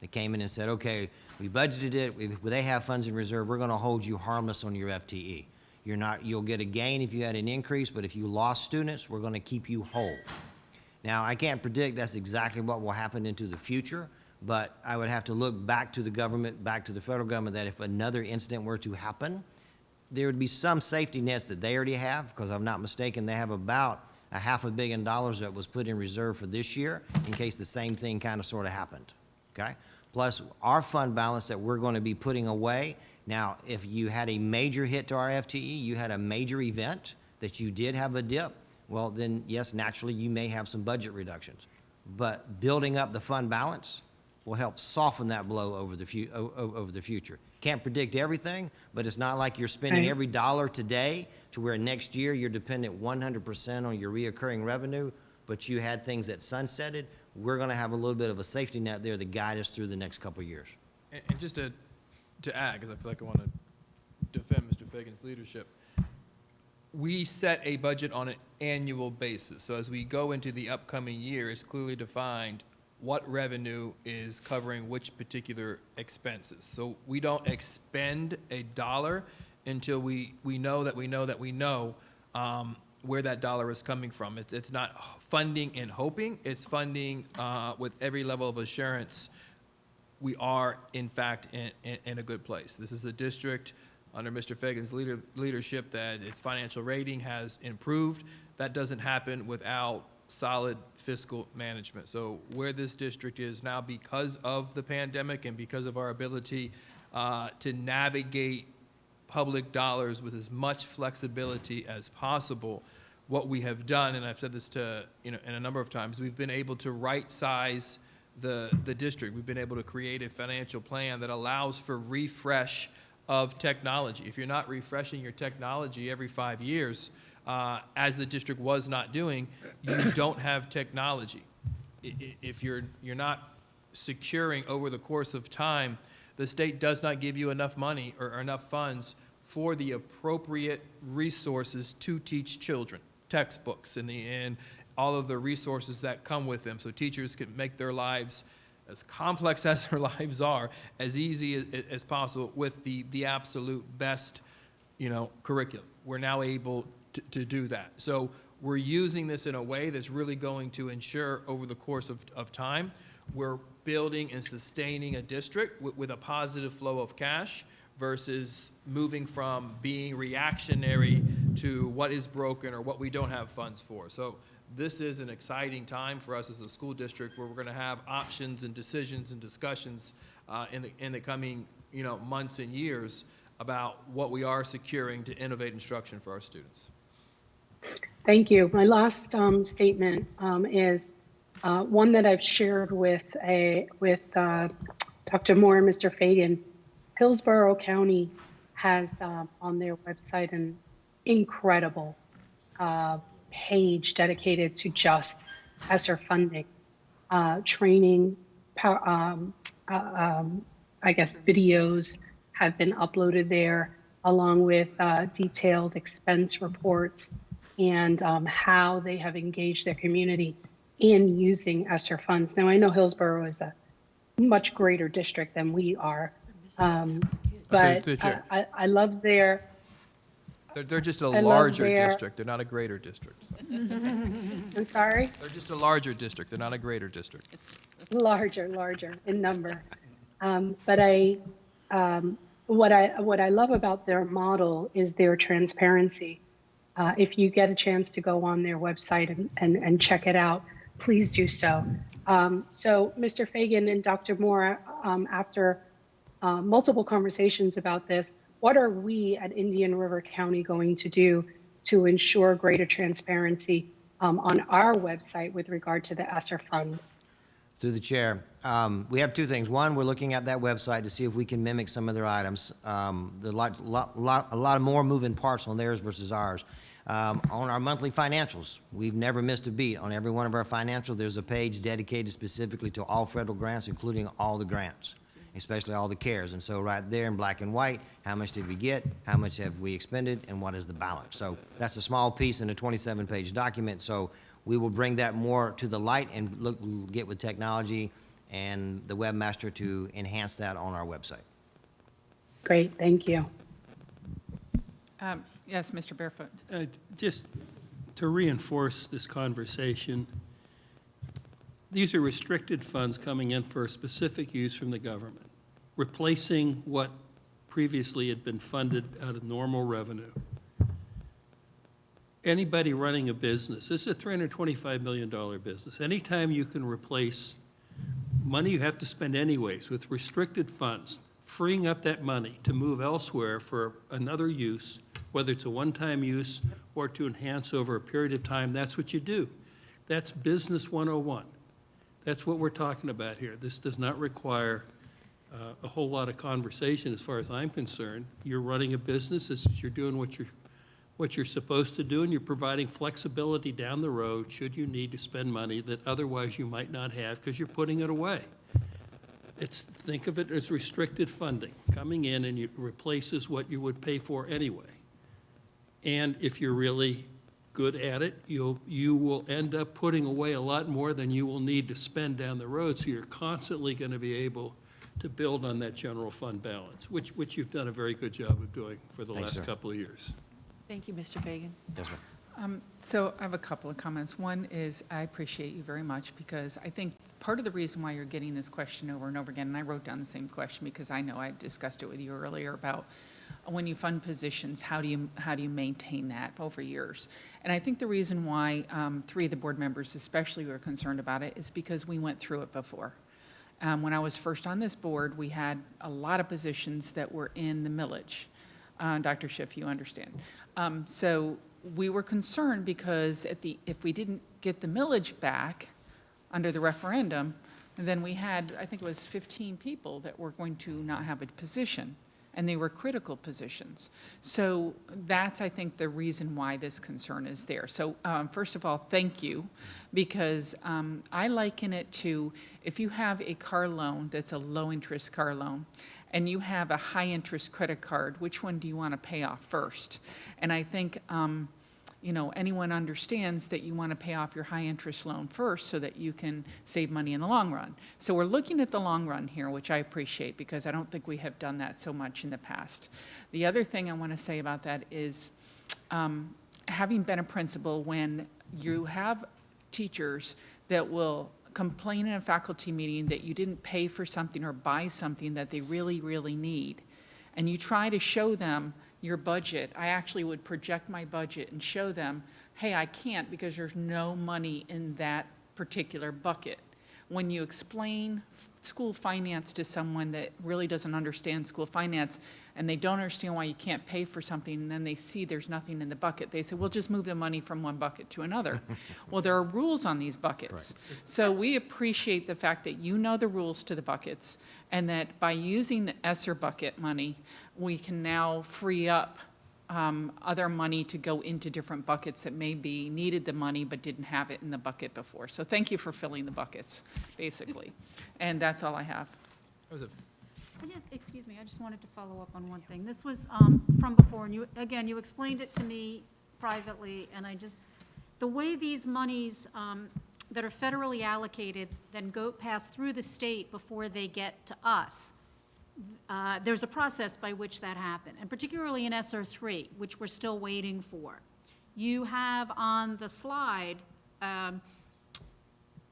They came in and said, okay, we budgeted it. They have funds in reserve. We're going to hold you harmless on your FTE. You'll get a gain if you had an increase, but if you lost students, we're going to keep you whole. Now, I can't predict that's exactly what will happen into the future, but I would have to look back to the government, back to the federal government, that if another incident were to happen, there would be some safety nets that they already have, because I'm not mistaken, they have about $500 million that was put in reserve for this year in case the same thing kind of sort of happened, okay? Plus our fund balance that we're going to be putting away. Now, if you had a major hit to our FTE, you had a major event that you did have a dip, well, then yes, naturally, you may have some budget reductions. But building up the fund balance will help soften that blow over the future. Can't predict everything, but it's not like you're spending every dollar today to where next year you're dependent 100% on your reoccurring revenue, but you had things that sunsetted. We're going to have a little bit of a safety net there to guide us through the next couple of years. And just to add, because I feel like I want to defend Mr. Fagan's leadership, we set a budget on an annual basis. So as we go into the upcoming year, it's clearly defined what revenue is covering which particular expenses. So we don't expend a dollar until we know where that dollar is coming from. It's not funding and hoping, it's funding with every level of assurance we are, in fact, in a good place. This is a district under Mr. Fagan's leadership that its financial rating has improved. That doesn't happen without solid fiscal management. So where this district is now because of the pandemic and because of our ability to navigate public dollars with as much flexibility as possible, what we have done, and I've said this to, in a number of times, we've been able to right-size the district. We've been able to create a financial plan that allows for refresh of technology. If you're not refreshing your technology every 5 years, as the district was not doing, you don't have technology. If you're not securing over the course of time, the state does not give you enough money or enough funds for the appropriate resources to teach children, textbooks and all of the resources that come with them, so teachers can make their lives, as complex as their lives are, as easy as possible with the absolute best, curriculum. We're now able to do that. So we're using this in a way that's really going to ensure over the course of time, we're building and sustaining a district with a positive flow of cash versus moving from being reactionary to what is broken or what we don't have funds for. So this is an exciting time for us as a school district where we're going to have options and decisions and discussions in the coming months and years about what we are securing to innovate instruction for our students. Thank you. My last statement is one that I've shared with Dr. Moore and Mr. Fagan. Hillsborough County has on their website an incredible page dedicated to just ESSER funding, training, I guess videos have been uploaded there, along with detailed expense reports and how they have engaged their community in using ESSER funds. Now, I know Hillsborough is a much greater district than we are, but I love their... They're just a I love larger their- district. They're not a greater district. I'm sorry? They're just a larger district. They're not a greater district. Larger in number. But what I love about their model is their transparency. If you get a chance to go on their website and check it out, please do so. So Mr. Fagan and Dr. Moore, after multiple conversations about this, what are we at Indian River County going to do to ensure greater transparency on our website with regard to the ESSER funds? Through the chair, we have two things. One, we're looking at that website to see if we can mimic some of their items. There's a lot more moving parts on theirs versus ours. On our monthly financials, we've never missed a beat. On every one of our financials, there's a page dedicated specifically to all federal grants, including all the grants, especially all the CARES. And so right there in black and white, how much did we get, how much have we expended, and what is the balance? So that's a small piece in a 27-page document. So we will bring that more to the light and we'll get with technology and the webmaster to enhance that on our website. Great, thank you. Yes, Mr. Barefoot. Just to reinforce this conversation, these are restricted funds coming in for a specific use from the government, replacing what previously had been funded out of normal revenue. Anybody running a business, this is a $325 million business. Anytime you can replace money you have to spend anyways with restricted funds, freeing up that money to move elsewhere for another use, whether it's a one-time use or to enhance over a period of time, that's what you do. That's business 101. That's what we're talking about here. This does not require a whole lot of conversation as far as I'm concerned. You're running a business, you're doing what you're supposed to do, and you're providing flexibility down the road should you need to spend money that otherwise you might not have because you're putting it away. Think of it as restricted funding coming in and it replaces what you would pay for anyway. And if you're really good at it, you will end up putting away a lot more than you will need to spend down the road, so you're constantly going to be able to build on that general fund balance, which you've done a very good job of doing for the Thanks, last sir. couple of years. Thank you, Mr. Fagan. Yes, sir. So I have a couple of comments. One is I appreciate you very much because I think part of the reason why you're getting this question over and over again, and I wrote down the same question because I know I discussed it with you earlier about when you fund positions, how do you maintain that over years? And I think the reason why 3 of the board members especially were concerned about it is because we went through it before. When I was first on this board, we had a lot of positions that were in the millage. Dr. Schiff, you understand. So we were concerned because if we didn't get the millage back under the referendum, then we had, I think it was 15 people that were going to not have a position, and they were critical positions. So that's, I think, the reason why this concern is there. So first of all, thank you, because I liken it to if you have a car loan that's a low-interest car loan, and you have a high-interest credit card, which one do you want to pay off first? And I think, you know, anyone understands that you want to pay off your high-interest loan first so that you can save money in the long run. So we're looking at the long run here, which I appreciate because I don't think we have done that so much in the past. The other thing I want to say about that is, having been a principal, when you have teachers that will complain in a faculty meeting that you didn't pay for something or buy something that they really, really need, and you try to show them your budget, I actually would project my budget and show them, hey, I can't because there's no money in that particular bucket. When you explain school finance to someone that really doesn't understand school finance, and they don't understand why you can't pay for something, and then they see there's nothing in the bucket, they say, well, just move the money from one bucket to another. Well, there are rules on these buckets. Right. So we appreciate the fact that you know the rules to the buckets, and that by using the ESSER bucket money, we can now free up other money to go into different buckets that maybe needed the money but didn't have it in the bucket before. So thank you for filling the buckets, basically. And that's all I have. Excuse me, I just wanted to follow up on one thing. This was from before, and you explained it to me privately, and the way these monies that are federally allocated then pass through the state before they get to us, there's a process by which that happened, and particularly in ESSER 3, which we're still waiting for. You have on the slide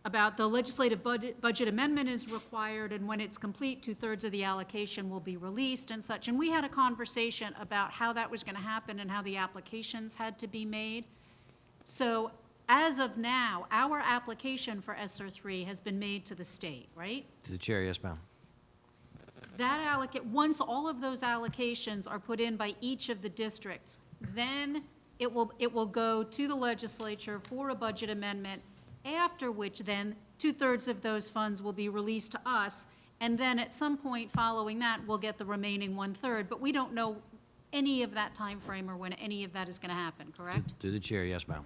about the legislative budget amendment is required, and when it's complete, 2/3 of the allocation will be released and such. And we had a conversation about how that was going to happen and how the applications had to be made. So as of now, our application for ESSER 3 has been made to the state, right? To the chair, yes, ma'am. Once all of those allocations are put in by each of the districts, then it will go to the legislature for a budget amendment, after which then 2/3 of those funds will be released to us, and then at some point following that, we'll get the remaining 1/3, but we don't know any of that time frame or when any of that is going to happen, correct? To the chair, yes, ma'am.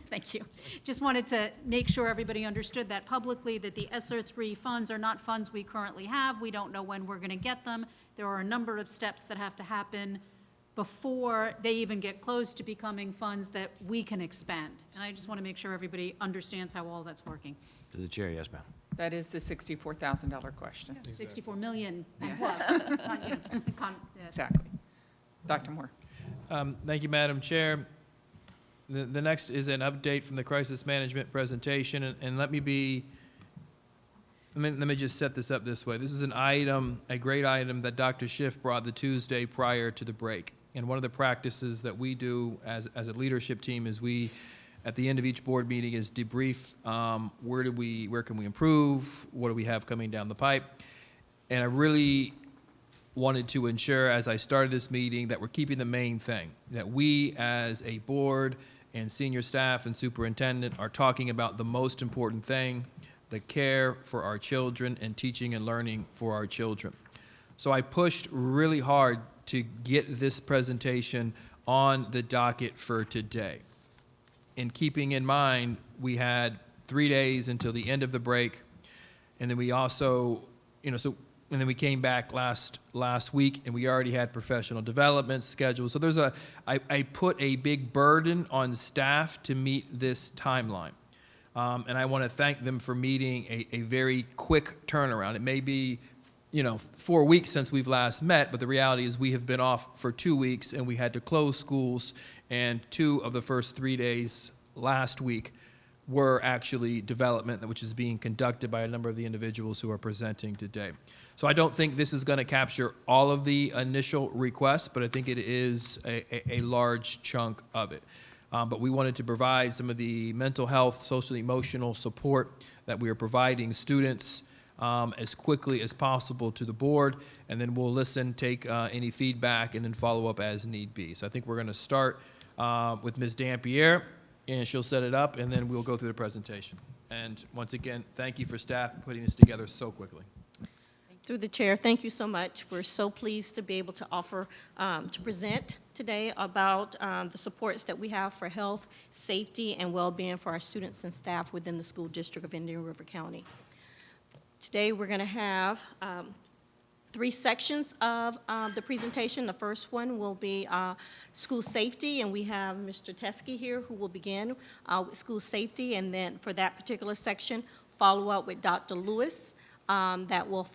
Thank you. Just wanted to make sure everybody understood that publicly, that the ESSER 3 funds are not funds we currently have. We don't know when we're going to get them. There are a number of steps that have to happen before they even get close to becoming funds that we can expend. And I just want to make sure everybody understands how all that's working. To the chair, yes, ma'am. That is the $64,000 question. 64 million and plus. Exactly. Dr. Moore. Thank you, Madam Chair. The next is an update from the crisis management presentation, and let me just set this up this way. This is an item, a great item that Dr. Schiff brought the Tuesday prior to the break. And one of the practices that we do as a leadership team is we, at the end of each board meeting, is debrief where can we improve, what do we have coming down the pipe. And I really wanted to ensure as I started this meeting that we're keeping the main thing, that we as a board and senior staff and superintendent are talking about the most important thing, the care for our children and teaching and learning for our children. So I pushed really hard to get this presentation on the docket for today. In keeping in mind, we had 3 days until the end of the break, and then we also, and then we came back last week, and we already had professional development scheduled. So I put a big burden on staff to meet this timeline. And I want to thank them for meeting a very quick turnaround. It may be, 4 weeks since we've last met, but the reality is we have been off for 2 weeks, and we had to close schools, and 2 of the first 3 days last week were actually development, which is being conducted by a number of the individuals who are presenting today. So I don't think this is going to capture all of the initial requests, but I think it is a large chunk of it. But we wanted to provide some of the mental health, social, emotional support that we are providing students as quickly as possible to the board, and then we'll listen, take any feedback, and then follow up as need be. So I think we're going to start with Ms. Dampier, and she'll set it up, and then we'll go through the presentation. And once again, thank you for staff putting this together so quickly. Through the chair, thank you so much. We're so pleased to be able to offer, to present today about the supports that we have for health, safety, and well-being for our students and staff within the school district of Indian River County. Today, we're going to have three sections of the presentation. The first one will be school safety, and we have Mr. Teskey here who will begin with school safety, and then for that particular section, follow up with Dr. Lewis that will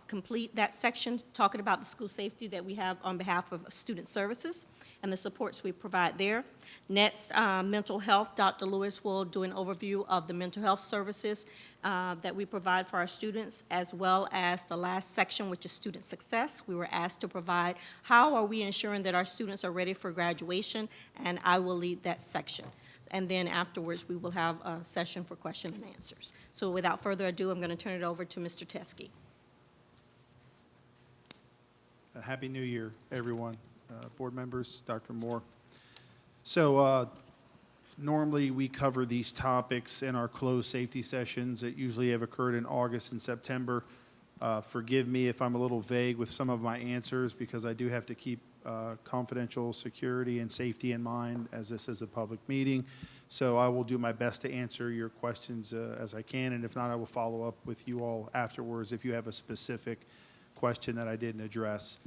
complete that section, talking about the school safety that we have on behalf of student services and the supports we provide there. Next, mental health. Dr. Lewis will do an overview of the mental health services that we provide for our students, as well as the last section, which is student success. We were asked to provide how are we ensuring that our students are ready for graduation, and I will lead that section. And then afterwards, we will have a session for question and answers. So without further ado, I'm going to turn it over to Mr. Teskey. Happy New Year, everyone. Board members, Dr. Moore. So normally we cover these topics in our closed safety sessions that usually have occurred in August and September. Forgive me if I'm a little vague with some of my answers, because I do have to keep confidential security and safety in mind, as this is a public meeting. So I will do my best to answer your questions as I can, and if not, I will follow up with you all afterwards if you have a specific question that I didn't address.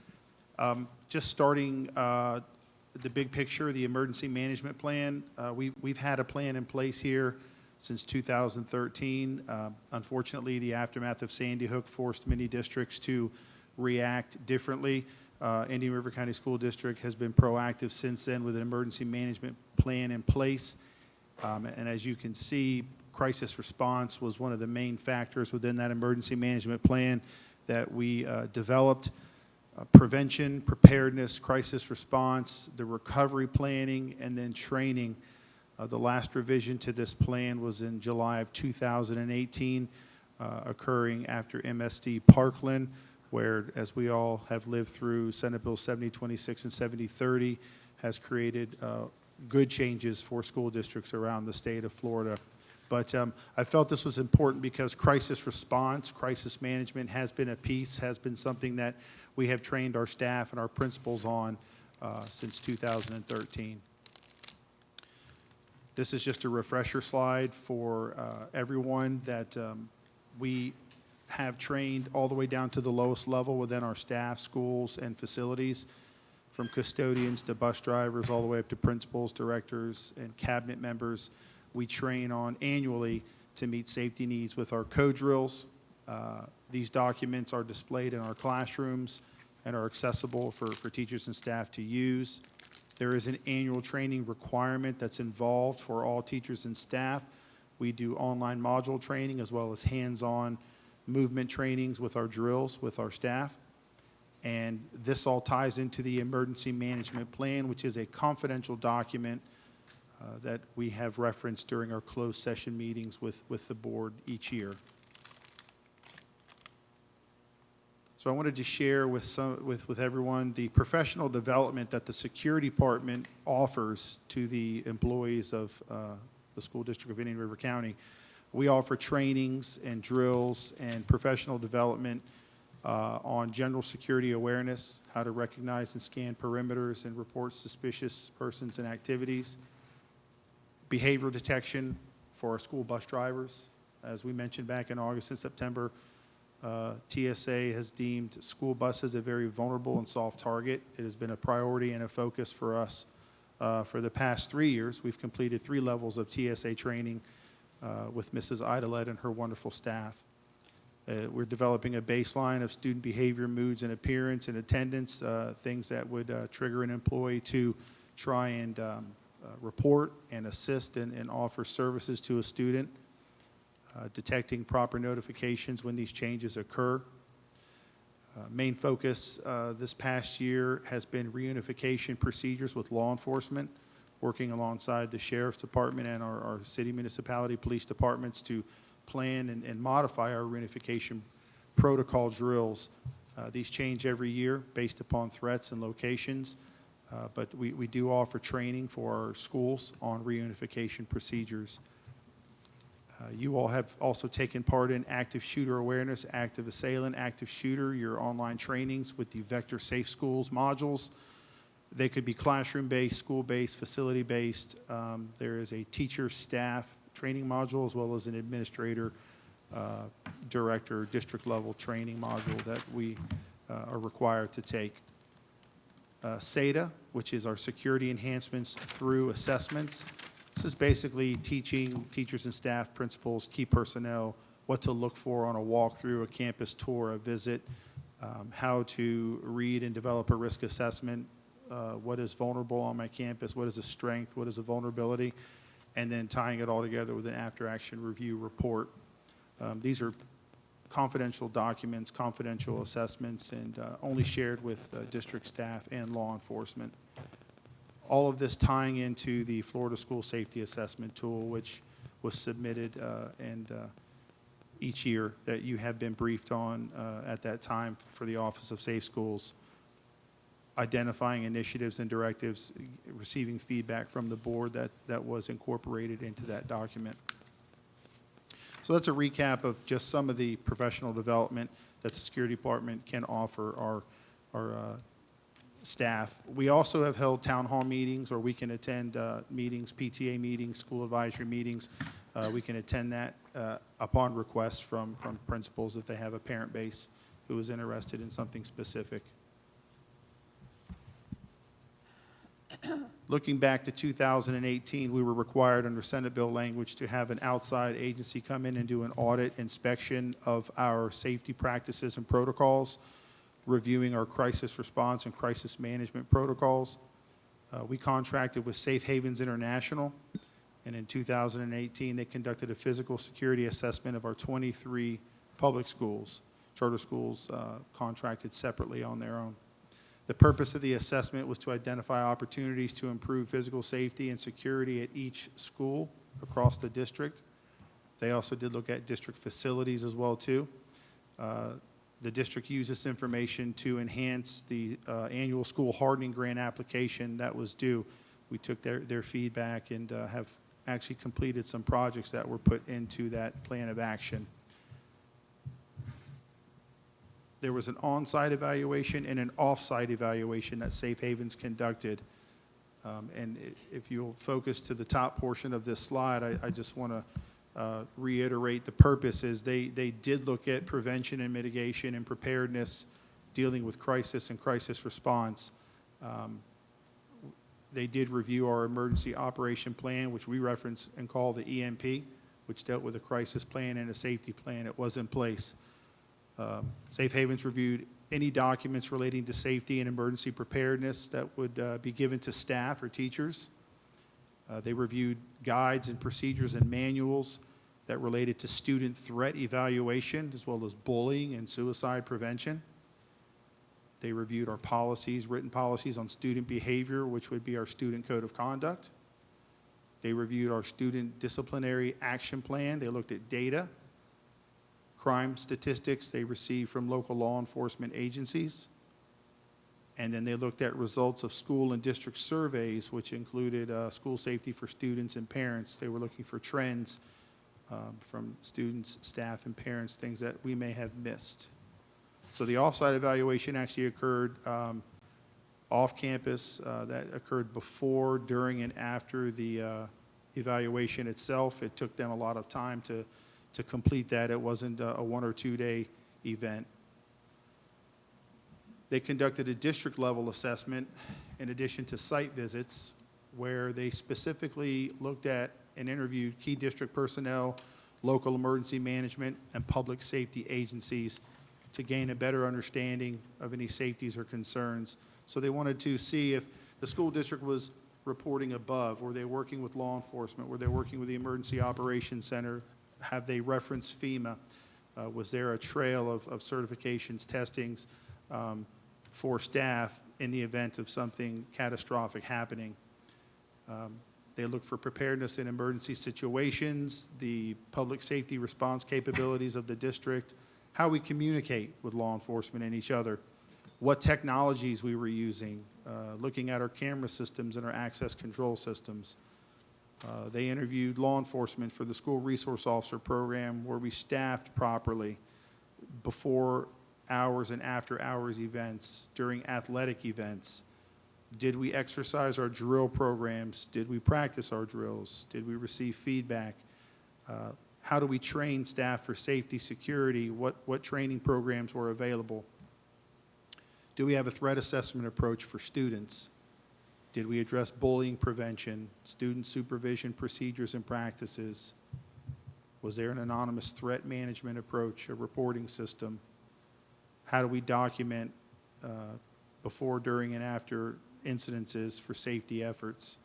Just starting the big picture, the emergency management plan. We've had a plan in place here since 2013. Unfortunately, the aftermath of Sandy Hook forced many districts to react differently. Indian River County School District has been proactive since then with an emergency management plan in place. And as you can see, crisis response was one of the main factors within that emergency management plan that we developed. Prevention, preparedness, crisis response, the recovery planning, and then training. The last revision to this plan was in July of 2018, occurring after MSD Parkland, where, as we all have lived through, Senate Bill 7026 and 7030 has created good changes for school districts around the state of Florida. But I felt this was important because crisis response, crisis management has been a piece, has been something that we have trained our staff and our principals on since 2013. This is just a refresher slide for everyone that we have trained all the way down to the lowest level within our staff, schools, and facilities, from custodians to bus drivers, all the way up to principals, directors, and cabinet members. We train on annually to meet safety needs with our code drills. These documents are displayed in our classrooms and are accessible for teachers and staff to use. There is an annual training requirement that's involved for all teachers and staff. We do online module training as well as hands-on movement trainings with our drills with our staff. And this all ties into the emergency management plan, which is a confidential document that we have referenced during our closed session meetings with the board each year. So I wanted to share with everyone the professional development that the security department offers to the employees of the school district of Indian River County. We offer trainings and drills and professional development on general security awareness, how to recognize and scan perimeters and report suspicious persons and activities, behavioral detection for our school bus drivers. As we mentioned back in August and September, TSA has deemed school buses a very vulnerable and soft target. It has been a priority and a focus for us for the past 3 years. We've completed 3 levels of TSA training with Mrs. Idolette and her wonderful staff. We're developing a baseline of student behavior, moods, and appearance and attendance, things that would trigger an employee to try and report and assist and offer services to a student, detecting proper notifications when these changes occur. Main focus this past year has been reunification procedures with law enforcement, working alongside the Sheriff's Department and our city municipality police departments to plan and modify our reunification protocol drills. These change every year based upon threats and locations, but we do offer training for our schools on reunification procedures. You all have also taken part in active shooter awareness, active assailant, active shooter, your online trainings with the Vector Safe Schools modules. They could be classroom-based, school-based, facility-based. There is a teacher staff training module as well as an administrator, director, district level training module that we are required to take. SATA, which is our security enhancements through assessments. This is basically teaching teachers and staff, principals, key personnel, what to look for on a walkthrough, a campus tour, a visit, how to read and develop a risk assessment, what is vulnerable on my campus, what is a strength, what is a vulnerability, and then tying it all together with an after-action review report. These are confidential documents, confidential assessments, and only shared with district staff and law enforcement. All of this tying into the Florida School Safety Assessment Tool, which was submitted each year that you have been briefed on at that time for the Office of Safe Schools, identifying initiatives and directives, receiving feedback from the board that was incorporated into that document. So that's a recap of just some of the professional development that the security department can offer our staff. We also have held town hall meetings, or we can attend meetings, PTA meetings, school advisory meetings. We can attend that upon request from principals if they have a parent base who is interested in something specific. Looking back to 2018, we were required under Senate bill language to have an outside agency come in and do an audit inspection of our safety practices and protocols, reviewing our crisis response and crisis management protocols. We contracted with Safe Havens International, and in 2018, they conducted a physical security assessment of our 23 public schools. Charter schools contracted separately on their own. The purpose of the assessment was to identify opportunities to improve physical safety and security at each school across the district. They also did look at district facilities as well, too. The district used this information to enhance the annual school hardening grant application that was due. We took their feedback and have actually completed some projects that were put into that plan of action. There was an on-site evaluation and an off-site evaluation that Safe Havens conducted. And if you'll focus to the top portion of this slide, I just want to reiterate the purpose is they did look at prevention and mitigation and preparedness, dealing with crisis and crisis response. They did review our emergency operation plan, which we reference and call the EMP, which dealt with a crisis plan and a safety plan. It was in place. Safe Havens reviewed any documents relating to safety and emergency preparedness that would be given to staff or teachers. They reviewed guides and procedures and manuals that related to student threat evaluation, as well as bullying and suicide prevention. They reviewed our policies, written policies on student behavior, which would be our student code of conduct. They reviewed our student disciplinary action plan. They looked at data, crime statistics they received from local law enforcement agencies. And then they looked at results of school and district surveys, which included school safety for students and parents. They were looking for trends from students, staff, and parents, things that we may have missed. So the off-site evaluation actually occurred off campus. That occurred before, during, and after the evaluation itself. It took them a lot of time to complete that. It wasn't a 1 or 2 day event. They conducted a district level assessment in addition to site visits, where they specifically looked at and interviewed key district personnel, local emergency management, and public safety agencies to gain a better understanding of any safeties or concerns. So they wanted to see if the school district was reporting above. Were they working with law enforcement? Were they working with the Emergency Operations Center? Have they referenced FEMA? Was there a trail of certifications, testings for staff in the event of something catastrophic happening? They look for preparedness in emergency situations, the public safety response capabilities of the district, how we communicate with law enforcement and each other, what technologies we were using, looking at our camera systems and our access control systems. They interviewed law enforcement for the school resource officer program, where we staffed properly before hours and after hours events, during athletic events. Did we exercise our drill programs? Did we practice our drills? Did we receive feedback? How do we train staff for safety, security? What training programs were available? Do we have a threat assessment approach for students? Did we address bullying prevention, student supervision procedures and practices? Was there an anonymous threat management approach, a reporting system? How do we document before, during, and after incidences for safety efforts?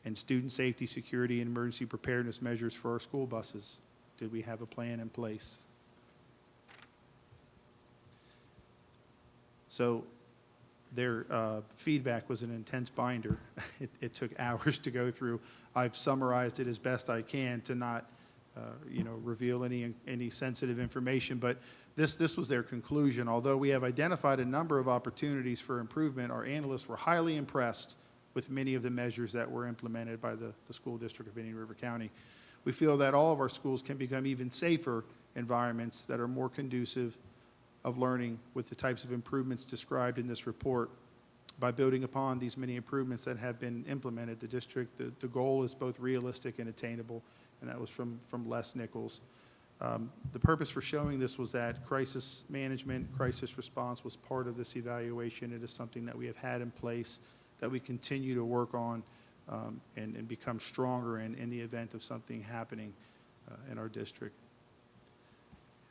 And student safety, security, and emergency preparedness measures for our school buses. Did we have a plan in place? So their feedback was an intense binder. It took hours to go through. I've summarized it as best I can to not, reveal any sensitive information. But this was their conclusion. Although we have identified a number of opportunities for improvement, our analysts were highly impressed with many of the measures that were implemented by the School District of Indian River County. We feel that all of our schools can become even safer environments that are more conducive of learning with the types of improvements described in this report. By building upon these many improvements that have been implemented, the goal is both realistic and attainable, and that was from Les Nichols. The purpose for showing this was that crisis management, crisis response was part of this evaluation. It is something that we have had in place, that we continue to work on and become stronger in the event of something happening in our district.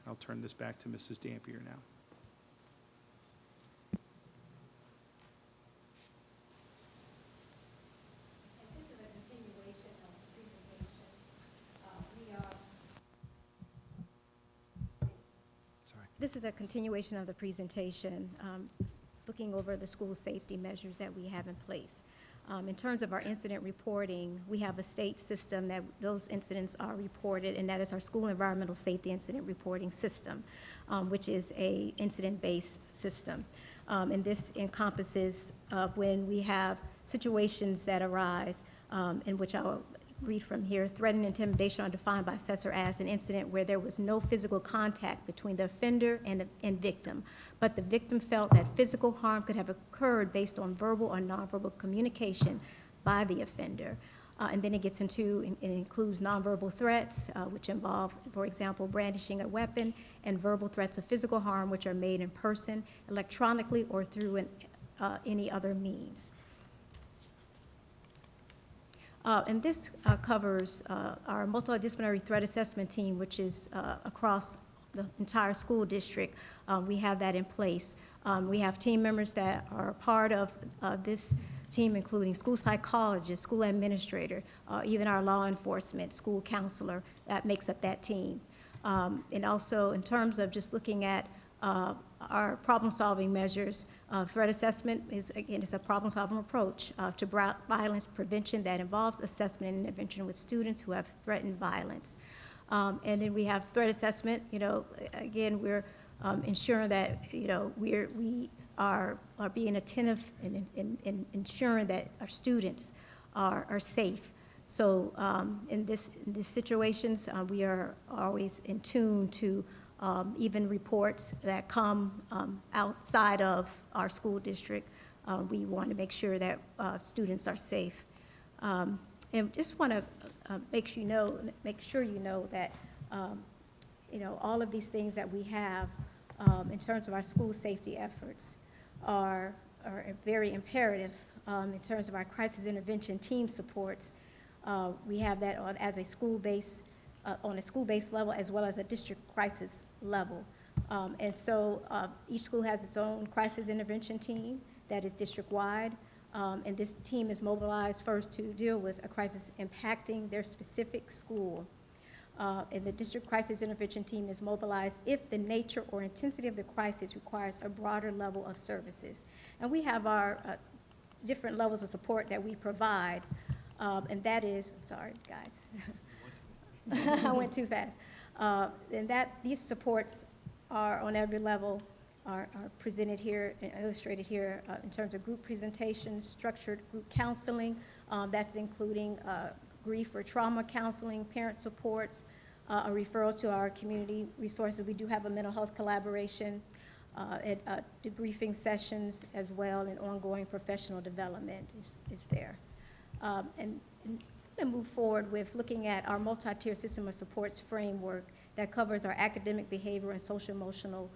I'll turn this back to Mrs. Dampier now. This is a continuation of the presentation, looking over the school safety measures that we have in place. In terms of our incident reporting, we have a state system that those incidents are reported, and that is our School Environmental Safety Incident Reporting System, which is a incident-based system. And this encompasses when we have situations that arise, in which I'll read from here. Threat and intimidation are defined by assessor as an incident where there was no physical contact between the offender and victim, but the victim felt that physical harm could have occurred based on verbal or nonverbal communication by the offender. And then it gets into, it includes nonverbal threats, which involve, for example, brandishing a weapon, and verbal threats of physical harm, which are made in person, electronically, or through any other means. And this covers our multidisciplinary threat assessment team, which is across the entire school district. We have that in place. We have team members that are part of this team, including school psychologist, school administrator, even our law enforcement, school counselor, that makes up that team. And also in terms of just looking at our problem-solving measures, threat assessment is, again, it's a problem-solving approach to violence prevention that involves assessment and intervention with students who have threatened violence. And then we have threat assessment. Again, we're ensuring that we are being attentive and ensuring that our students are safe. So in these situations, we are always in tune to even reports that come outside of our school district. We want to make sure that students are safe. And just want to make sure you know that all of these things that we have in terms of our school safety efforts are very imperative in terms of our crisis intervention team supports. We have that as a school-based on a school-based level as well as a district crisis level. And so each school has its own crisis intervention team that is district-wide. And this team is mobilized first to deal with a crisis impacting their specific school. And the district crisis intervention team is mobilized if the nature or intensity of the crisis requires a broader level of services. And we have our different levels of support that we provide. And that is, sorry, guys. I went too fast. And these supports are on every level, are presented here and illustrated here in terms of group presentations, structured group counseling, that's including grief or trauma counseling, parent supports, a referral to our community resources. We do have a mental health collaboration, debriefing sessions as well, and ongoing professional development is there. And to move forward with looking at our multi-tier system of supports framework that covers our academic, behavior, and social emotional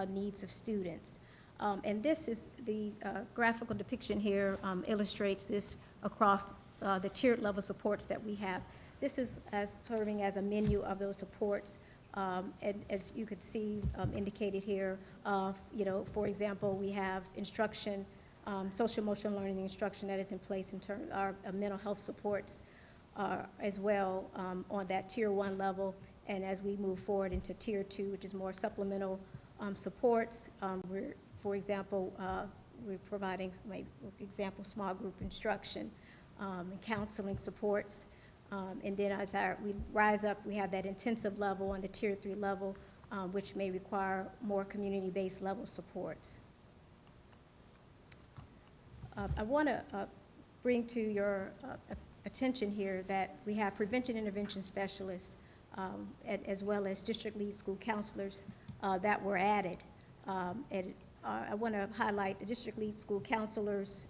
needs of students. And this is the graphical depiction here illustrates this across the tiered level supports that we have. This is serving as a menu of those supports. And as you could see indicated here, for example, we have instruction, social emotional learning instruction that is in place in terms of our mental health supports as well on that tier 1 level. And as we move forward into tier 2, which is more supplemental supports, for example, we're providing, example, small group instruction and counseling supports. And then as we rise up, we have that intensive level on the tier 3 level, which may require more community-based level supports. I want to bring to your attention here that we have prevention intervention specialists as well as district lead school counselors that were added. And I want to highlight the district lead school counselors.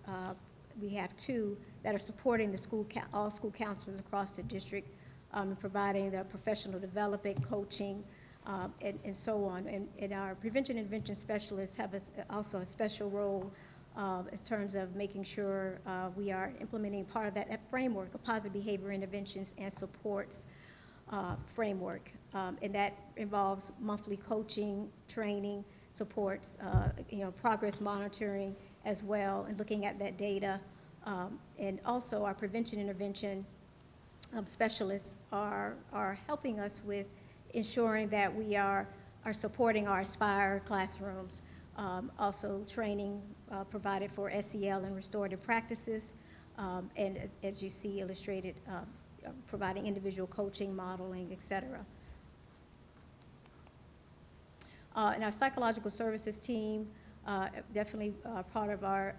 We have 2 that are supporting the all school counselors across the district and providing the professional development, coaching, and so on. And our prevention intervention specialists have also a special role in terms of making sure we are implementing part of that framework of positive behavior interventions and supports framework. And that involves monthly coaching, training, supports, progress monitoring as well, and looking at that data. And also our prevention intervention specialists are helping us with ensuring that we are supporting our Aspire classrooms. Also training provided for SEL and restorative practices, and as you see illustrated, providing individual coaching, modeling, et cetera. And our psychological services team, definitely part of our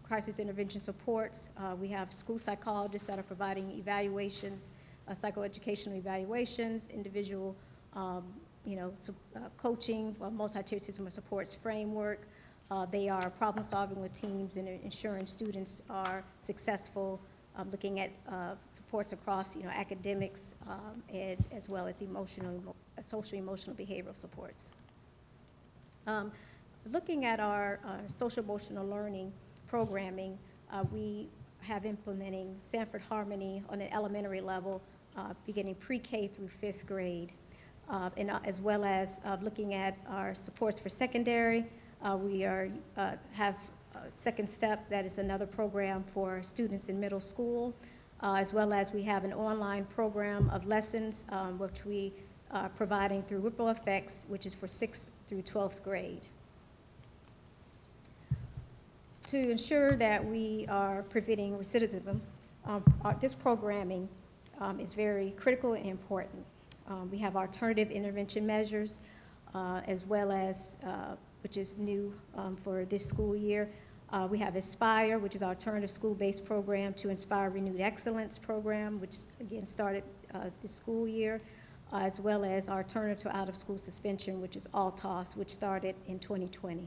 crisis intervention supports. We have school psychologists that are providing evaluations, psychoeducational evaluations, individual coaching, multi-tiered system of supports framework. They are problem solving with teams and ensuring students are successful, looking at supports across academics and as well as social emotional behavioral supports. Looking at our social emotional learning programming, we have implementing Sanford Harmony on an elementary level, beginning pre-K through 5th grade. And as well as looking at our supports for secondary. We have Second Step, that is another program for students in middle school, as well as we have an online program of lessons, which we are providing through Ripple Effects, which is for 6th through 12th grade. To ensure that we are preventing recidivism, this programming is very critical and important. We have alternative intervention measures, as well as, which is new for this school year. We have Aspire, which is our alternative school-based program to inspire renewed excellence program, which again started this school year, as well as our alternative to out-of-school suspension, which is ALTOS, which started in 2020.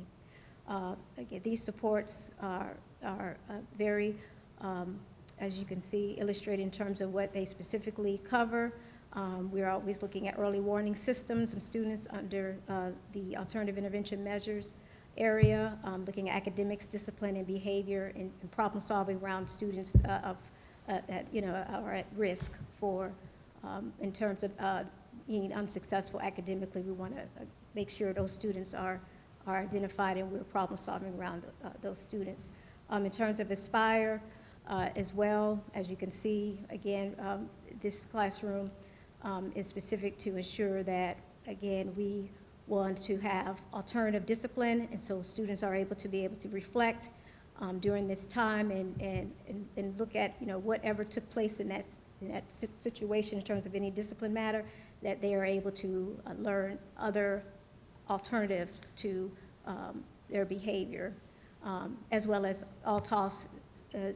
Again, these supports are very, as you can see, illustrated in terms of what they specifically cover. We're always looking at early warning systems and students under the alternative intervention measures area, looking at academics, discipline, and behavior, and problem solving around students that are at risk for, in terms of being unsuccessful academically. We want to make sure those students are identified and we're problem solving around those students. In terms of Aspire as well, as you can see, again, this classroom is specific to ensure that, again, we want to have alternative discipline, and so students are able to reflect during this time and look at whatever took place in that situation in terms of any discipline matter, that they are able to learn other alternatives to their behavior, as well as ALTOS,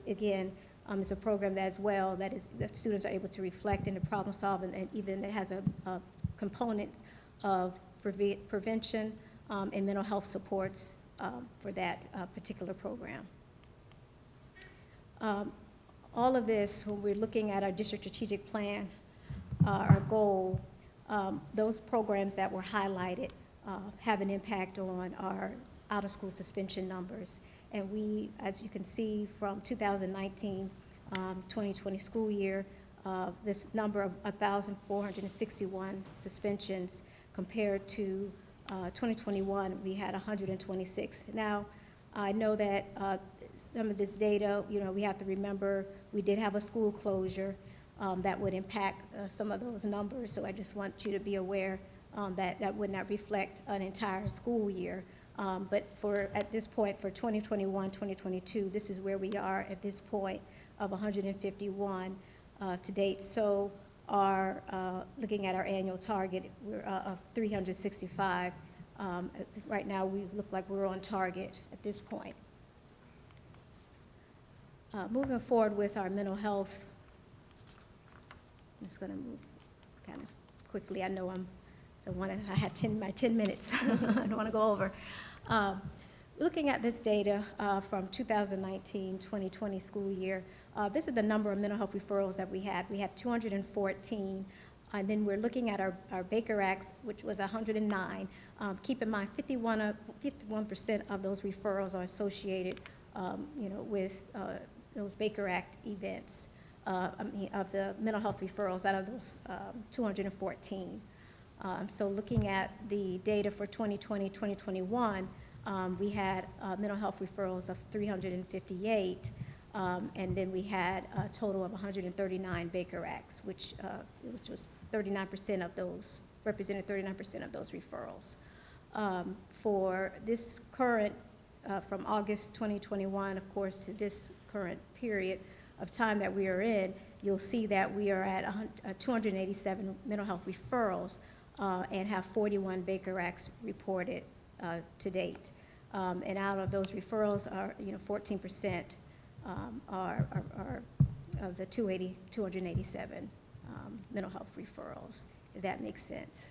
again, is a program that as well that students are able to reflect and to problem solve, and even it has a component of prevention and mental health supports for that particular program. All of this, when we're looking at our district strategic plan, our goal, those programs that were highlighted have an impact on our out-of-school suspension numbers. And we, as you can see, from 2019, 2020 school year, this number of 1,461 suspensions compared to 2021, we had 126. Now, I know that some of this data, we have to remember we did have a school closure that would impact some of those numbers. So I just want you to be aware that that would not reflect an entire school year. But at this point, for 2021, 2022, this is where we are at this point of 151 to date. So looking at our annual target, we're of 365. Right now, we look like we're on target at this point. Moving forward with our mental health, I'm just going to move kind of quickly. I know I had my 10 minutes. I don't want to go over. Looking at this data from 2019-2020 school year, this is the number of mental health referrals that we had. We had 214, and then we're looking at our Baker Acts, which was 109. Keep in mind, 51% of those referrals are associated, with those Baker Act events. Of the mental health referrals out of those 214. So looking at the data for 2020, 2021, we had mental health referrals of 358, and then we had a total of 139 Baker Acts, which was 39% of those, represented 39% of those referrals. For this current, from August 2021, of course, to this current period of time that we are in, you'll see that we are at 287 mental health referrals and have 41 Baker Acts reported to date. And out of those referrals, 14% are of the 287 mental health referrals, if that makes sense.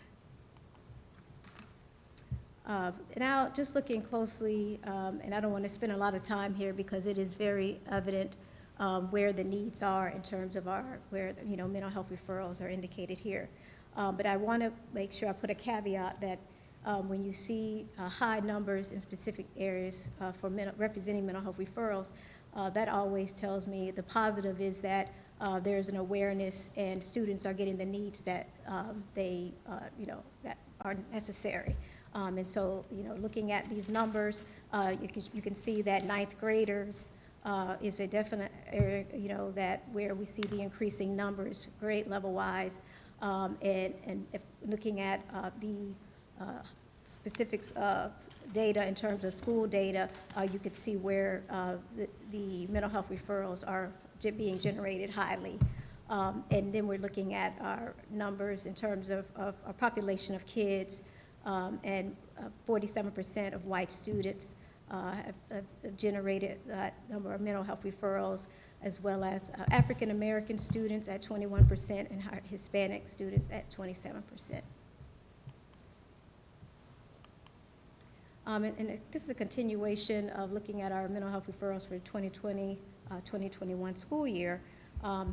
Now, just looking closely, and I don't want to spend a lot of time here because it is very evident where the needs are in terms of where mental health referrals are indicated here. But I want to make sure I put a caveat that when you see high numbers in specific areas for representing mental health referrals, that always tells me the positive is that there's an awareness and students are getting the needs that that are necessary. And so, looking at these numbers, you can see that ninth graders is a definite area, that where we see the increasing numbers grade level wise. And if looking at the specifics of data in terms of school data, you could see where the mental health referrals are being generated highly. And then we're looking at our numbers in terms of our population of kids, and 47% of white students have generated that number of mental health referrals, as well as African American students at 21% and Hispanic students at 27%. And this is a continuation of looking at our mental health referrals for 2020-2021 school year.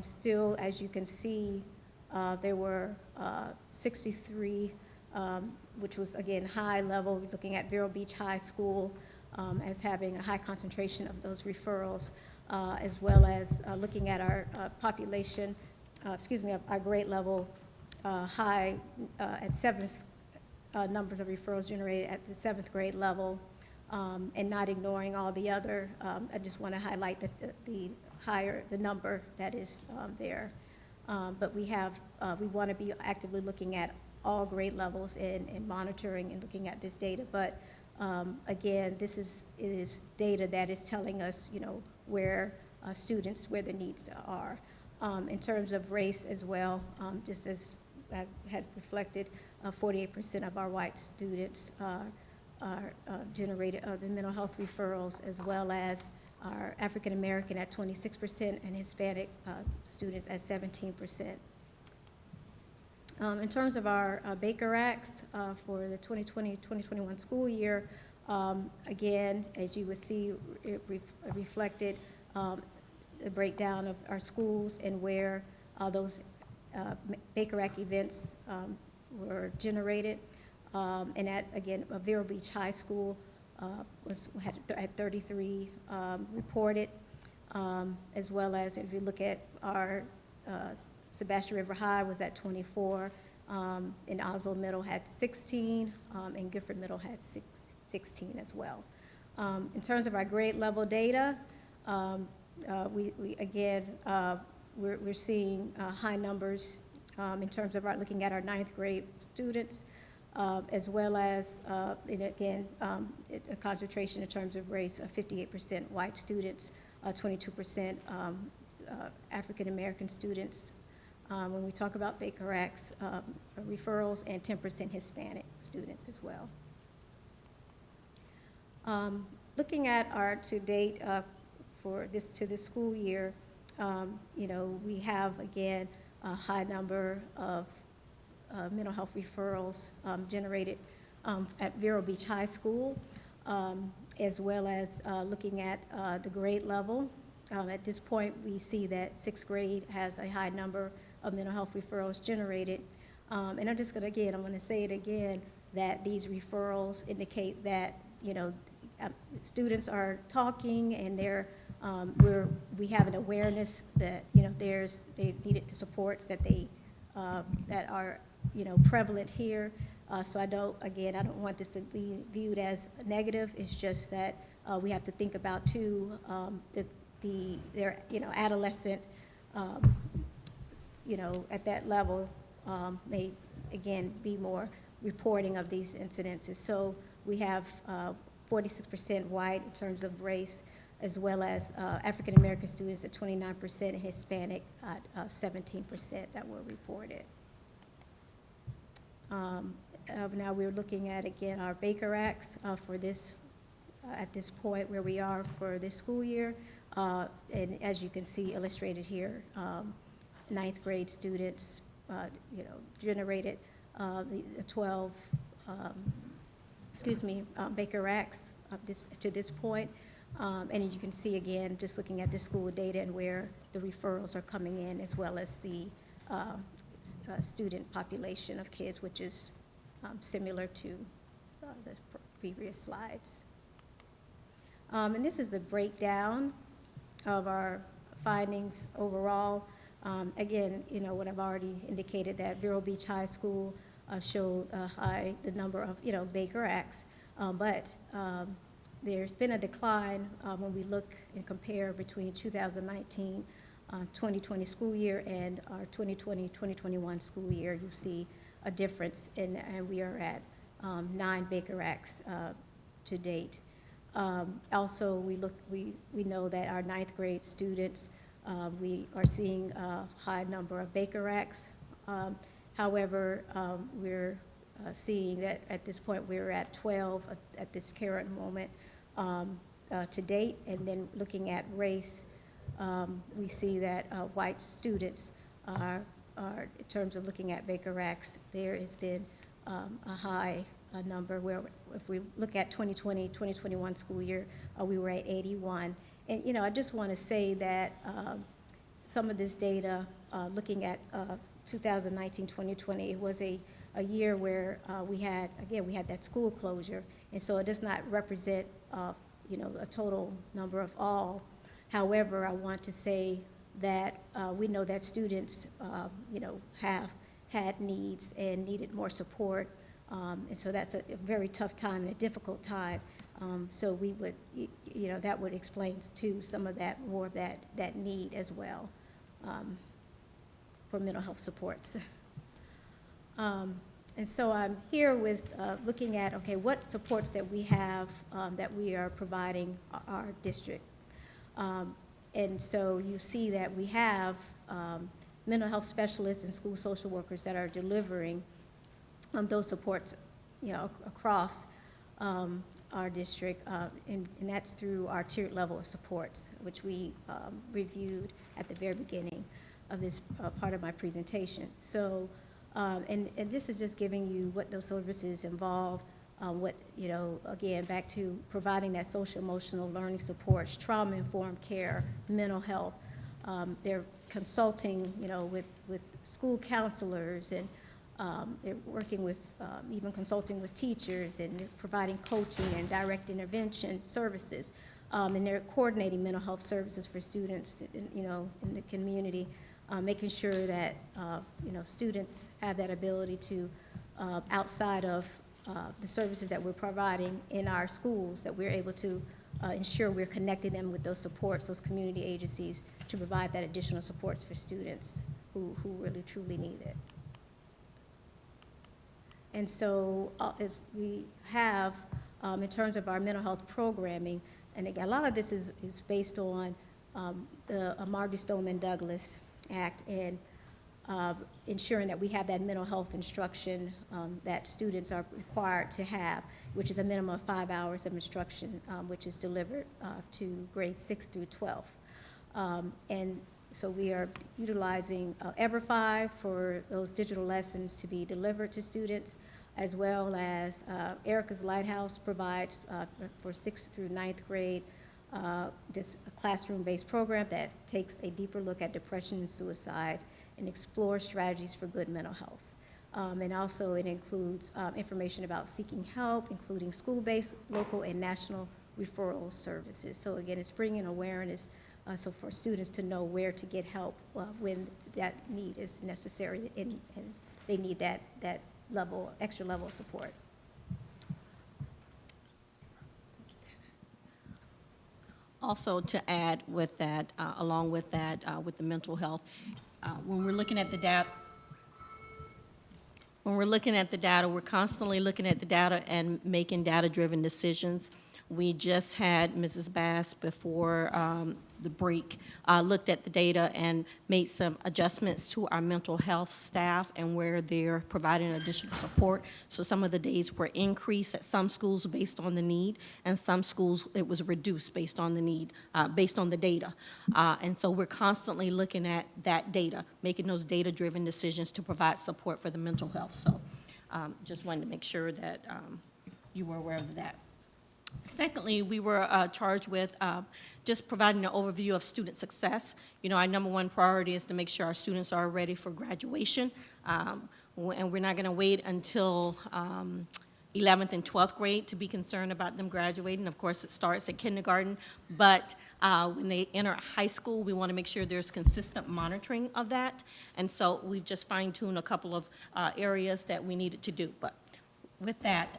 Still, as you can see, there were 63, which was, again, high level, looking at Vero Beach High School as having a high concentration of those referrals, as well as looking at our population, our grade level high at seventh, numbers of referrals generated at the 7th grade level, and not ignoring all the other. I just want to highlight the higher the number that is there. But we want to be actively looking at all grade levels and monitoring and looking at this data. But again, it is data that is telling us, where students, where the needs are. In terms of race as well, just as I had reflected, 48% of our white students are generated the mental health referrals, as well as our African American at 26% and Hispanic students at 17%. In terms of our Baker Acts for the 2020-2021 school year, again, as you would see, it reflected the breakdown of our schools and where those Baker Act events were generated. And at, again, Vero Beach High School, had 33 reported, as well as if you look at our Sebastian River High was at 24, and Oslo Middle had 16, and Gifford Middle had 16 as well. In terms of our grade level data, we're seeing high numbers in terms of looking at our 9th grade students, as well as, and again, a concentration in terms of race of 58% white students, 22% African-American students. When we talk about Baker Acts referrals, and 10% Hispanic students as well. Looking at our to-date for this school year, we have, again, a high number of mental health referrals generated at Vero Beach High School, as well as looking at the grade level. At this point, we see that 6th grade has a high number of mental health referrals generated. And I'm just going to, I'm going to say it again, that these referrals indicate that, students are talking, and we have an awareness that, they needed the supports that that are, prevalent here. So I don't want this to be viewed as negative. It's just that we have to think about too, their adolescent, at that level may, again, be more reporting of these incidences. So we have 46% white in terms of race, as well as African-American students at 29% and Hispanic at 17% that were reported. Now we're looking at, again, our Baker Acts for this, at this point where we are for this school year. And as you can see illustrated here, 9th grade students, generated the 12, Baker Acts to this point. And you can see, again, just looking at the school data and where the referrals are coming in, as well as the student population of kids, which is similar to the previous slides. And this is the breakdown of our findings overall. Again, what I've already indicated, that Vero Beach High School showed the number of Baker Acts, but there's been a decline when we look and compare between 2019 2020 school year and our 2020-2021 school year. You see a difference, and we are at 9 Baker Acts to date. Also, we know that our 9th grade students, we are seeing a high number of Baker Acts. However, we're seeing that at this point we're at 12 at this current moment to date. And then looking at race, we see that white students are, in terms of looking at Baker Acts, there has been a high number where, if we look at 2020-2021 school year, we were at 81. And, I just want to say that some of this data, looking at 2019-2020, it was a year where we had that school closure. And so it does not represent, a total number of all. However, I want to say that we know that students, have had needs and needed more support. And so that's a very tough time and a difficult time. So we would, that would explain too some of that, more of that need as well for mental health supports. And so I'm here with looking at, okay, what supports that we have that we are providing our district. And so you see that we have mental health specialists and school social workers that are delivering those supports, across our district, and that's through our tiered level of supports, which we reviewed at the very beginning of this part of my presentation. So, and this is just giving you what those services involve, what, again, back to providing that social emotional learning supports, trauma-informed care, mental health. They're consulting, with school counselors and They're working with, even consulting with teachers, and they're providing coaching and direct intervention services. And they're coordinating mental health services for students, in the community, making sure that, students have that ability to, outside of the services that we're providing in our schools, that we're able to ensure we're connecting them with those supports, those community agencies, to provide that additional supports for students who really, truly need it. And so as we have, in terms of our mental health programming, and again, a lot of this is based on the Marjory Stoneman Douglas Act and ensuring that we have that mental health instruction that students are required to have, which is a minimum of 5 hours of instruction, which is delivered to grades 6 through 12. And so we are utilizing EverFi for those digital lessons to be delivered to students, as well as Erica's Lighthouse provides for 6th through 9th grade this classroom-based program that takes a deeper look at depression and suicide and explores strategies for good mental health. And also it includes information about seeking help, including school-based, local, and national referral services. So again, it's bringing awareness so for students to know where to get help when that need is necessary and they need that level, extra level of support. Also to add with that, along with that, with the mental health, when we're looking at the data, we're constantly looking at the data and making data-driven decisions. We just had Mrs. Bass before the break looked at the data and made some adjustments to our mental health staff and where they're providing additional support. So some of the days were increased at some schools based on the need, and some schools it was reduced based on the need, based on the data. And so we're constantly looking at that data, making those data-driven decisions to provide support for the mental health. So just wanted to make sure that you were aware of that. Secondly, we were charged with just providing an overview of student success. Our number one priority is to make sure our students are ready for graduation, and we're not going to wait until 11th and 12th grade to be concerned about them graduating. Of course, it starts at kindergarten, but when they enter high school, we want to make sure there's consistent monitoring of that, and so we've just fine-tuned a couple of areas that we needed to do. But with that,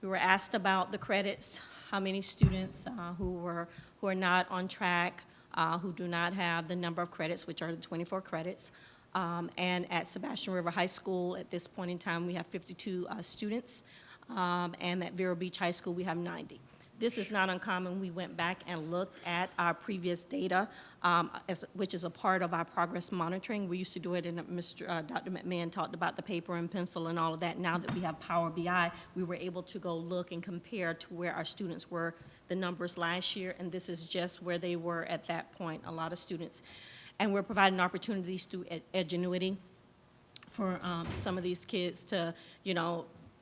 we were asked about the credits, how many students who are not on track, who do not have the number of credits, which are the 24 credits. And at Sebastian River High School, at this point in time, we have 52 students. And at Vero Beach High School, we have 90. This is not uncommon. We went back and looked at our previous data, which is a part of our progress monitoring. We used to do it, and Dr. McMahon talked about the paper and pencil and all of that. Now that we have Power BI, we were able to go look and compare to where our students were, the numbers last year, and this is just where they were at that point, a lot of students. And we're providing opportunities through Edgenuity for some of these kids to,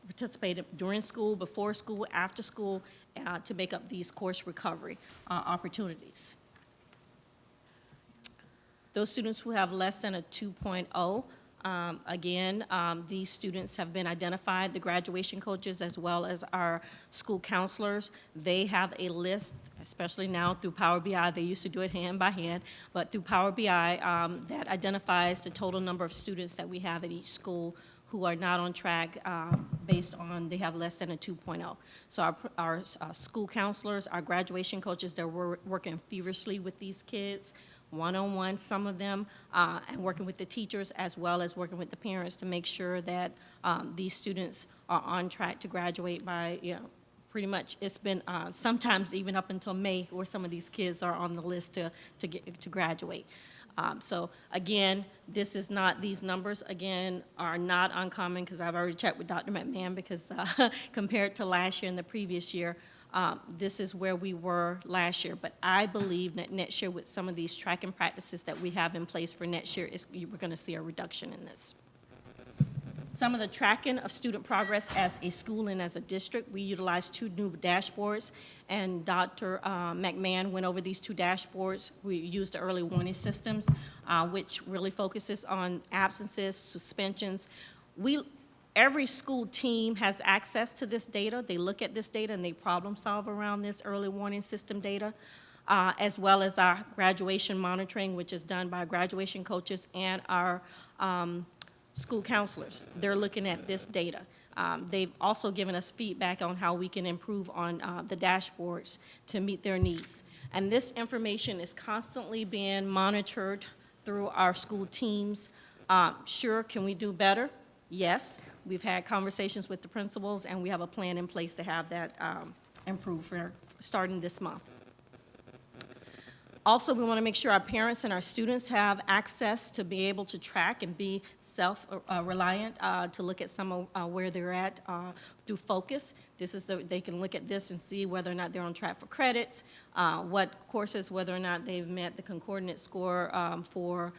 participate during school, before school, after school, to make up these course recovery opportunities. Those students who have less than a 2.0, again, these students have been identified, the graduation coaches as well as our school counselors. They have a list, especially now through Power BI. They used to do it hand by hand, but through Power BI, that identifies the total number of students that we have at each school who are not on track based on they have less than a 2.0. So our school counselors, our graduation coaches, they're working feverishly with these kids, one-on-one, some of them, and working with the teachers as well as working with the parents to make sure that these students are on track to graduate by, pretty much it's been sometimes even up until May where some of these kids are on the list to graduate. So again, these numbers, again, are not uncommon because I've already checked with Dr. McMahon because compared to last year and the previous year, this is where we were last year. But I believe that next year with some of these tracking practices that we have in place for next year, we're going to see a reduction in this. Some of the tracking of student progress as a school and as a district, we utilize 2 new dashboards, and Dr. McMahon went over these 2 dashboards. We used the early warning systems, which really focuses on absences, suspensions. Every school team has access to this data. They look at this data and they problem solve around this early warning system data, as well as our graduation monitoring, which is done by graduation coaches and our school counselors. They're looking at this data. They've also given us feedback on how we can improve on the dashboards to meet their needs. And this information is constantly being monitored through our school teams. Sure, can we do better? Yes. We've had conversations with the principals, and we have a plan in place to have that improved for starting this month. Also, we want to make sure our parents and our students have access to be able to track and be self-reliant to look at some of where they're at through focus. They can look at this and see whether or not they're on track for credits, what courses, whether or not they've met the concordant score for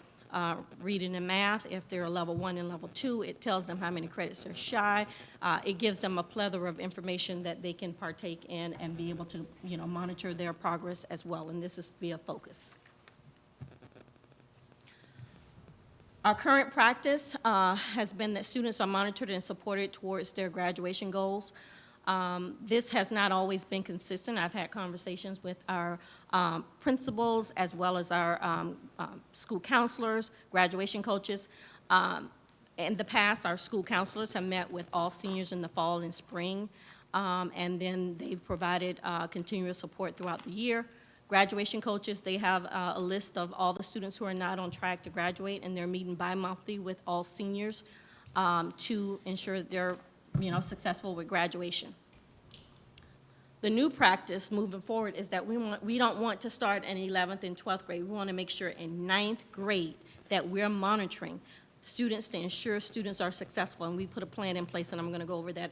reading and math. If they're a level 1 and level 2, it tells them how many credits they're shy. It gives them a plethora of information that they can partake in and be able to, monitor their progress as well, and this is via focus. Our current practice has been that students are monitored and supported towards their graduation goals. This has not always been consistent. I've had conversations with our principals as well as our school counselors, graduation coaches. In the past, our school counselors have met with all seniors in the fall and spring, and then they've provided continuous support throughout the year. Graduation coaches, they have a list of all the students who are not on track to graduate, and they're meeting bi-monthly with all seniors to ensure that they're successful with graduation. The new practice moving forward is that we don't want to start in 11th and 12th grade. We want to make sure in 9th grade that we're monitoring students to ensure students are successful, and we put a plan in place, and I'm going to go over that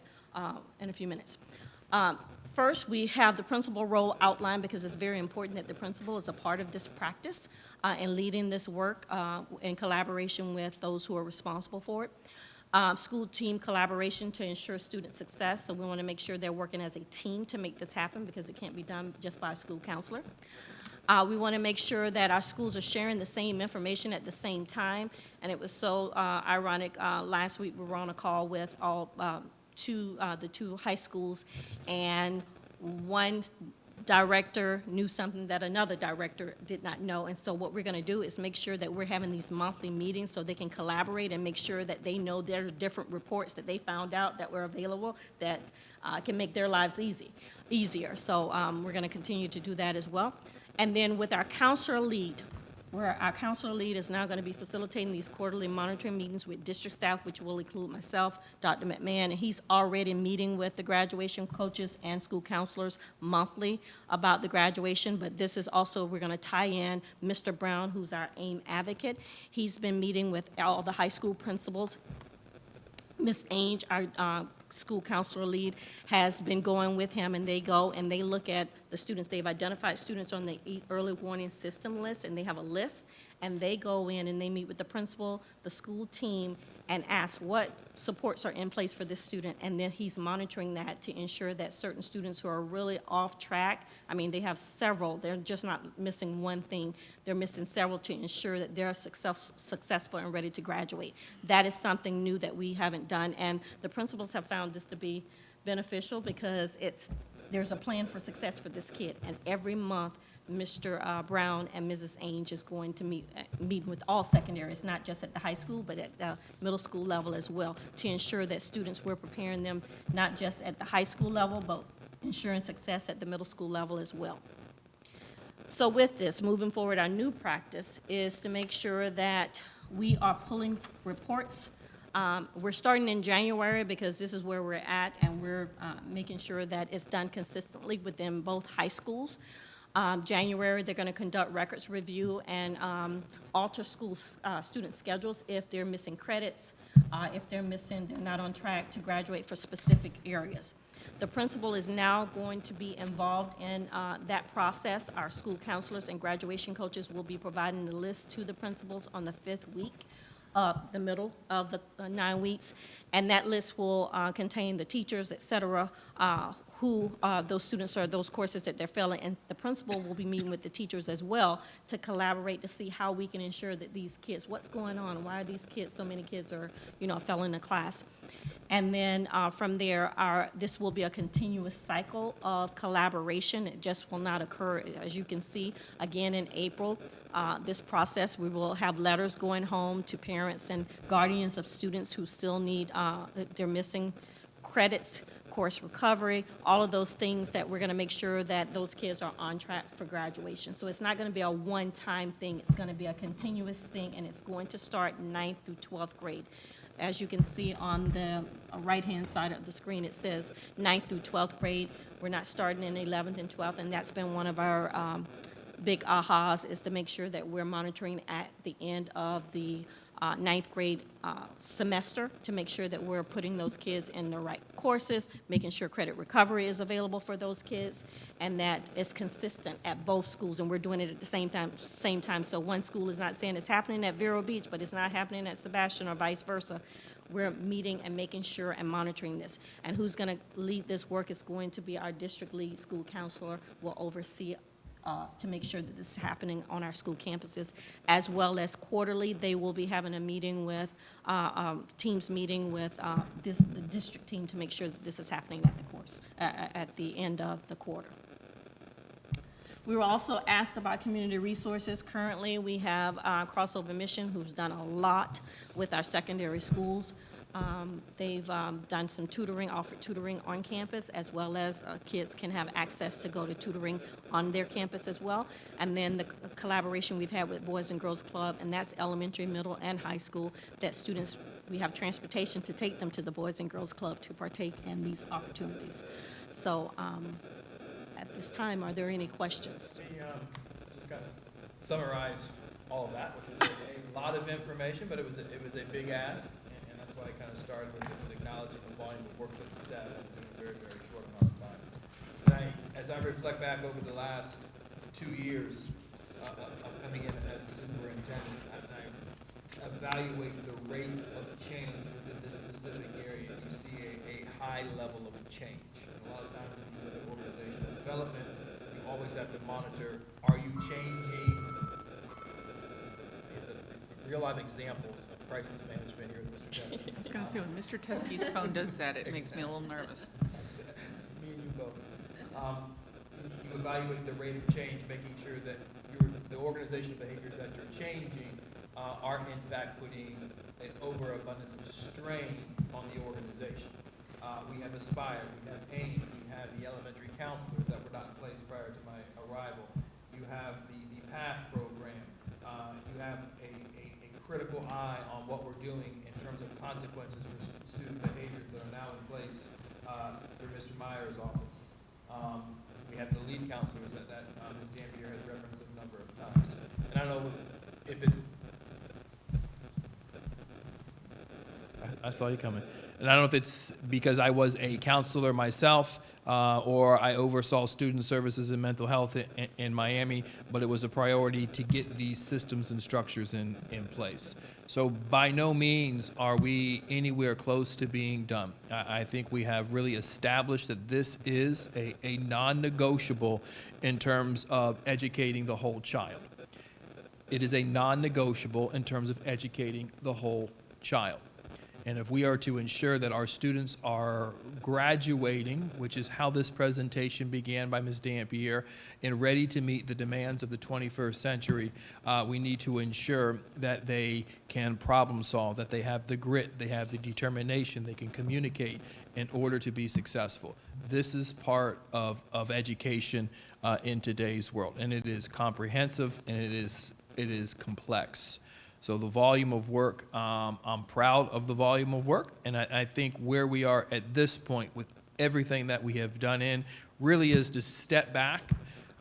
in a few minutes. First, we have the principal role outlined because it's very important that the principal is a part of this practice and leading this work in collaboration with those who are responsible for it. School team collaboration to ensure student success, so we want to make sure they're working as a team to make this happen because it can't be done just by a school counselor. We want to make sure that our schools are sharing the same information at the same time, and it was so ironic. Last week we were on a call with all the 2 high schools, and one director knew something that another director did not know. And so what we're going to do is make sure that we're having these monthly meetings so they can collaborate and make sure that they know there are different reports that they found out that were available that can make their lives easier. So we're going to continue to do that as well. And then with our counselor lead, where our counselor lead is now going to be facilitating these quarterly monitoring meetings with district staff, which will include myself, Dr. McMahon, and he's already meeting with the graduation coaches and school counselors monthly about the graduation, but this is also, we're going to tie in Mr. Brown, who's our AIM advocate. He's been meeting with all the high school principals. Ms. Ainge, our school counselor lead, has been going with him, and they go and they look at the students. They've identified students on the early warning system list, and they have a list, and they go in and they meet with the principal, the school team, and ask what supports are in place for this student, and then he's monitoring that to ensure that certain students who are really off track, I mean, they have several, they're just not missing one thing, they're missing several to ensure that they're successful and ready to graduate. That is something new that we haven't done, and the principals have found this to be beneficial because there's a plan for success for this kid, and every month Mr. Brown and Mrs. Ainge is going to meet with all secondaries, not just at the high school, but at the middle school level as well, to ensure that students, we're preparing them not just at the high school level, but ensuring success at the middle school level as well. So with this, moving forward, our new practice is to make sure that we are pulling reports. We're starting in January because this is where we're at, and we're making sure that it's done consistently within both high schools. January, they're going to conduct records review and alter school student schedules if they're missing credits, if they're not on track to graduate for specific areas. The principal is now going to be involved in that process. Our school counselors and graduation coaches will be providing the list to the principals on the 5th week the middle of the 9 weeks. And that list will contain the teachers, et cetera, who those students are, those courses that they're failing. And the principal will be meeting with the teachers as well to collaborate to see how we can ensure that these kids, what's going on? Why are these kids, so many kids are, failing the class? And then from there, this will be a continuous cycle of collaboration. It just will not occur, as you can see, again in April. This process, we will have letters going home to parents and guardians of students who still need, they're missing credits, course recovery, all of those things that we're going to make sure that those kids are on track for graduation. So it's not going to be a one-time thing. It's going to be a continuous thing, and it's going to start 9th through 12th grade. As you can see on the right-hand side of the screen, it says 9th through 12th grade. We're not starting in 11th and 12th, and that's been one of our big ahas, is to make sure that we're monitoring at the end of the 9th grade semester to make sure that we're putting those kids in the right courses, making sure credit recovery is available for those kids, and that it's consistent at both schools, and we're doing it at the same time. So one school is not saying it's happening at Vero Beach, but it's not happening at Sebastian, or vice versa. We're meeting and making sure and monitoring this. And who's going to lead this work is going to be our district lead school counselor, will oversee to make sure that this is happening on our school campuses, as well as quarterly. They will be having a meeting with, teams meeting with the district team to make sure that this is happening at the course, at the end of the quarter. We were also asked about community resources. Currently, we have Crossover Mission, who's done a lot with our secondary schools. They've done some tutoring, offered tutoring on campus, as well as kids can have access to go to tutoring on their campus as well. And then the collaboration we've had with Boys and Girls Club, and that's elementary, middle, and high school, that students, we have transportation to take them to the Boys and Girls Club to partake in these opportunities. So at this time, are there any questions? Just kind of summarize all of that, which was a lot of information, but it was a big ask. That's why I kind of started with acknowledging the volume of work that the staff has done in a very, very short amount of time. And as I reflect back over the last 2 years of coming in as a superintendent, and I evaluate the rate of change within this specific area, you see a high level of change. And a lot of times when you look at organizational development, you always have to monitor, are you changing? Real life examples of crisis management here, Mr. Teskey. I was going to say, when Mr. Teskey's phone does that, it makes me a little nervous. Me and you both. You evaluate the rate of change, making sure that the organizational behaviors that you're changing aren't in fact putting an overabundance of strain on the organization. We have Aspire, we have AIM, we have the elementary counselors that were not in place prior to my arrival. You have the PATH program. You have a critical eye on what we're doing in terms of consequences for student behaviors that are now in place through Mr. Meyer's office. We have the lead counselors that Ms. Dampier has referenced a number of times. And I don't know if it's... I saw you coming. And I don't know if it's because I was a counselor myself or I oversaw student services and mental health in Miami, but it was a priority to get these systems and structures in place. So by no means are we anywhere close to being done. I think we have really established that this is a non-negotiable in terms of educating the whole child. It is a non-negotiable in terms of educating the whole child. And if we are to ensure that our students are graduating, which is how this presentation began by Ms. Dampier, and ready to meet the demands of the 21st century, we need to ensure that they can problem solve, that they have the grit, they have the determination, they can communicate in order to be successful. This is part of education in today's world, and it is comprehensive and it is complex. So the volume of work, I'm proud of the volume of work, and I think where we are at this point with everything that we have done really is to step back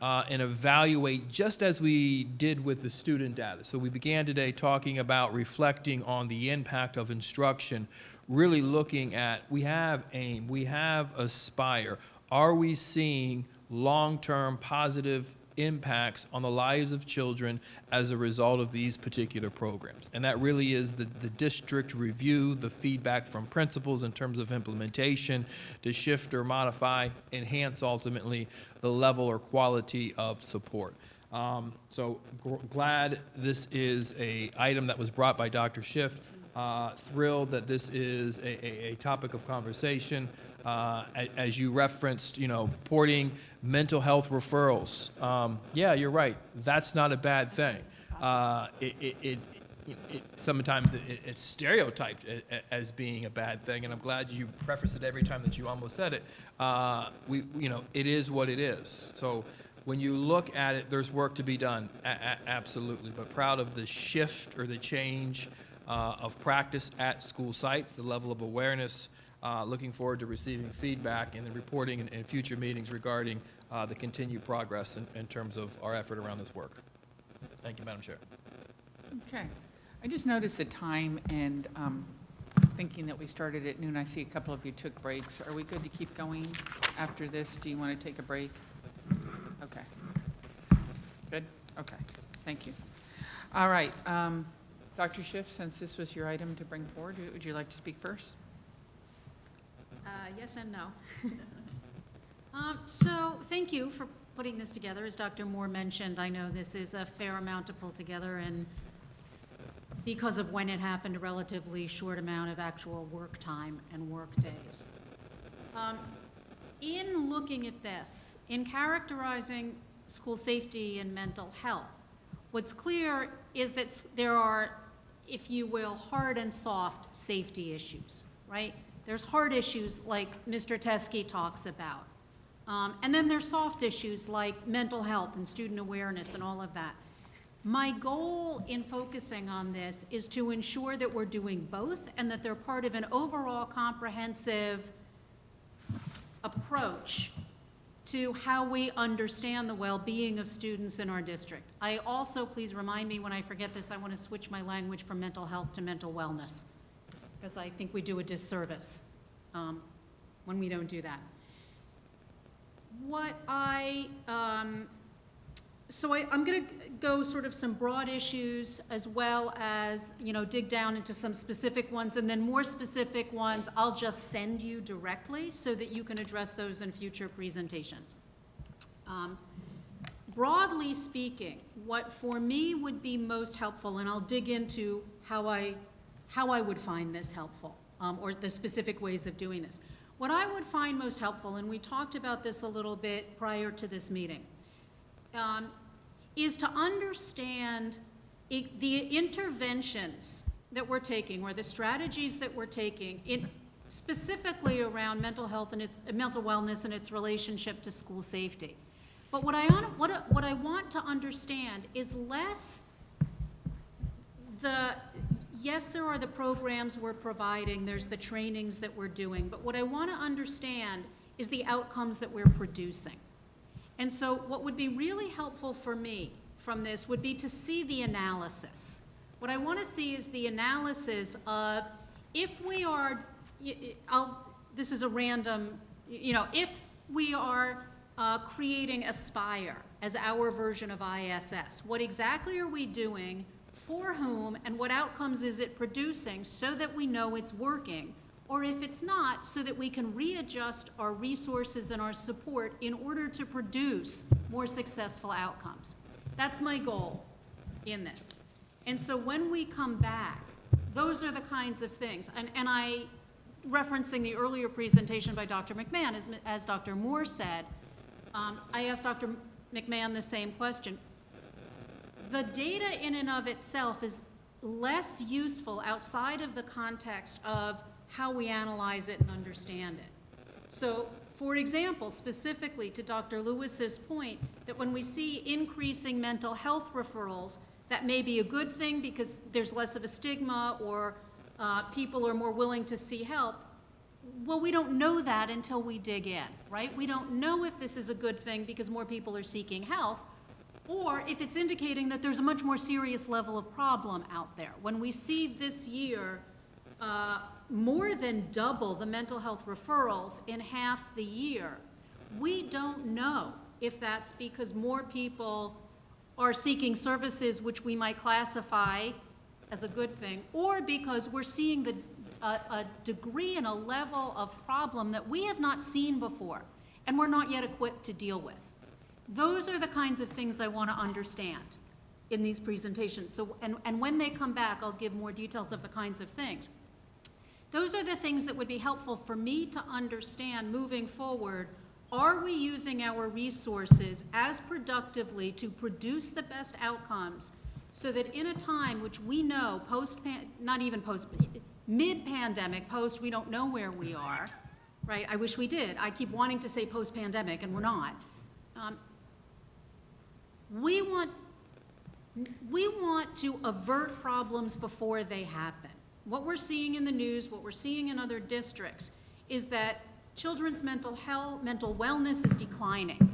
and evaluate just as we did with the student data. So we began today talking about reflecting on the impact of instruction, really looking at, we have AIM, we have Aspire. Are we seeing long-term positive impacts on the lives of children as a result of these particular programs. And that really is the district review, the feedback from principals in terms of implementation to shift or modify, enhance ultimately the level or quality of support. So glad this is a item that was brought by Dr. Schiff. Thrilled that this is a topic of conversation. As you referenced, porting mental health referrals. Yeah, you're right. That's not a bad thing. Sometimes it's stereotyped as being a bad thing, and I'm glad you preface it every time that you almost said it. It is what it is. So when you look at it, there's work to be done, absolutely. But proud of the shift or the change of practice at school sites, the level of awareness. Looking forward to receiving feedback and then reporting in future meetings regarding the continued progress in terms of our effort around this work. Thank you, Madam Chair. Okay. I just noticed the time and thinking that we started at noon. I see a couple of you took breaks. Are we good to keep going after this? Do you want to take a break? Okay. Good? Okay. Thank you. All right. Dr. Schiff, since this was your item to bring forward, would you like to speak first? Yes and no. So thank you for putting this together. As Dr. Moore mentioned, I know this is a fair amount to pull together, and because of when it happened, a relatively short amount of actual work time and work days. In looking at this, in characterizing school safety and mental health, what's clear is that there are, if you will, hard and soft safety issues, right? There's hard issues like Mr. Teskey talks about. And then there's soft issues like mental health and student awareness and all of that. My goal in focusing on this is to ensure that we're doing both and that they're part of an overall comprehensive approach to how we understand the well-being of students in our district. I also, please remind me when I forget this, I want to switch my language from mental health to mental wellness, because I think we do a disservice when we don't do that. I'm going to go sort of some broad issues as well as, dig down into some specific ones, and then more specific ones I'll just send you directly so that you can address those in future presentations. Broadly speaking, what for me would be most helpful, and I'll dig into how I would find this helpful, or the specific ways of doing this. What I would find most helpful, and we talked about this a little bit prior to this meeting, is to understand the interventions that we're taking, or the strategies that we're taking, specifically around mental health and mental wellness and its relationship to school safety. But what I want to understand is less yes, there are the programs we're providing, there's the trainings that we're doing, but what I want to understand is the outcomes that we're producing. And so what would be really helpful for me from this would be to see the analysis. What I want to see is the analysis of if we are, this is a random, if we are creating Aspire as our version of ISS, what exactly are we doing, for whom, and what outcomes is it producing so that we know it's working? Or if it's not, so that we can readjust our resources and our support in order to produce more successful outcomes. That's my goal in this. And so when we come back, those are the kinds of things. And I, referencing the earlier presentation by Dr. McMahon, as Dr. Moore said, I asked Dr. McMahon the same question. The data in and of itself is less useful outside of the context of how we analyze it and understand it. So, for example, specifically to Dr. Lewis's point, that when we see increasing mental health referrals, that may be a good thing because there's less of a stigma or people are more willing to see help. Well, we don't know that until we dig in, right? We don't know if this is a good thing because more people are seeking help, or if it's indicating that there's a much more serious level of problem out there. When we see this year more than double the mental health referrals in half the year, we don't know if that's because more people are seeking services which we might classify as a good thing, or because we're seeing a degree and a level of problem that we have not seen before, and we're not yet equipped to deal with. Those are the kinds of things I want to understand in these presentations. So, and when they come back, I'll give more details of the kinds of things. Those are the things that would be helpful for me to understand moving forward. Are we using our resources as productively to produce the best outcomes so that in a time which we know mid-pandemic, post, we don't know where we are, right? I wish we did. I keep wanting to say post-pandemic, and we're not. We want to avert problems before they happen. What we're seeing in the news, what we're seeing in other districts, is that children's mental health, mental wellness is declining.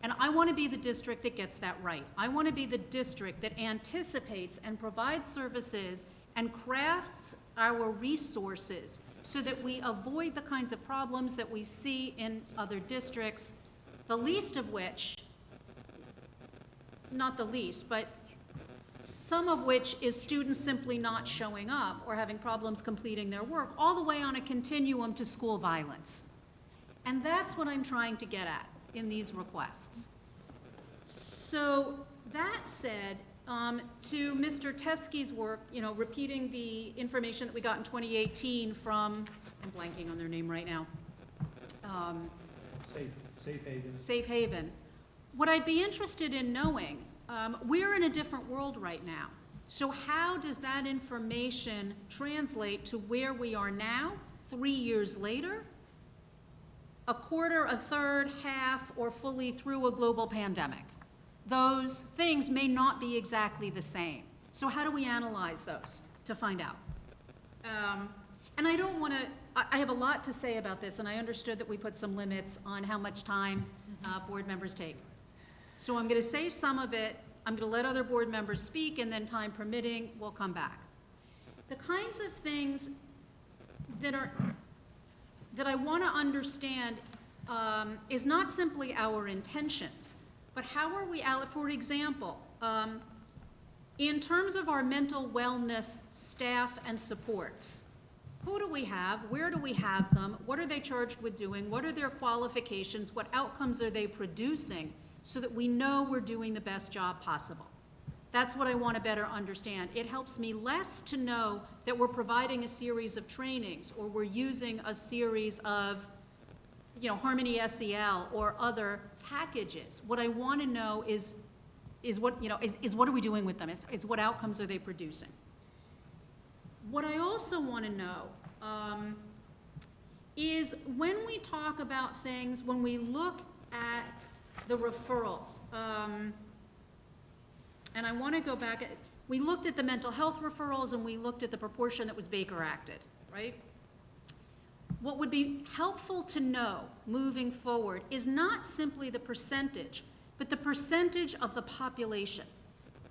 And I want to be the district that gets that right. I want to be the district that anticipates and provides services and crafts our resources so that we avoid the kinds of problems that we see in other districts, the least of which, not the least, but some of which is students simply not showing up or having problems completing their work, all the way on a continuum to school violence. And that's what I'm trying to get at in these requests. So that said, to Mr. Teskey's work, repeating the information that we got in 2018 from, I'm blanking on their name right now. Safe Haven. Safe Haven. What I'd be interested in knowing, we're in a different world right now. So how does that information translate to where we are now, 3 years later, a quarter, a third, half, or fully through a global pandemic? Those things may not be exactly the same. So how do we analyze those to find out? And I don't want to, I have a lot to say about this, and I understood that we put some limits on how much time board members take. So I'm going to say some of it, I'm going to let other board members speak, and then time permitting, we'll come back. The kinds of things that I want to understand is not simply our intentions, but how are we, for example, in terms of our mental wellness staff and supports, who do we have? Where do we have them? What are they charged with doing? What are their qualifications? What outcomes are they producing so that we know we're doing the best job possible? That's what I want to better understand. It helps me less to know that we're providing a series of trainings or we're using a series of Harmony SEL or other packages. What I want to know is what are we doing with them? It's what outcomes are they producing? What I also want to know is when we talk about things, when we look at the referrals, and I want to go back, we looked at the mental health referrals and we looked at the proportion that was Baker acted, right? What would be helpful to know moving forward is not simply the percentage, but the percentage of the population,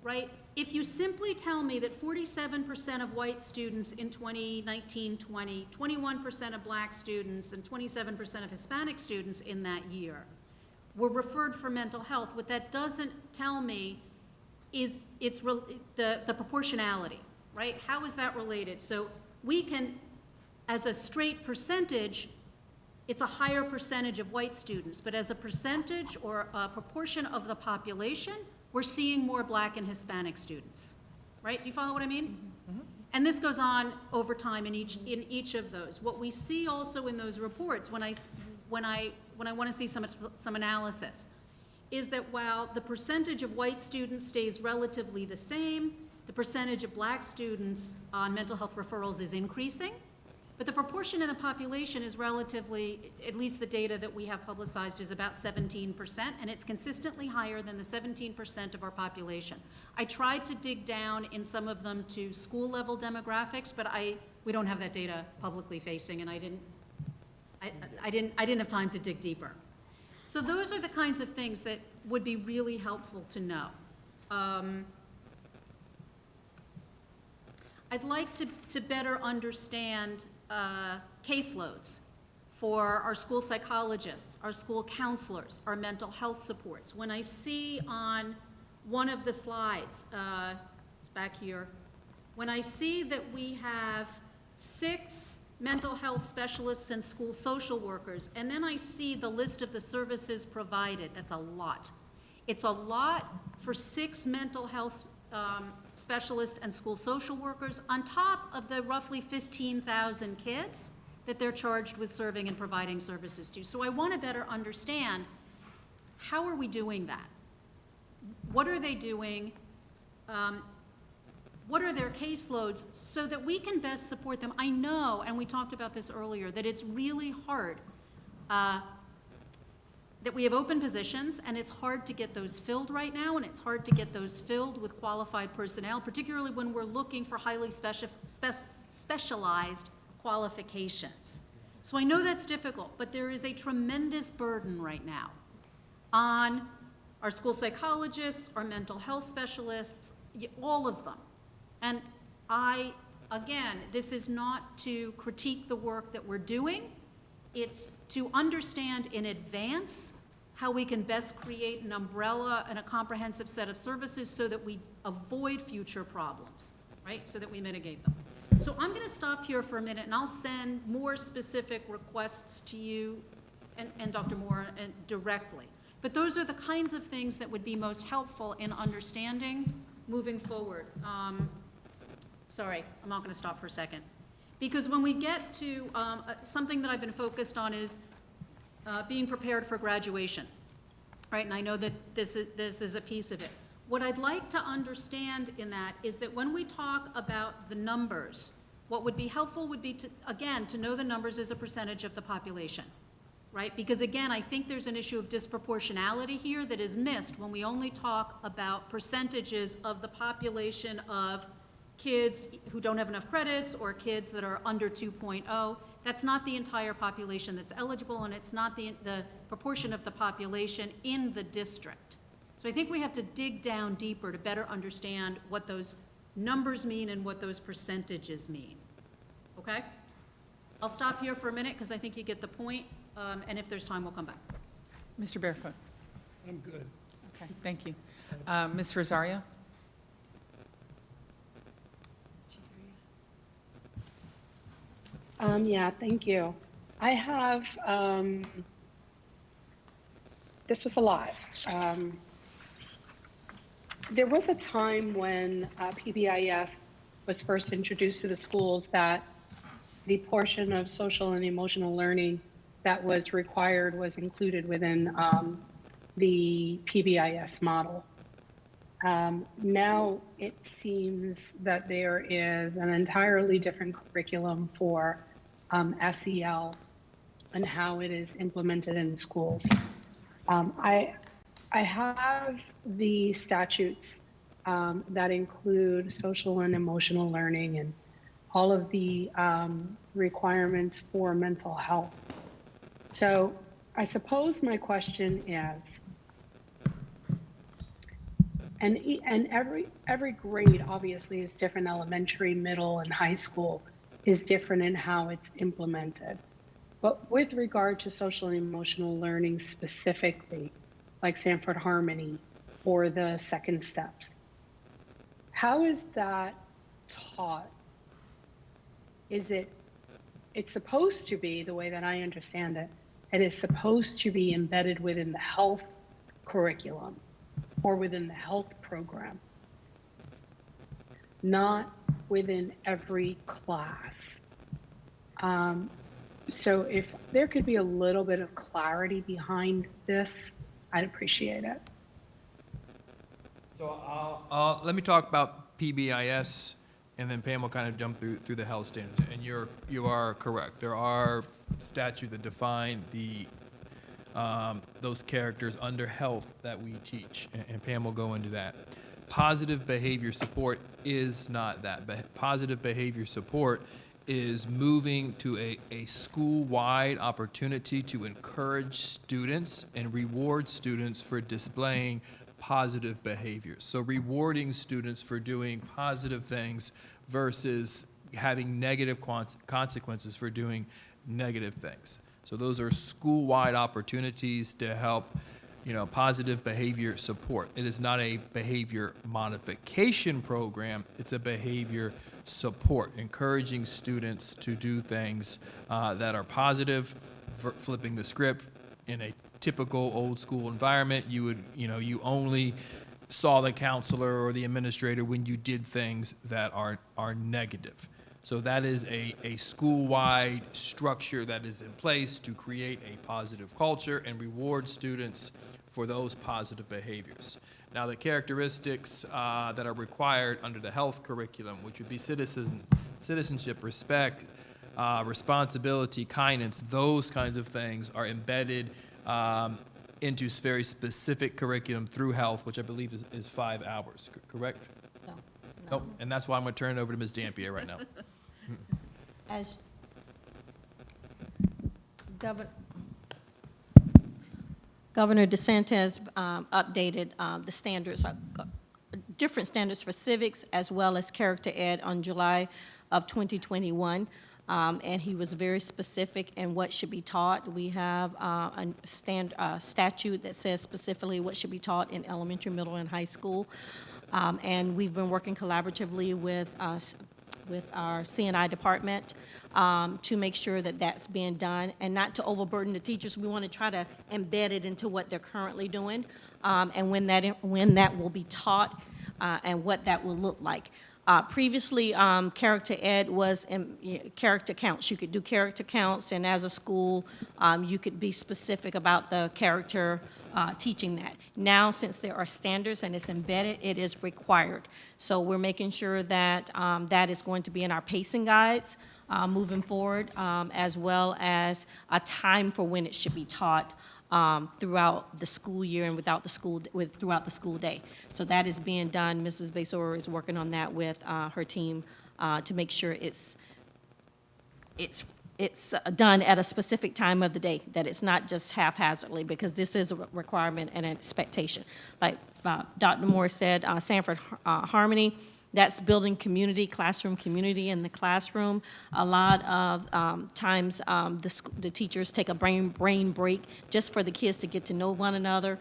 right? If you simply tell me that 47% of white students in 2019-20, 21% of black students, and 27% of Hispanic students in that year were referred for mental health, what that doesn't tell me is the proportionality, right? How is that related? So we can, as a straight percentage, it's a higher percentage of white students, but as a percentage or a proportion of the population, we're seeing more black and Hispanic students, right? Do you follow what I mean? Mm-hmm. And this goes on over time in each of those. What we see also in those reports, when I want to see some analysis, is that while the percentage of white students stays relatively the same, the percentage of black students on mental health referrals is increasing. But the proportion of the population is relatively, at least the data that we have publicized is about 17%, and it's consistently higher than the 17% of our population. I tried to dig down in some of them to school level demographics, but we don't have that data publicly facing, and I didn't have time to dig deeper. So those are the kinds of things that would be really helpful to know. I'd like to better understand caseloads for our school psychologists, our school counselors, our mental health supports. When I see on one of the slides, it's back here, when I see that we have 6 mental health specialists and school social workers, and then I see the list of the services provided, that's a lot. It's a lot for 6 mental health specialists and school social workers on top of the roughly 15,000 kids that they're charged with serving and providing services to. So I want to better understand, how are we doing that? What are they doing? What are their caseloads so that we can best support them? I know, and we talked about this earlier, that it's really hard, that we have open positions, and it's hard to get those filled right now, and it's hard to get those filled with qualified personnel, particularly when we're looking for highly specialized qualifications. So I know that's difficult, but there is a tremendous burden right now on our school psychologists, our mental health specialists, all of them. And again, this is not to critique the work that we're doing. It's to understand in advance how we can best create an umbrella and a comprehensive set of services so that we avoid future problems, right? So that we mitigate them. So I'm going to stop here for a minute, and I'll send more specific requests to you and Dr. Moore directly. But those are the kinds of things that would be most helpful in understanding moving forward. Sorry, I'm not going to stop for a second. Because when we get to something that I've been focused on is being prepared for graduation, right? And I know that this is a piece of it. What I'd like to understand in that is that when we talk about the numbers, what would be helpful would be to, again, to know the numbers as a percentage of the population, right? Because again, I think there's an issue of disproportionality here that is missed when we only talk about percentages of the population of kids who don't have enough credits or kids that are under 2.0. That's not the entire population that's eligible, and it's not the proportion of the population in the district. So I think we have to dig down deeper to better understand what those numbers mean and what those percentages mean. Okay? I'll stop here for a minute because I think you get the point, and if there's time, we'll come back. Mr. Barefoot. I'm good. Okay, thank you. Ms. Rosario? Yeah, thank you. I have, this was a lot. There was a time when PBIS was first introduced to the schools that the portion of social and emotional learning that was required was included within the PBIS model. Now it seems that there is an entirely different curriculum for SEL and how it is implemented in schools. I have the statutes that include social and emotional learning and all of the requirements for mental health. So I suppose my question is, and every grade obviously is different. Elementary, middle, and high school is different in how it's implemented. But with regard to social and emotional learning specifically, like Sanford Harmony or the second steps, how is that taught? It's supposed to be, the way that I understand it, it is supposed to be embedded within the health curriculum or within the health program, not within every class. So if there could be a little bit of clarity behind this, I'd appreciate it. So let me talk about PBIS, and then Pam will kind of jump through the health standards. And you are correct. There are statutes that define the those characters under health that we teach, and Pam will go into that. Positive behavior support is not that. Positive behavior support is moving to a school-wide opportunity to encourage students and reward students for displaying positive behaviors. So rewarding students for doing positive things versus having negative consequences for doing negative things. So those are school-wide opportunities to help, positive behavior support. It is not a behavior modification program, it's a behavior support, encouraging students to do things that are positive, flipping the script. In a typical old-school environment, you only saw the counselor or the administrator when you did things that are negative. So that is a school-wide structure that is in place to create a positive culture and reward students for those positive behaviors. Now, the characteristics that are required under the health curriculum, which would be citizenship, respect, responsibility, kindness, those kinds of things are embedded into very specific curriculum through health, which I believe is 5 hours, correct? No. Nope, and that's why I'm going to turn it over to Ms. Dampier right now. As Governor DeSantis updated the standards, different standards for civics as well as character ed on July of 2021. And he was very specific in what should be taught. We have a statute that says specifically what should be taught in elementary, middle, and high school. And we've been working collaboratively with our CNI department to make sure that that's being done, and not to overburden the teachers. We want to try to embed it into what they're currently doing, and when that will be taught, and what that will look like. Previously, character ed was character counts. You could do character counts, and as a school, you could be specific about the character teaching that. Now, since there are standards and it's embedded, it is required. So we're making sure that that is going to be in our pacing guides moving forward, as well as a time for when it should be taught throughout the school year and throughout the school day. So that is being done. Mrs. Besor is working on that with her team to make sure it's done at a specific time of the day, that it's not just haphazardly, because this is a requirement and an expectation. Like Dr. Moore said, Sanford Harmony, that's building community, classroom community in the classroom. A lot of times the teachers take a brain break just for the kids to get to know one another,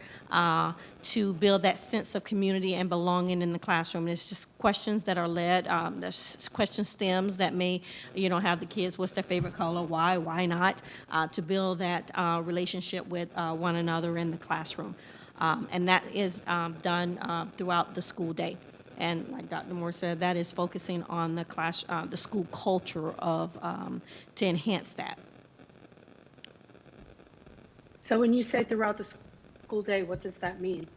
to build that sense of community and belonging in the classroom. And it's just questions that are led, there's question stems that may, have the kids, what's their favorite color, why not, to build that relationship with one another in the classroom. And that is done throughout the school day. And like Dr. Moore said, that is focusing on the school culture to enhance that. So when you say throughout the school day, what does that mean?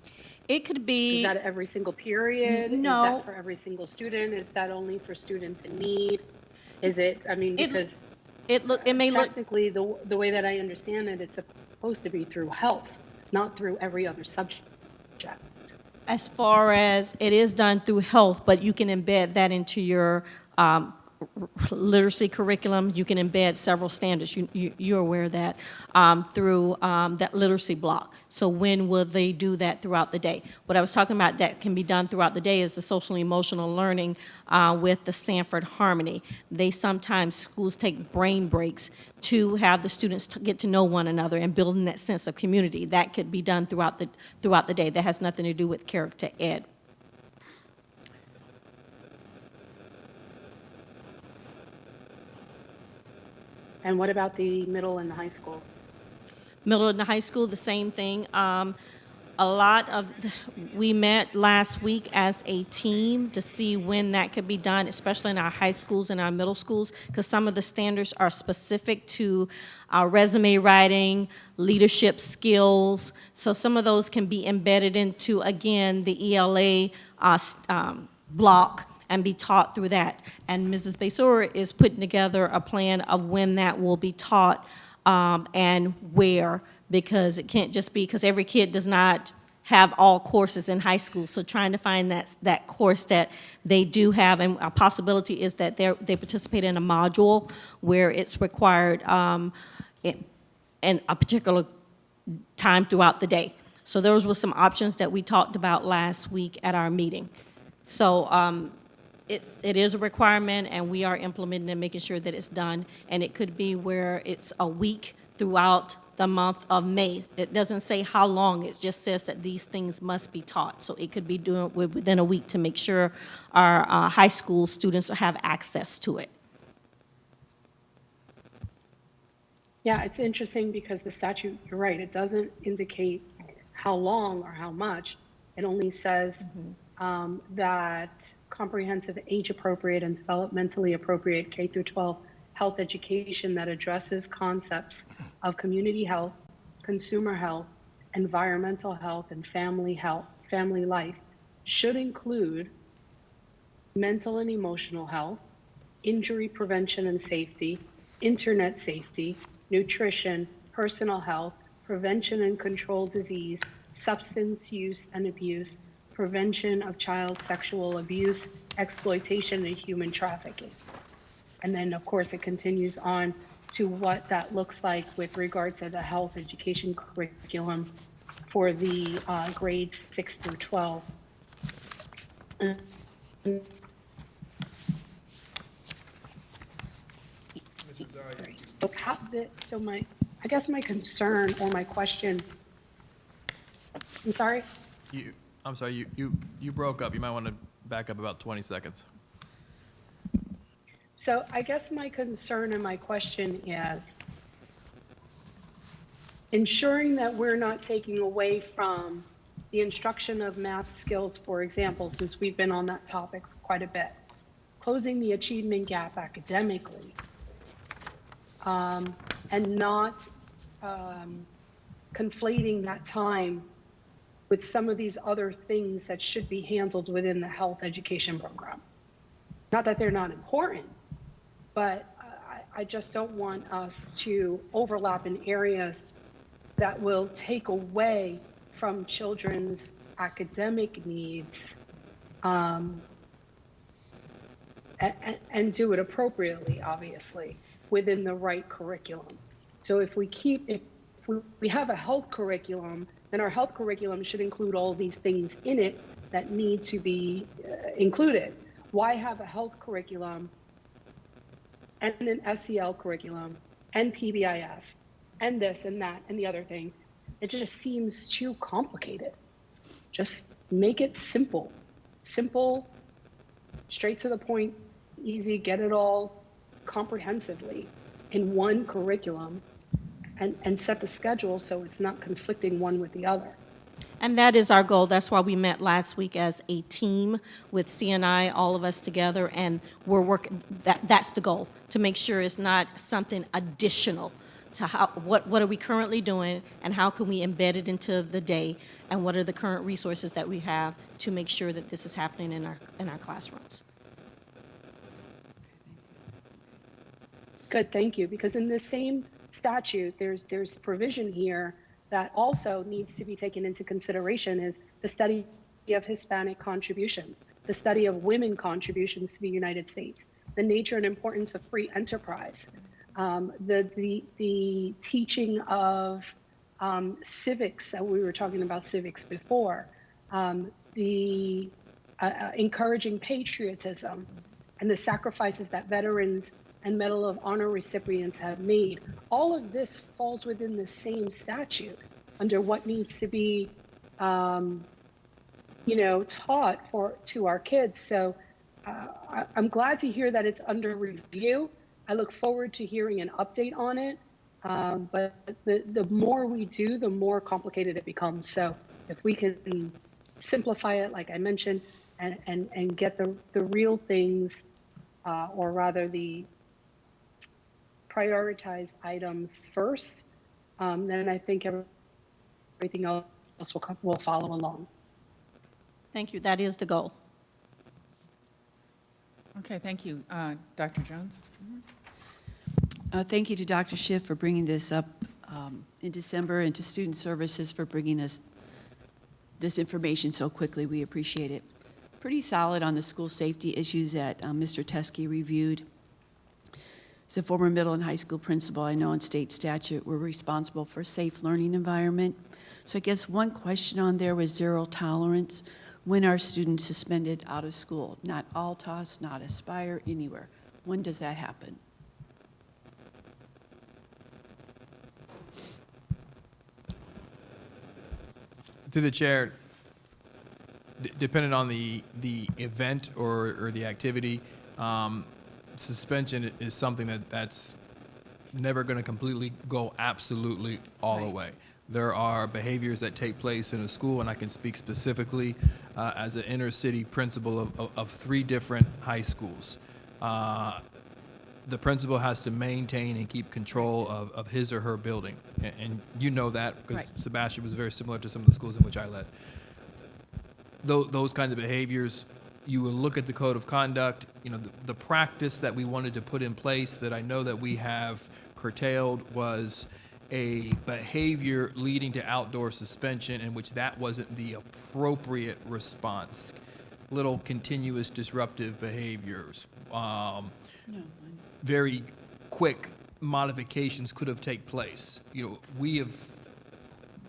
It could be. Is that every single period? No. Is that for every single student? Is that only for students in need? Is it, because it may look. technically the way that I understand it, it's supposed to be through health, not through every other subject. As far as it is done through health, but you can embed that into your literacy curriculum. You can embed several standards. You're aware of that through that literacy block. So when will they do that throughout the day? What I was talking about that can be done throughout the day is the social emotional learning with the Sanford Harmony. Schools take brain breaks to have the students get to know one another and building that sense of community. That could be done throughout the day. That has nothing to do with character ed. And what about the middle and the high school? Middle and the high school, the same thing. We met last week as a team to see when that could be done, especially in our high schools and our middle schools, because some of the standards are specific to our resume writing, leadership skills. So some of those can be embedded into, again, the ELA block and be taught through that. And Mrs. Besor is putting together a plan of when that will be taught and where, because it can't just be, because every kid does not have all courses in high school. So trying to find that course that they do have, and a possibility is that they participate in a module where it's required in a particular time throughout the day. So those were some options that we talked about last week at our meeting. So it is a requirement, and we are implementing and making sure that it's done. And it could be where it's a week throughout the month of May. It doesn't say how long, it just says that these things must be taught. So it could be doing within a week to make sure our high school students have access to it. Yeah, it's interesting because the statute, you're right, it doesn't indicate how long or how much. It only says that comprehensive, age-appropriate, and developmentally appropriate K through 12 health education that addresses concepts of community health, consumer health, environmental health, and family life should include mental and emotional health, injury prevention and safety, internet safety, nutrition, personal health, prevention and control disease, substance use and abuse, prevention of child sexual abuse, exploitation, and human trafficking. And then, of course, it continues on to what that looks like with regard to the health education curriculum for the grades 6 through 12. So I guess my concern or my question, I'm sorry? I'm sorry, you broke up. You might want to back up about 20 seconds. So I guess my concern and my question is ensuring that we're not taking away from the instruction of math skills, for example, since we've been on that topic for quite a bit, closing the achievement gap academically, and not conflating that time with some of these other things that should be handled within the health education program. Not that they're not important, but I just don't want us to overlap in areas that will take away from children's academic needs and do it appropriately, obviously, within the right curriculum. So if we have a health curriculum, then our health curriculum should include all these things in it that need to be included. Why have a health curriculum and an SEL curriculum and PBIS and this and that and the other thing? It just seems too complicated. Just make it simple, straight to the point, easy, get it all comprehensively in one curriculum and set the schedule so it's not conflicting one with the other. And that is our goal. That's why we met last week as a team with CNI, all of us together, and we're working, that's the goal, to make sure it's not something additional to what are we currently doing and how can we embed it into the day, and what are the current resources that we have to make sure that this is happening in our classrooms. Good, thank you. Because in the same statute, there's provision here that also needs to be taken into consideration is the study of Hispanic contributions, the study of women contributions to the United States, the nature and importance of free enterprise, the teaching of civics, that we were talking about civics before, the encouraging patriotism and the sacrifices that veterans and Medal of Honor recipients have made. All of this falls within the same statute under what needs to be, taught to our kids. So I'm glad to hear that it's under review. I look forward to hearing an update on it. But the more we do, the more complicated it becomes. So if we can simplify it, like I mentioned, and get the real things, or rather the prioritized items first, then I think everything else will follow along. Thank you. That is the goal. Okay, thank you. Dr. Jones? Thank you to Dr. Schiff for bringing this up in December, and to Student Services for bringing us this information so quickly. We appreciate it. Pretty solid on the school safety issues that Mr. Teskey reviewed. As a former middle and high school principal, I know in state statute we're responsible for a safe learning environment. So I guess one question on there was zero tolerance. When are students suspended out of school? Not Altos, not Aspire, anywhere. When does that happen? Through the chair, depending on the event or the activity, suspension is something that's never going to completely go absolutely all the way. There are behaviors that take place in a school, and I can speak specifically as an inner city principal of 3 different high schools. The principal has to maintain and keep control of his or her building. And you know that because Sebastian was very similar to some of the schools in which I led. Those kinds of behaviors, you will look at the code of conduct, you know, the practice that we wanted to put in place that I know that we have curtailed was a behavior leading to outdoor suspension in which that wasn't the appropriate response. Little continuous disruptive behaviors, very quick modifications could have taken place. You know, we have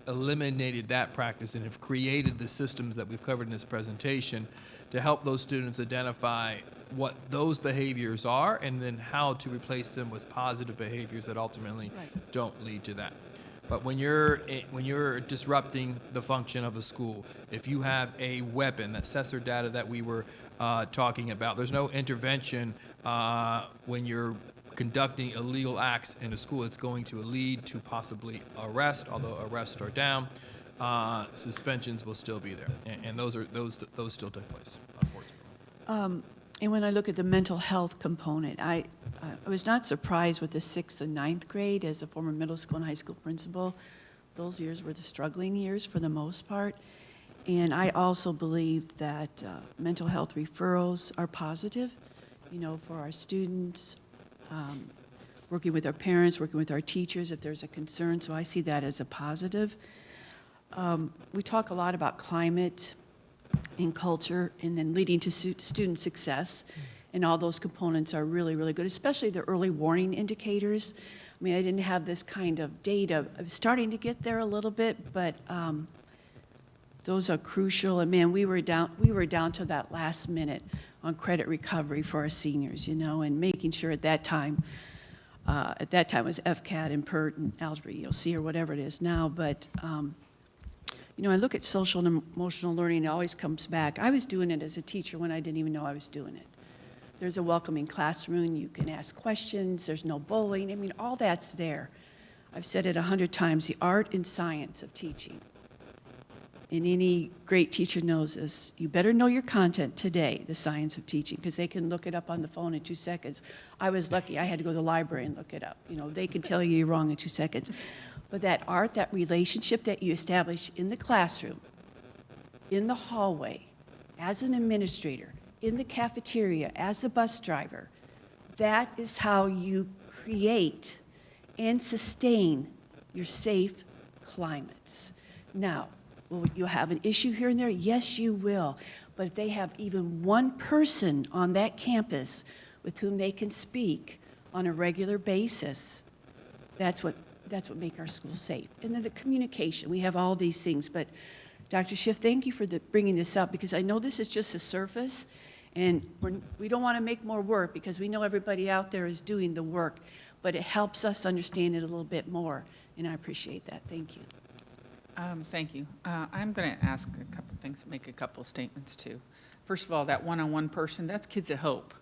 eliminated that practice and have created the systems that we've covered in this presentation to help those students identify what those behaviors are and then how to replace them with positive behaviors that ultimately don't lead to that. But when you're disrupting the function of a school, if you have a weapon, that assessor data that we were talking about, there's no intervention when you're conducting illegal acts in a school. It's going to lead to possibly arrest, although arrests are down. Suspensions will still be there, and those still took place, unfortunately. And when I look at the mental health component, I was not surprised with the 6th and 9th grade as a former middle school and high school principal. Those years were the struggling years for the most part. And I also believe that mental health referrals are positive, you know, for our students, working with our parents, working with our teachers if there's a concern. So I see that as a positive. We talk a lot about climate and culture and then leading to student success. And all those components are really, really good, especially the early warning indicators. I mean, I didn't have this kind of data. I was starting to get there a little bit, but those are crucial. And man, we were down to that last minute on credit recovery for our seniors, you know, and making sure at that time it was FCAT and PERT and algebra ELC or whatever it is now. But you know, I look at social and emotional learning, it always comes back. I was doing it as a teacher when I didn't even know I was doing it. There's a welcoming classroom, you can ask questions, there's no bullying. I mean, all that's there. I've said it 100 times, the art and science of teaching. And any great teacher knows this. You better know your content today, the science of teaching, because they can look it up on the phone in 2 seconds. I was lucky, I had to go to the library and look it up. You know, they can tell you you're wrong in 2 seconds. But that art, that relationship that you establish in the classroom, in the hallway, as an administrator, in the cafeteria, as a bus driver, that is how you create and sustain your safe climates. Now, will you have an issue here and there? Yes, you will. But if they have even one person on that campus with whom they can speak on a regular basis, that's what make our schools safe. And then the communication, we have all these things. But Dr. Schiff, thank you for bringing this up, because I know this is just a surface, and we don't want to make more work because we know everybody out there is doing the work, but it helps us understand it a little bit more, and I appreciate that. Thank you. Thank you. I'm going to ask a couple things, make a couple statements too. First of all, that one-on-one person, that's Kids at Hope.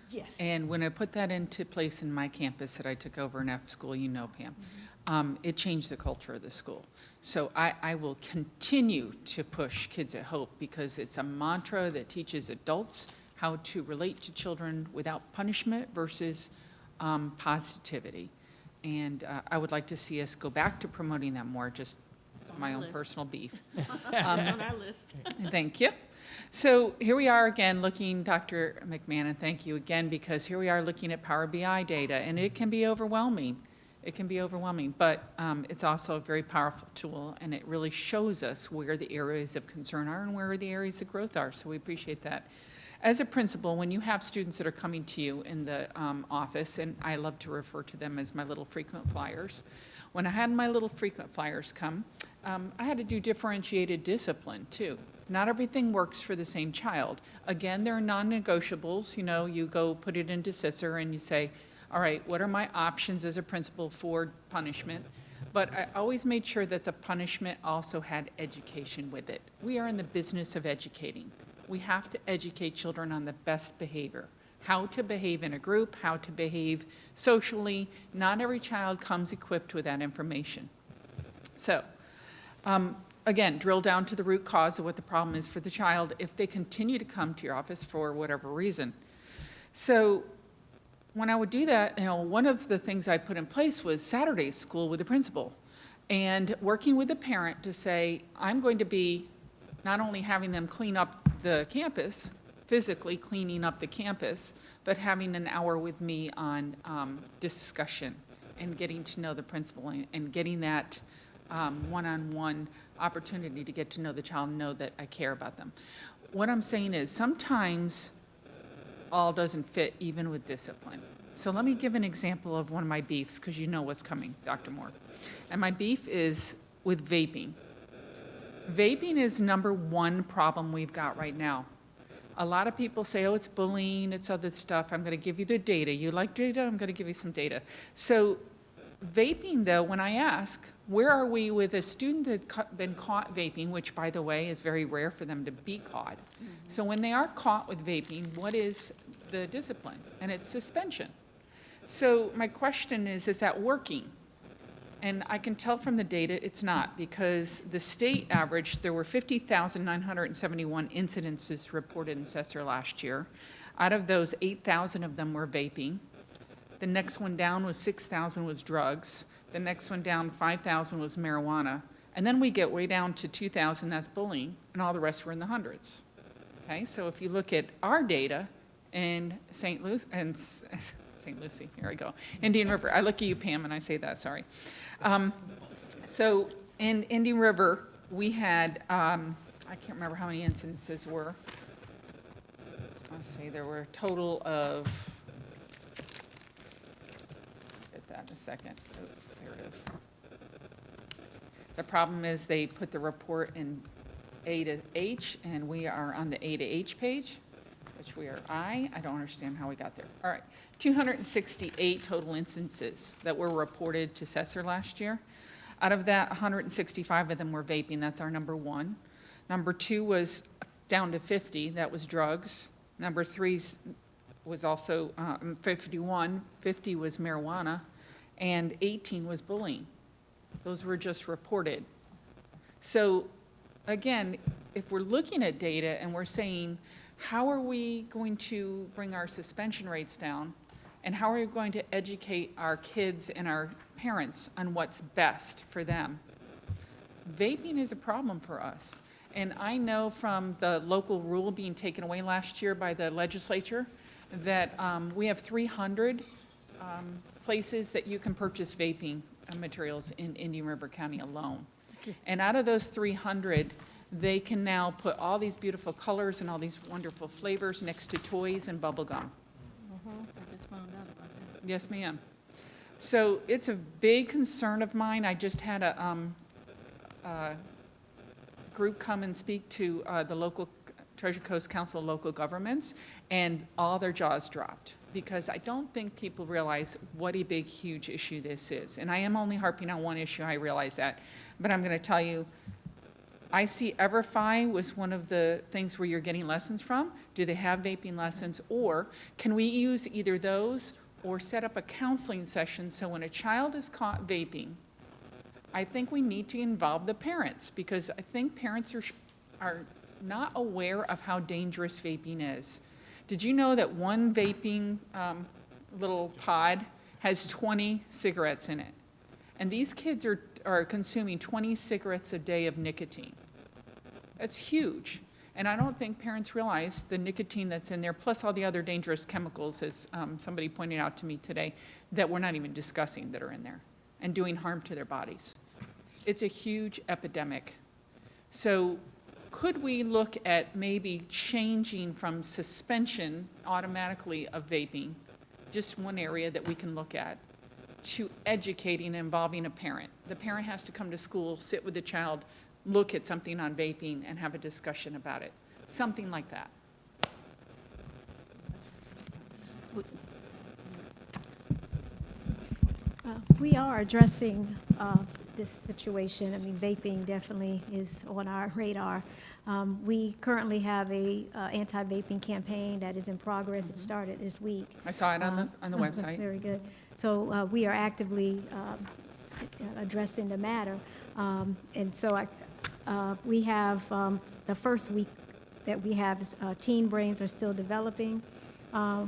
Yes. And when I put that into place in my campus that I took over in F school, you know, Pam, it changed the culture of the school. So I will continue to push Kids at Hope because it's a mantra that teaches adults how to relate to children without punishment versus positivity. And I would like to see us go back to promoting that more, just my own personal beef. On our list. Thank you. So here we are again looking, Dr. McMahon, and thank you again, because here we are looking at Power BI data, and it can be overwhelming. It can be overwhelming, but it's also a very powerful tool, and it really shows us where the areas of concern are and where the areas of growth are, so we appreciate that. As a principal, when you have students that are coming to you in the office, and I love to refer to them as my little frequent flyers, when I had my little frequent flyers come, I had to do differentiated discipline too. Not everything works for the same child. Again, there are non-negotiables. You know, you go put it into SISR and you say, all right, what are my options as a principal for punishment? but I always made sure that the punishment also had education with it. We are in the business of educating. We have to educate children on the best behavior, how to behave in a group, how to behave socially. Not every child comes equipped with that information. So, again, drill down to the root cause of what the problem is for the child if they continue to come to your office for whatever reason. So when I would do that, one of the things I put in place was Saturday school with the principal and working with the parent to say, I'm going to be not only having them clean up the campus, physically cleaning up the campus, but having an hour with me on discussion and getting to know the principal and getting that one-on-one opportunity to get to know the child and know that I care about them. What I'm saying is sometimes all doesn't fit even with discipline. So let me give an example of one of my beefs, because you know what's coming, Dr. Moore. And my beef is with vaping. Vaping is number one problem we've got right now. A lot of people say, oh, it's bullying, it's other stuff. I'm going to give you the data. You like data? I'm going to give you some data. So vaping, though, when I ask, where are we with a student that's been caught vaping, which, by the way, is very rare for them to be caught. So when they are caught with vaping, what is the discipline? And it's suspension. So my question is that working? And I can tell from the data it's not, because the state average, there were 50,971 incidences reported in Cesar last year. Out of those, 8,000 of them were vaping. The next one down was 6,000 was drugs. The next one down, 5,000 was marijuana. And then we get way down to 2,000, that's bullying, and all the rest were in the hundreds. Okay, so if you look at our data in St. Lucie, here I go, Indian River, I look at you, Pam, and I say that, sorry. So in Indian River, we had, I can't remember how many instances were. Let's see, there were a total of, get that in a second. Oh, there it is. The problem is they put the report in A to H, and we are on the A to H page, which we are I don't understand how we got there. All right, 268 total instances that were reported to Cesar last year. Out of that, 165 of them were vaping. That's our number one. Number two was down to 50. That was drugs. Number three was also 51. 50 was marijuana, and 18 was bullying. Those were just reported. So again, if we're looking at data and we're saying, how are we going to bring our suspension rates down? And how are we going to educate our kids and our parents on what's best for them? Vaping is a problem for us. And I know from the local rule being taken away last year by the legislature that we have 300 places that you can purchase vaping materials in Indian River County alone. And out of those 300, they can now put all these beautiful colors and all these wonderful flavors next to toys and bubble gum. I just found out about that. Yes, ma'am. So it's a big concern of mine. I just had a group come and speak to the local Treasure Coast Council of Local Governments, and all their jaws dropped, because I don't think people realize what a big, huge issue this is. And I am only harping on one issue, I realize that. But I'm going to tell you, I see EverFi was one of the things where you're getting lessons from. Do they have vaping lessons? Or can we use either those or set up a counseling session so when a child is caught vaping, I think we need to involve the parents, because I think parents are not aware of how dangerous vaping is. Did you know that one vaping little pod has 20 cigarettes in it? And these kids are consuming 20 cigarettes a day of nicotine. That's huge. And I don't think parents realize the nicotine that's in there, plus all the other dangerous chemicals, as somebody pointed out to me today, that we're not even discussing that are in there and doing harm to their bodies. It's a huge epidemic. So could we look at maybe changing from suspension automatically of vaping, just one area that we can look at, to educating and involving a parent? The parent has to come to school, sit with the child, look at something on vaping, and have a discussion about it. Something like that. We are addressing this situation. I mean, vaping definitely is on our radar. We currently have a anti-vaping campaign that is in progress. It started this week. I saw it on the website. Very good. So we are actively addressing the matter. And so we have the first week that we have is teen brains are still developing,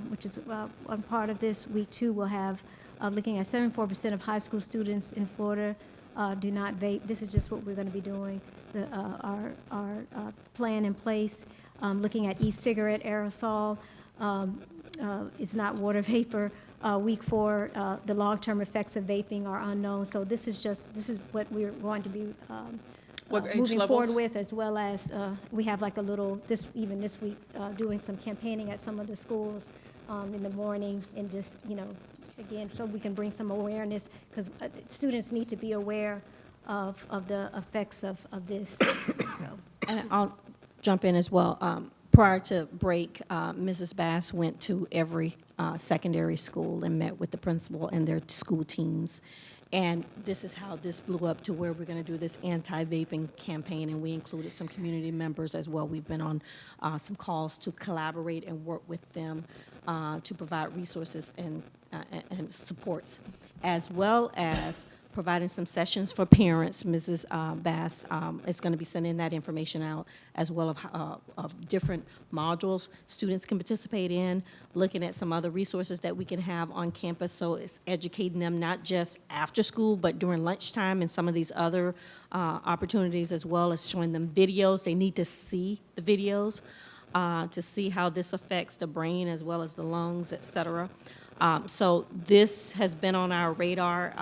which is one part of this. Week 2 we'll have looking at 74% of high school students in Florida do not vape. This is just what we're going to be doing. Our plan in place, looking at e-cigarette aerosol. It's not water vapor. Week 4, the long-term effects of vaping are unknown. So this is what we're going to be What age moving levels? forward with, as well as we have like a little, even this week, doing some campaigning at some of the schools in the morning, and just, again, so we can bring some awareness, because students need to be aware of the effects of this. So. And I'll jump in as well. Prior to break, Mrs. Bass went to every secondary school and met with the principal and their school teams. And this is how this blew up to where we're going to do this anti-vaping campaign, and we included some community members as well. We've been on some calls to collaborate and work with them to provide resources and supports, as well as providing some sessions for parents. Mrs. Bass is going to be sending that information out, as well of different modules students can participate in, looking at some other resources that we can have on campus. So it's educating them not just after school, but during lunchtime and some of these other opportunities, as well as showing them videos. They need to see the videos to see how this affects the brain as well as the lungs, et cetera. So this has been on our radar.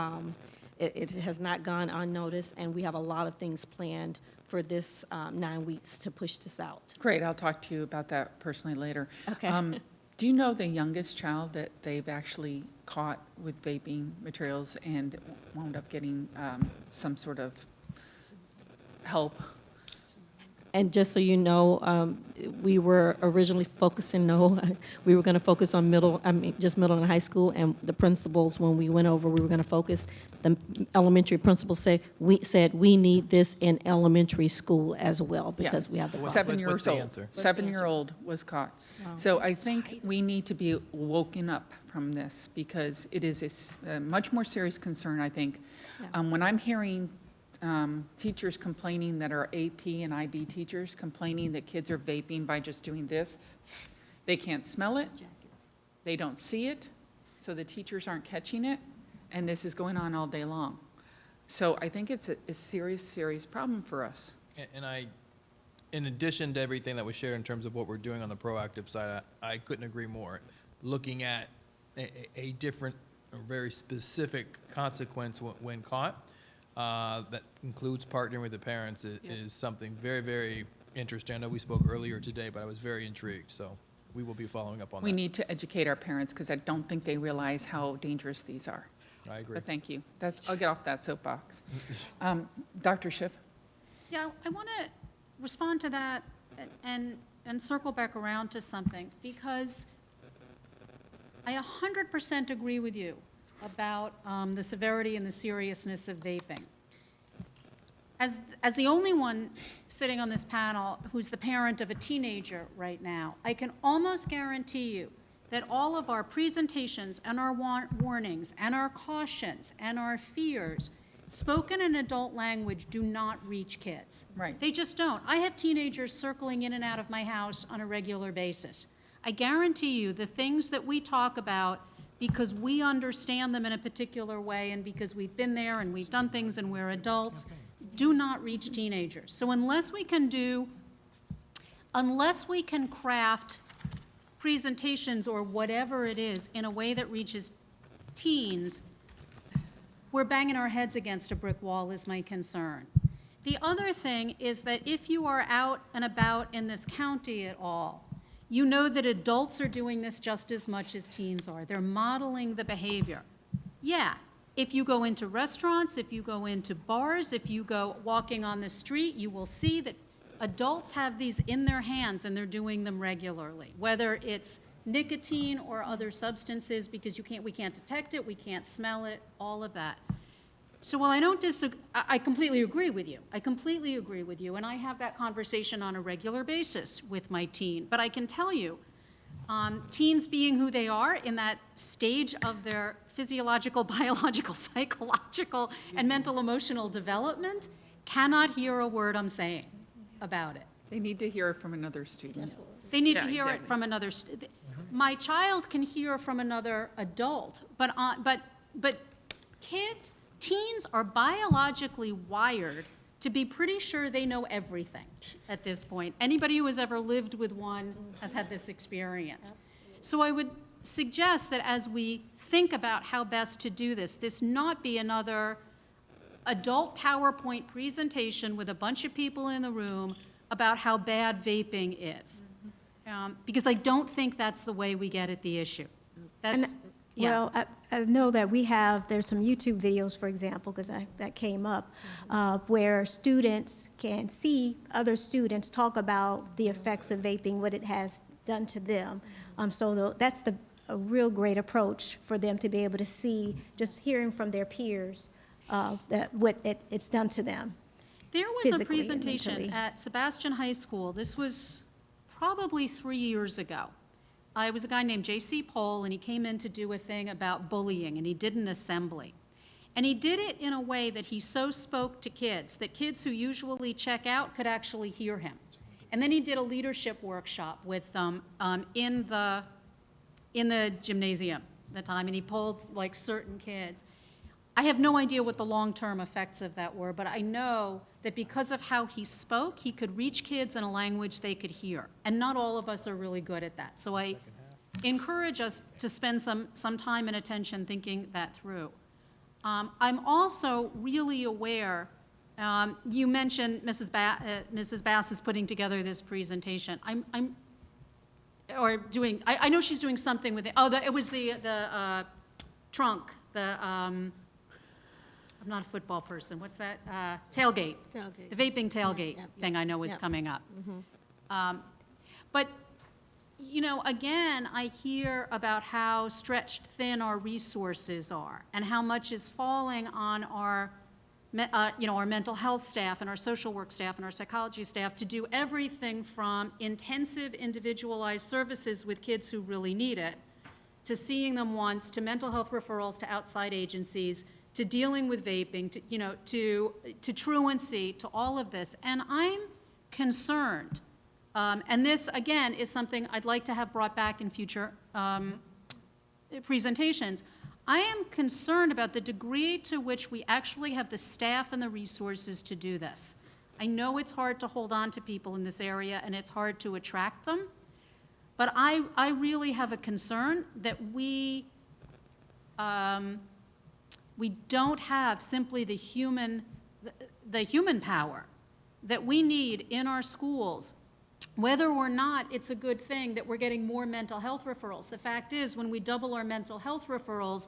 It has not gone unnoticed, and we have a lot of things planned for this 9 weeks to push this out. Great, I'll talk to you about that personally later. Okay. Do you know the youngest child that they've actually caught with vaping materials and wound up getting some sort of help? And just so you know, we were originally focusing, we were going to focus on just middle and high school, and the principals, when we went over, we were going to focus. The elementary principals said we need this in elementary school as well, because we have the problem. What's the answer? 7-year-old was caught. So I think we need to be woken up from this, because it is a much more serious concern, I think. Yeah. When I'm hearing teachers complaining that are AP and IB teachers complaining that kids are vaping by just doing this, they can't smell it, they don't see it, so the teachers aren't catching it, and this is going on all day long. So I think it's a serious, serious problem for us. And in addition to everything that was shared in terms of what we're doing on the proactive side, I couldn't agree more. Looking at a different, a very specific consequence when caught, that includes partnering with the parents is something very, very interesting. I know we spoke earlier today, but I was very intrigued, so we will be following up on that. We need to educate our parents, because I don't think they realize how dangerous these are. I agree. But thank you. I'll get off that soapbox. Dr. Schiff? Yeah, I want to respond to that and circle back around to something, because I 100% agree with you about the severity and the seriousness of vaping. As the only one sitting on this panel who's the parent of a teenager right now, I can almost guarantee you that all of our presentations and our warnings and our cautions and our fears, spoken in adult language, do not reach kids. Right. They just don't. I have teenagers circling in and out of my house on a regular basis. I guarantee you the things that we talk about, because we understand them in a particular way and because we've been there and we've done things and we're adults, do not reach teenagers. So unless we can craft presentations or whatever it is in a way that reaches teens, we're banging our heads against a brick wall, is my concern. The other thing is that if you are out and about in this county at all, you know that adults are doing this just as much as teens are. They're modeling the behavior. Yeah, if you go into restaurants, if you go into bars, if you go walking on the street, you will see that adults have these in their hands and they're doing them regularly, whether it's nicotine or other substances, because we can't detect it, we can't smell it, all of that. So while I don't disagree, I completely agree with you. I completely agree with you, and I have that conversation on a regular basis with my teen. But I can tell you, teens being who they are in that stage of their physiological, biological, psychological, and mental emotional development cannot hear a word I'm saying about it. They need to hear it from another student. They need Yeah, to hear it exactly. from another, my child can hear from another adult, but kids, teens are biologically wired to be pretty sure they know everything at this point. Anybody who has ever lived with one has had this experience. So I would suggest that as we think about how best to do this not be another adult PowerPoint presentation with a bunch of people in the room about how bad vaping is. Because I don't think that's the way we get at the issue. That's, yeah. Well, I know that there's some YouTube videos, for example, because that came up, where students can see other students talk about the effects of vaping, what it has done to them. So that's a real great approach for them to be able to see, just hearing from their peers, that what it's done to them. There was a physically and presentation mentally. at Sebastian High School. This was probably 3 years ago. It was a guy named J.C. Pohl, and he came in to do a thing about bullying, and he did an assembly. And he did it in a way that he so spoke to kids that kids who usually check out could actually hear him. And then he did a leadership workshop with them in the gymnasium at the time, and he polled like certain kids. I have no idea what the long-term effects of that were, but I know that because of how he spoke, he could reach kids in a language they could hear. And not all of us are really good at that. So I encourage us to spend some time and attention thinking that through. I'm also really aware, you mentioned Mrs. Bass is putting together this presentation. I know she's doing something with it. It was the trunk, I'm not a football person. What's that? Tailgate. Tailgate. The vaping tailgate Yep, thing I know is yep. coming up. But, you know, again, I hear about how stretched thin our resources are and how much is falling on our mental health staff and our social work staff and our psychology staff to do everything from intensive individualized services with kids who really need it, to seeing them once, to mental health referrals to outside agencies, to dealing with vaping, to truancy, to all of this. And I'm concerned, and this, again, is something I'd like to have brought back in future presentations. I am concerned about the degree to which we actually have the staff and the resources to do this. I know it's hard to hold on to people in this area, and it's hard to attract them, but I really have a concern that we don't have simply the human power that we need in our schools, whether or not it's a good thing that we're getting more mental health referrals. The fact is, when we double our mental health referrals,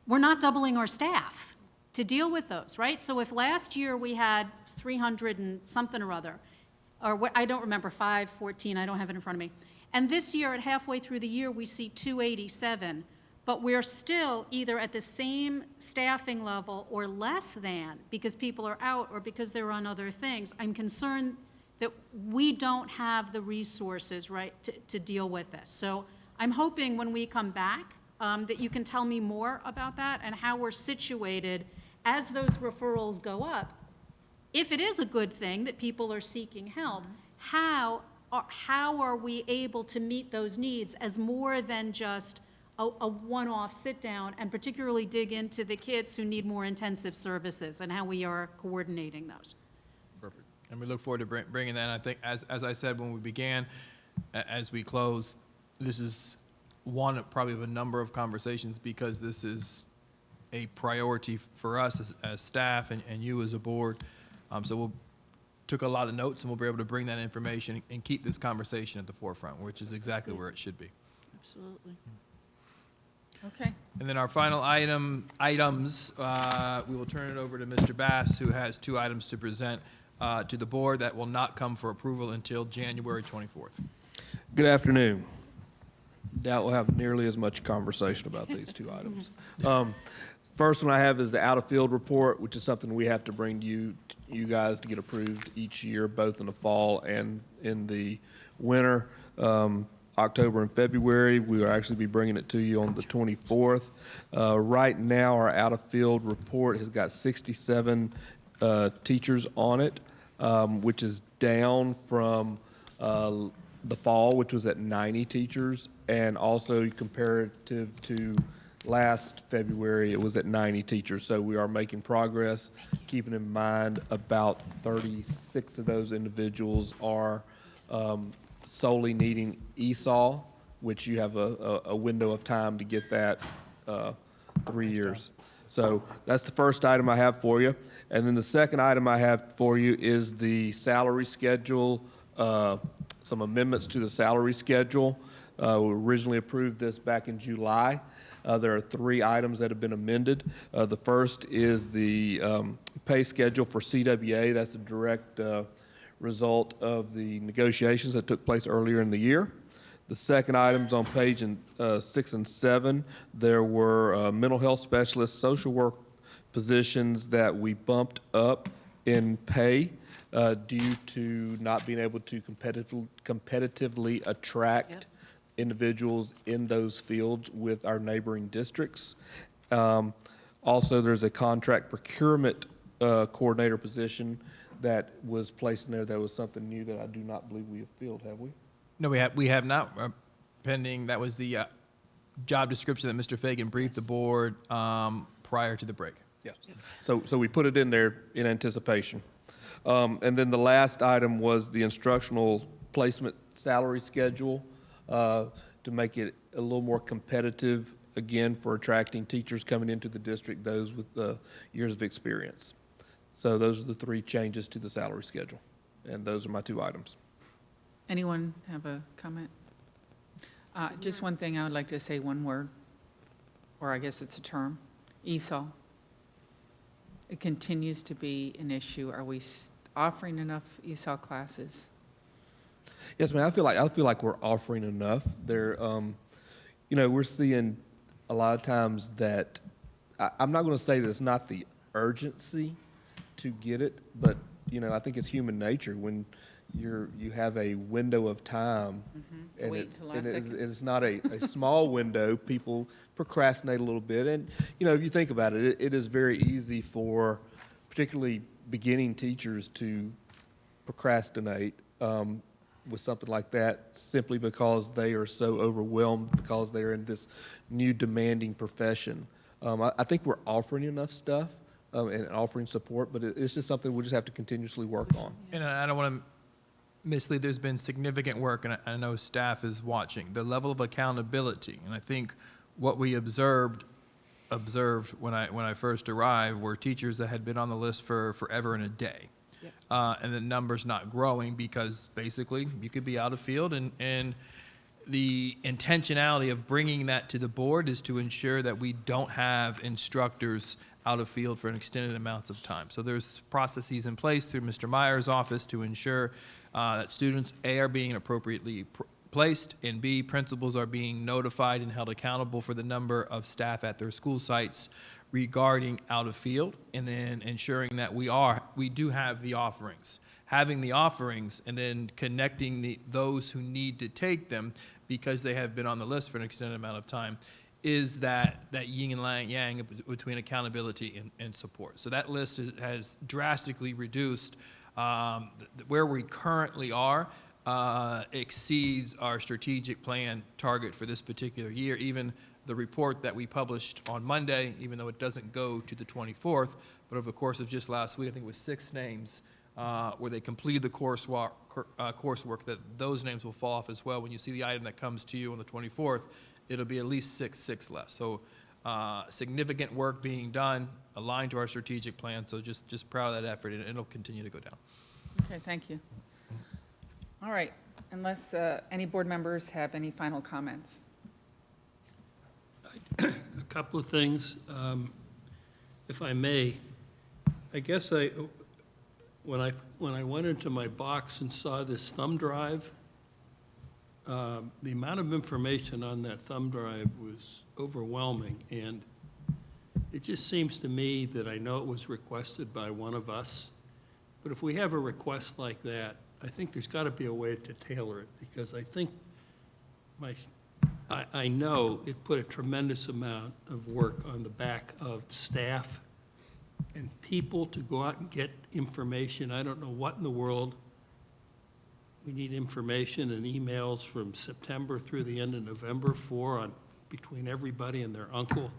we're not doubling our staff to deal with those, right? So if last year we had 300 and something or other, or what, I don't remember, 514, I don't have it in front of me, and this year at halfway through the year we see 287, but we're still either at the same staffing level or less than because people are out or because they're on other things. I'm concerned that we don't have the resources, right, to deal with this. So I'm hoping when we come back that you can tell me more about that and how we're situated as those referrals go up. If it is a good thing that people are seeking help, how are we able to meet those needs as more than just a one-off sit-down, and particularly dig into the kids who need more intensive services and how we are coordinating those. Perfect. And we look forward to bringing that. And I think, as I said when we began, as we close, this is one probably of a number of conversations because this is a priority for us as staff and you as a board. So we'll took a lot of notes, and we'll be able to bring that information and keep this conversation at the forefront, which is exactly where it should be. Absolutely. Okay. And then our final items, we will turn it over to Mr. Bass, who has 2 items to present to the board that will not come for approval until January 24th. Good afternoon. Doubt we'll have nearly as much conversation about these 2 items. First one I have is the out-of-field report, which is something we have to bring to you guys to get approved each year, both in the fall and in the winter. October and February, we will actually be bringing it to you on the 24th. Right now, our out-of-field report has got 67 teachers on it, which is down from the fall, which was at 90 teachers, and also comparative to last February, it was at 90 teachers. So we are making progress, keeping in mind about 36 of those individuals are solely needing ESOL, which you have a window of time to get that 3 years. So that's the first item I have for you. And then the second item I have for you is the salary schedule, some amendments to the salary schedule. We originally approved this back in July. There are 3 items that have been amended. The first is the pay schedule for CWA. That's a direct result of the negotiations that took place earlier in the year. The second items on page 6 and 7, there were mental health specialists, social work positions that we bumped up in pay due to not being able to competitively attract individuals in those fields with our neighboring districts. Also, there's a contract procurement coordinator position that was placed in there. That was something new that I do not believe we have filled, have we? No, we have not, pending, that was the job description that Mr. Fagan briefed the board prior to the break. Yes. So we put it in there in anticipation. And then the last item was the instructional placement salary schedule to make it a little more competitive, again, for attracting teachers coming into the district, those with years of experience. So those are the 3 changes to the salary schedule, and those are my 2 items. Anyone have a comment? Just one thing, I would like to say one word, or I guess it's a term, ESOL. It continues to be an issue. Are we offering enough ESOL classes? Yes, ma'am. I feel like we're offering enough. There, we're seeing a lot of times that I'm not going to say that it's not the urgency to get it, but I think it's human nature when you have a window of time, To wait till last second. it's not a small window. People procrastinate a little bit, and if you think about it, it is very easy for particularly beginning teachers to procrastinate with something like that, simply because they are so overwhelmed because they're in this new demanding profession. I think we're offering enough stuff and offering support, but it's just something we'll just have to continuously work on. And I don't want to mislead, there's been significant work, and I know staff is watching, the level of accountability. And I think what we observed when I first arrived were teachers that had been on the list for forever and a day. And the number's not growing because basically you could be out of field, and the intentionality of bringing that to the board is to ensure that we don't have instructors out of field for an extended amounts of time. So there's processes in place through Mr. Meyer's office to ensure that students, A, are being appropriately placed, and B, principals are being notified and held accountable for the number of staff at their school sites regarding out of field, and then ensuring that we do have the offerings. Having the offerings and then connecting those who need to take them because they have been on the list for an extended amount of time is that yin and yang between accountability and support. So that list has drastically reduced. Where we currently are exceeds our strategic plan target for this particular year. Even the report that we published on Monday, even though it doesn't go to the 24th, but over the course of just last week, I think it was 6 names where they completed the coursework, that those names will fall off as well. When you see the item that comes to you on the 24th, it'll be at least six less. So significant work being done, aligned to our strategic plan. So just proud of that effort, and it'll continue to go down. Okay, thank you. All right, unless any board members have any final comments. A couple of things, if I may. I guess when I went into my box and saw this thumb drive, the amount of information on that thumb drive was overwhelming, and It just seems to me that I know it was requested by one of us, but if we have a request like that, I think there's got to be a way to tailor it, because I think I know it put a tremendous amount of work on the back of staff and people to go out and get information. I don't know what in the world. We need information and emails from September through the end of November between everybody and their uncle.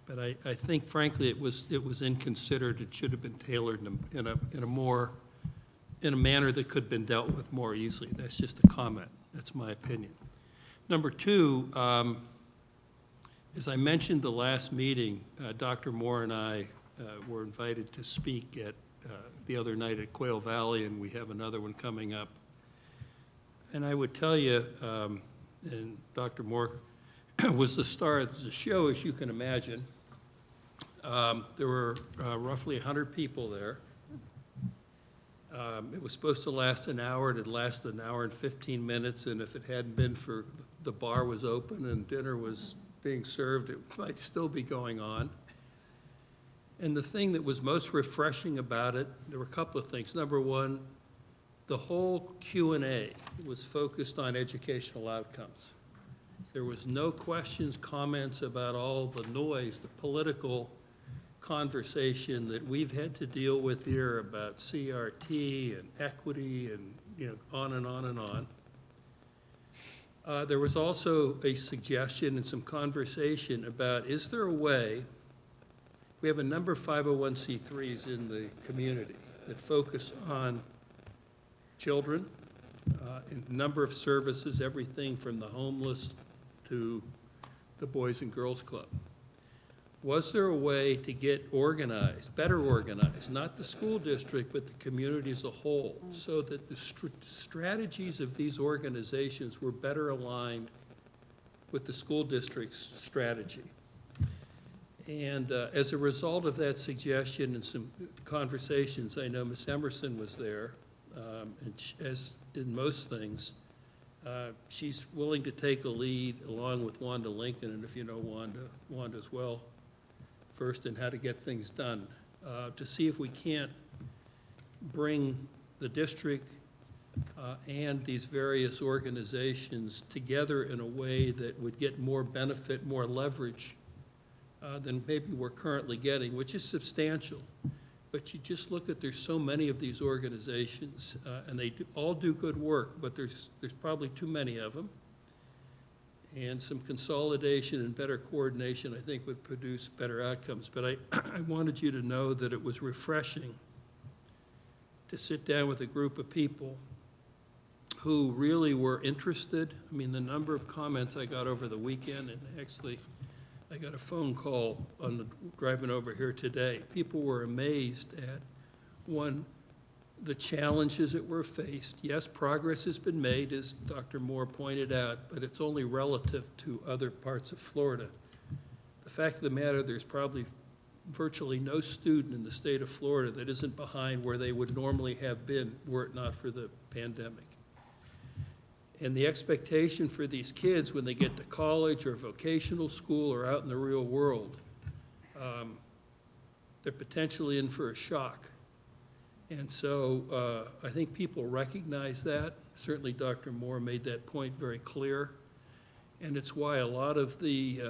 But I think frankly, it was inconsiderate. It should have been tailored in a manner that could have been dealt with more easily. That's just a comment. That's my opinion. Number two, as I mentioned the last meeting, Dr. Moore and I were invited to speak at the other night at Quail Valley, and we have another one coming up. And I would tell you, and Dr. Moore was the star of the show, as you can imagine. There were roughly 100 people there. It was supposed to last an hour. It had lasted an hour and 15 minutes, and if it hadn't been for the bar was open and dinner was being served, it might still be going on. And the thing that was most refreshing about it, there were a couple of things. Number one, the whole Q&A was focused on educational outcomes. There was no questions, comments about all the noise, the political conversation that we've had to deal with here about CRT and equity and on and on and on. There was also a suggestion and some conversation about, is there a way, we have a number of 501c3s in the community that focus on children, and a number of services, everything from the homeless to the Boys and Girls Club. Was there a way to get organized, better organized, not the school district, but the community as a whole, so that the strategies of these organizations were better aligned with the school district's strategy? And as a result of that suggestion and some conversations, I know Ms. Emerson was there, and as in most things, she's willing to take a lead along with Wanda Lincoln, and if you know Wanda as well, first in how to get things done, to see if we can't bring the district and these various organizations together in a way that would get more benefit, more leverage than maybe we're currently getting, which is substantial. But you just look at, there's so many of these organizations, and they all do good work, but there's probably too many of them. And some consolidation and better coordination, I think, would produce better outcomes. But I wanted you to know that it was refreshing to sit down with a group of people who really were interested. I mean, the number of comments I got over the weekend, and actually I got a phone call on the driving over here today. People were amazed at, one, the challenges that were faced. Yes, progress has been made, as Dr. Moore pointed out, but it's only relative to other parts of Florida. The fact of the matter, there's probably virtually no student in the state of Florida that isn't behind where they would normally have been were it not for the pandemic. And the expectation for these kids when they get to college or vocational school or out in the real world, they're potentially in for a shock. And so I think people recognize that. Certainly Dr. Moore made that point very clear. And it's why a lot of the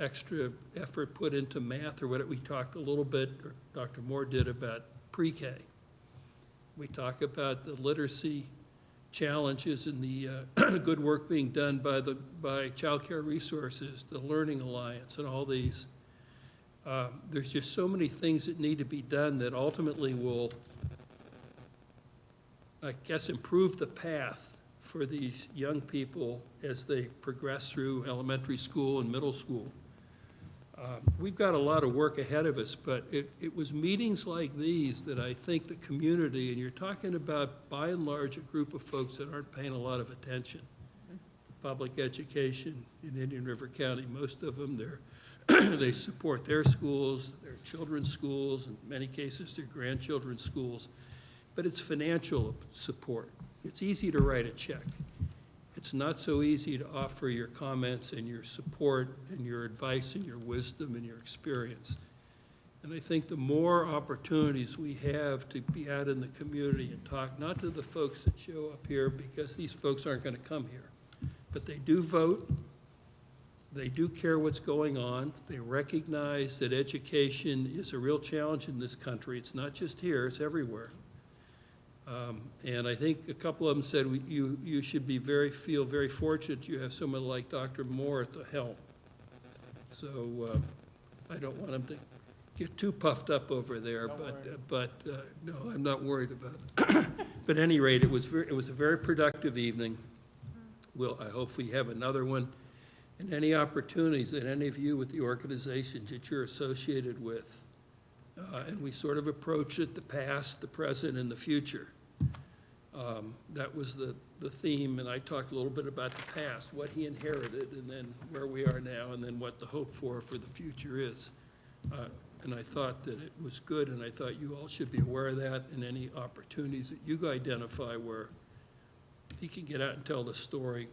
extra effort put into math, or what we talked a little bit, or Dr. Moore did, about pre-K. We talk about the literacy challenges and the good work being done by Child Care Resources, the Learning Alliance, and all these. There's just so many things that need to be done that ultimately will, I guess, improve the path for these young people as they progress through elementary school and middle school. We've got a lot of work ahead of us, but it was meetings like these that I think the community, and you're talking about, by and large, a group of folks that aren't paying a lot of attention. Public education in Indian River County, most of them, they support their schools, their children's schools, in many cases their grandchildren's schools, but it's financial support. It's easy to write a check. It's not so easy to offer your comments and your support and your advice and your wisdom and your experience. And I think the more opportunities we have to be out in the community and talk, not to the folks that show up here, because these folks aren't going to come here, but they do vote, they do care what's going on, they recognize that education is a real challenge in this country. It's not just here, it's everywhere. And I think a couple of them said you should feel very fortunate you have someone like Dr. Moore at the helm. So I don't want him to get too puffed up over there, but no, I'm not worried about it. But at any rate, it was a very productive evening. I hope we have another one. And any opportunities that any of you with the organizations that you're associated with, and we sort of approach it, the past, the present, and the future. That was the theme, and I talked a little bit about the past, what he inherited, and then where we are now, and then what the hope for the future is. And I thought that it was good, and I thought you all should be aware of that, and any opportunities that you identify where he can get out and tell the story,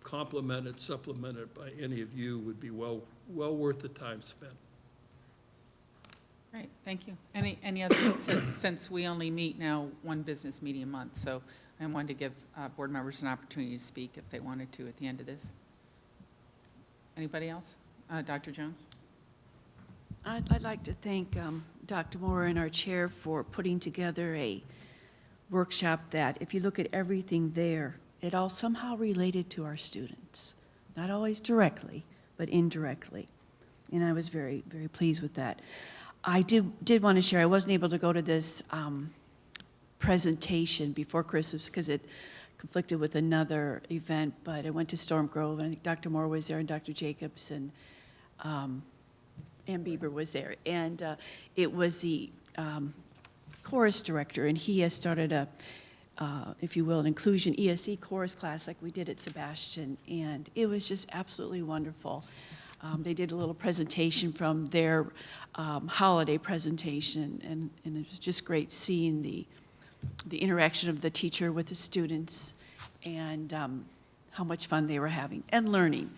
complemented, supplemented by any of you, would be well worth the time spent. Great, thank you. Any other, since we only meet now one business meeting a month, so I wanted to give board members an opportunity to speak if they wanted to at the end of this. Anybody else? Dr. Jones? I'd like to thank Dr. Moore and our chair for putting together a workshop that, if you look at everything there, it all somehow related to our students. Not always directly, but indirectly. And I was very, very pleased with that. I did want to share, I wasn't able to go to this presentation before Christmas because it conflicted with another event, but I went to Storm Grove, and I think Dr. Moore was there, and Dr. Jacobs, and Bieber was there. And it was the chorus director, and he has started a, if you will, an inclusion ESE chorus class like we did at Sebastian, and it was just absolutely wonderful. They did a little presentation from their holiday presentation, and it was just great seeing the interaction of the teacher with the students and how much fun they were having and learning.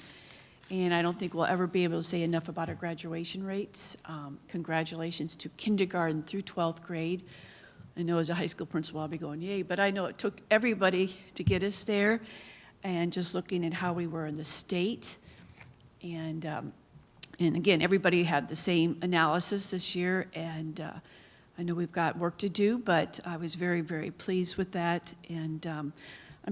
And I don't think we'll ever be able to say enough about our graduation rates. Congratulations to kindergarten through 12th grade. I know as a high school principal I'll be going, yay, but I know it took everybody to get us there. And just looking at how we were in the state, and again, everybody had the same analysis this year, and I know we've got work to do, but I was very, very pleased with that. And I'm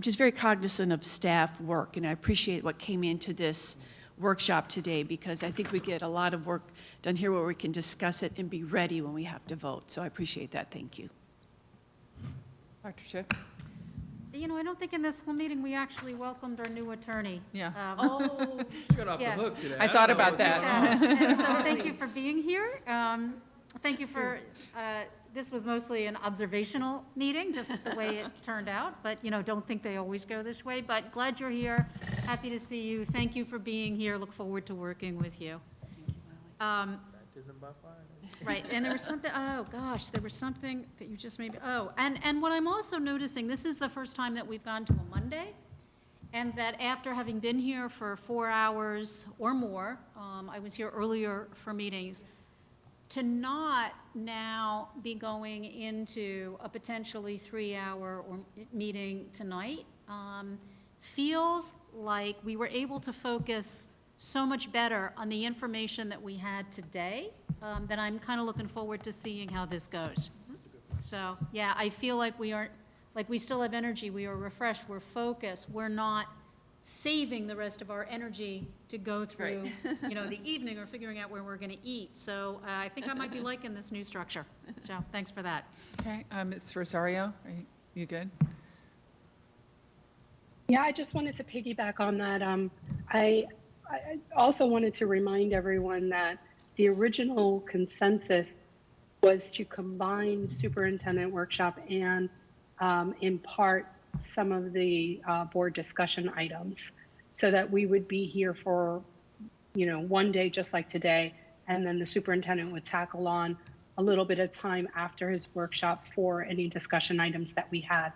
just very cognizant of staff work, and I appreciate what came into this workshop today, because I think we get a lot of work done here where we can discuss it and be ready when we have to vote. So I appreciate that. Thank you. Dr. Schiff? You know, I don't think in this whole meeting we actually welcomed our new attorney. Yeah. Oh, you got off the Yeah. hook today. I don't thought know about what's that. going on. And so thank you for being here. Thank you for, this was mostly an observational meeting, just the way it turned out, but, you know, don't think they always go this way, but glad you're here. Happy to see you. Thank you for being here. Look forward to working with you. Baptism by fire. Right, and there was something, oh, gosh, there was something that you just made, and what I'm also noticing, this is the first time that we've gone to a Monday, and that after having been here for 4 hours or more, I was here earlier for meetings, to not now be going into a potentially 3-hour meeting tonight, feels like we were able to focus so much better on the information that we had today, that I'm kind of looking forward to seeing how this goes. So, yeah, I feel like we still have energy, we are refreshed, we're focused, we're not saving the rest of our energy to go through, you know, the evening or figuring out where we're going to eat. So I think I might be liking this new structure. So thanks for that. Okay, Ms. Rosario, are you good? Yeah, I just wanted to piggyback on that. I also wanted to remind everyone that the original consensus was to combine superintendent workshop and in part some of the board discussion items, so that we would be here for, you know, one day just like today, and then the superintendent would tackle on a little bit of time after his workshop for any discussion items that we had,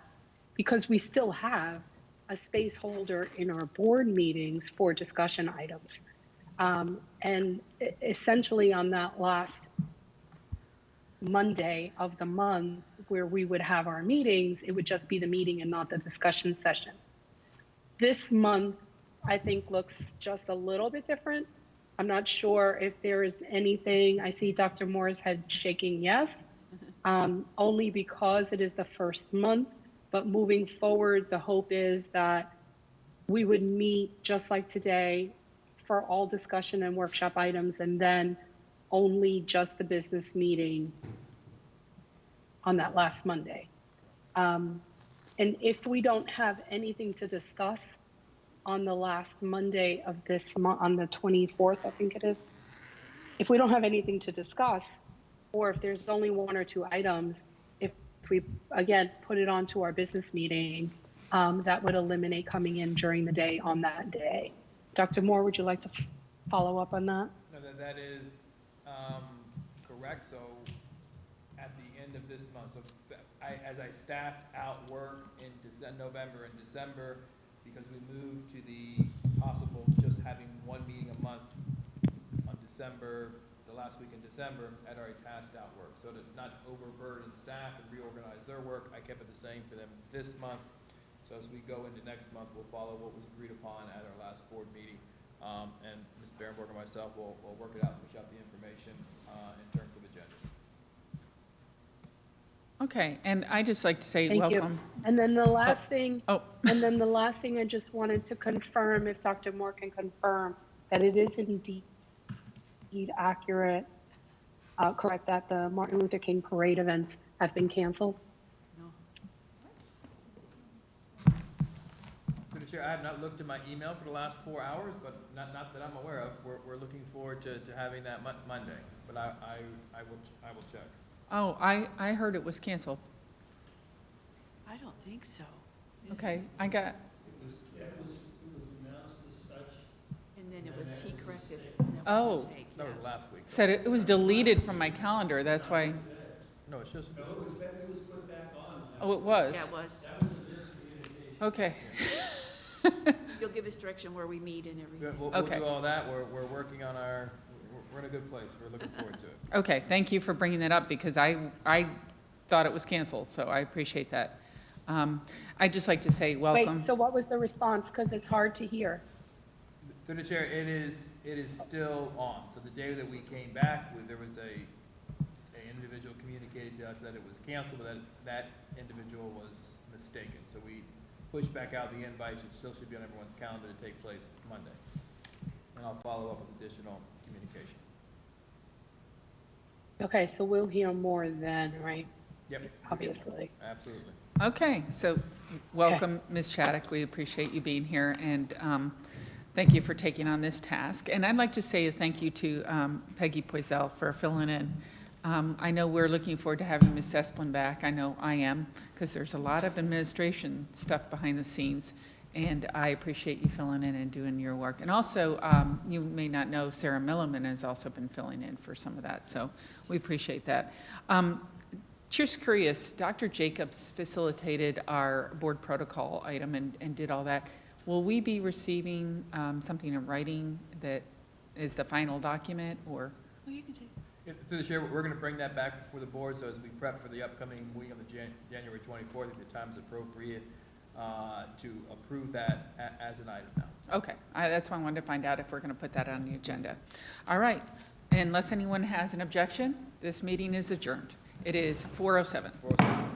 because we still have a space holder in our board meetings for discussion items. And essentially on that last Monday of the month where we would have our meetings, it would just be the meeting and not the discussion session. This month, I think, looks just a little bit different. I'm not sure if there is anything. I see Dr. Moore's head shaking yes, only because it is the first month. But moving forward, the hope is that we would meet just like today for all discussion and workshop items, and then only just the business meeting on that last Monday. And if we don't have anything to discuss on the last Monday of this month, on the 24th, I think it is, if we don't have anything to discuss, or if there's only one or two items, if we, again, put it onto our business meeting, that would eliminate coming in during the day on that day. Dr. Moore, would you like to follow up on that? No, that is correct. So at the end of this month, so as I staffed out work in November and December, because we moved to the possible just having one meeting a month on December, the last week in December, I'd already tasked out work. So to not overburden staff and reorganize their work, I kept it the same for them this month. So as we go into next month, we'll follow what was agreed upon at our last board meeting. And Ms. Berenborg and myself will work it out and push out the information in terms of agendas. Okay, and I just like to say Thank welcome. you. And then the last thing, Oh. and then the last thing I just wanted to confirm, if Dr. Moore can confirm, that it is indeed accurate, correct, that the Martin Luther King parade events have been canceled? Through the chair, I have not looked at my email for the last 4 hours, but not that I'm aware of. We're looking forward to having that Monday, but I will check. Oh, I heard it was canceled. I don't think so. Okay, I got, It was announced as such. And then it was, he corrected it. And that was a Oh. mistake, That yeah. was last week. said it was deleted from my calendar, that's why, No, it's just, It was put back on. oh, it was? Yeah, it was. That was a miscommunication. Okay. You'll give us direction where we meet and everything. we'll Okay. do all that. We're working on we're in a good place. We're looking forward to it. Okay, thank you for bringing that up, because I thought it was canceled, so I appreciate that. I'd just like to say welcome. Wait, so what was the response? Because it's hard to hear. Through the chair, it is still on. So the day that we came back, there was an individual communicated to us that it was canceled, but that individual was mistaken. So we pushed back out the invites. It still should be on everyone's calendar to take place Monday. And I'll follow up with additional communication. Okay, so we'll hear more then, right? Yep. Obviously. Absolutely. Okay, so welcome, Ms. Shattuck. We appreciate you being here, and thank you for taking on this task. And I'd like to say a thank you to Peggy Poisel for filling in. I know we're looking forward to having Ms. Esplin back. I know I am, because there's a lot of administration stuff behind the scenes, and I appreciate you filling in and doing your work. And also, you may not know, Sarah Milliman has also been filling in for some of that, so we appreciate that. Just curious, Dr. Jacobs facilitated our board protocol item and did all that. Will we be receiving something in writing that is the final document, or? Oh, you can take. Through the chair, we're going to bring that back before the board, so as we prep for the upcoming meeting on the January 24th, if the time's appropriate, to approve that as an item now. Okay, that's why I wanted to find out if we're going to put that on the agenda. All right, unless anyone has an objection, this meeting is adjourned. It is 4:07.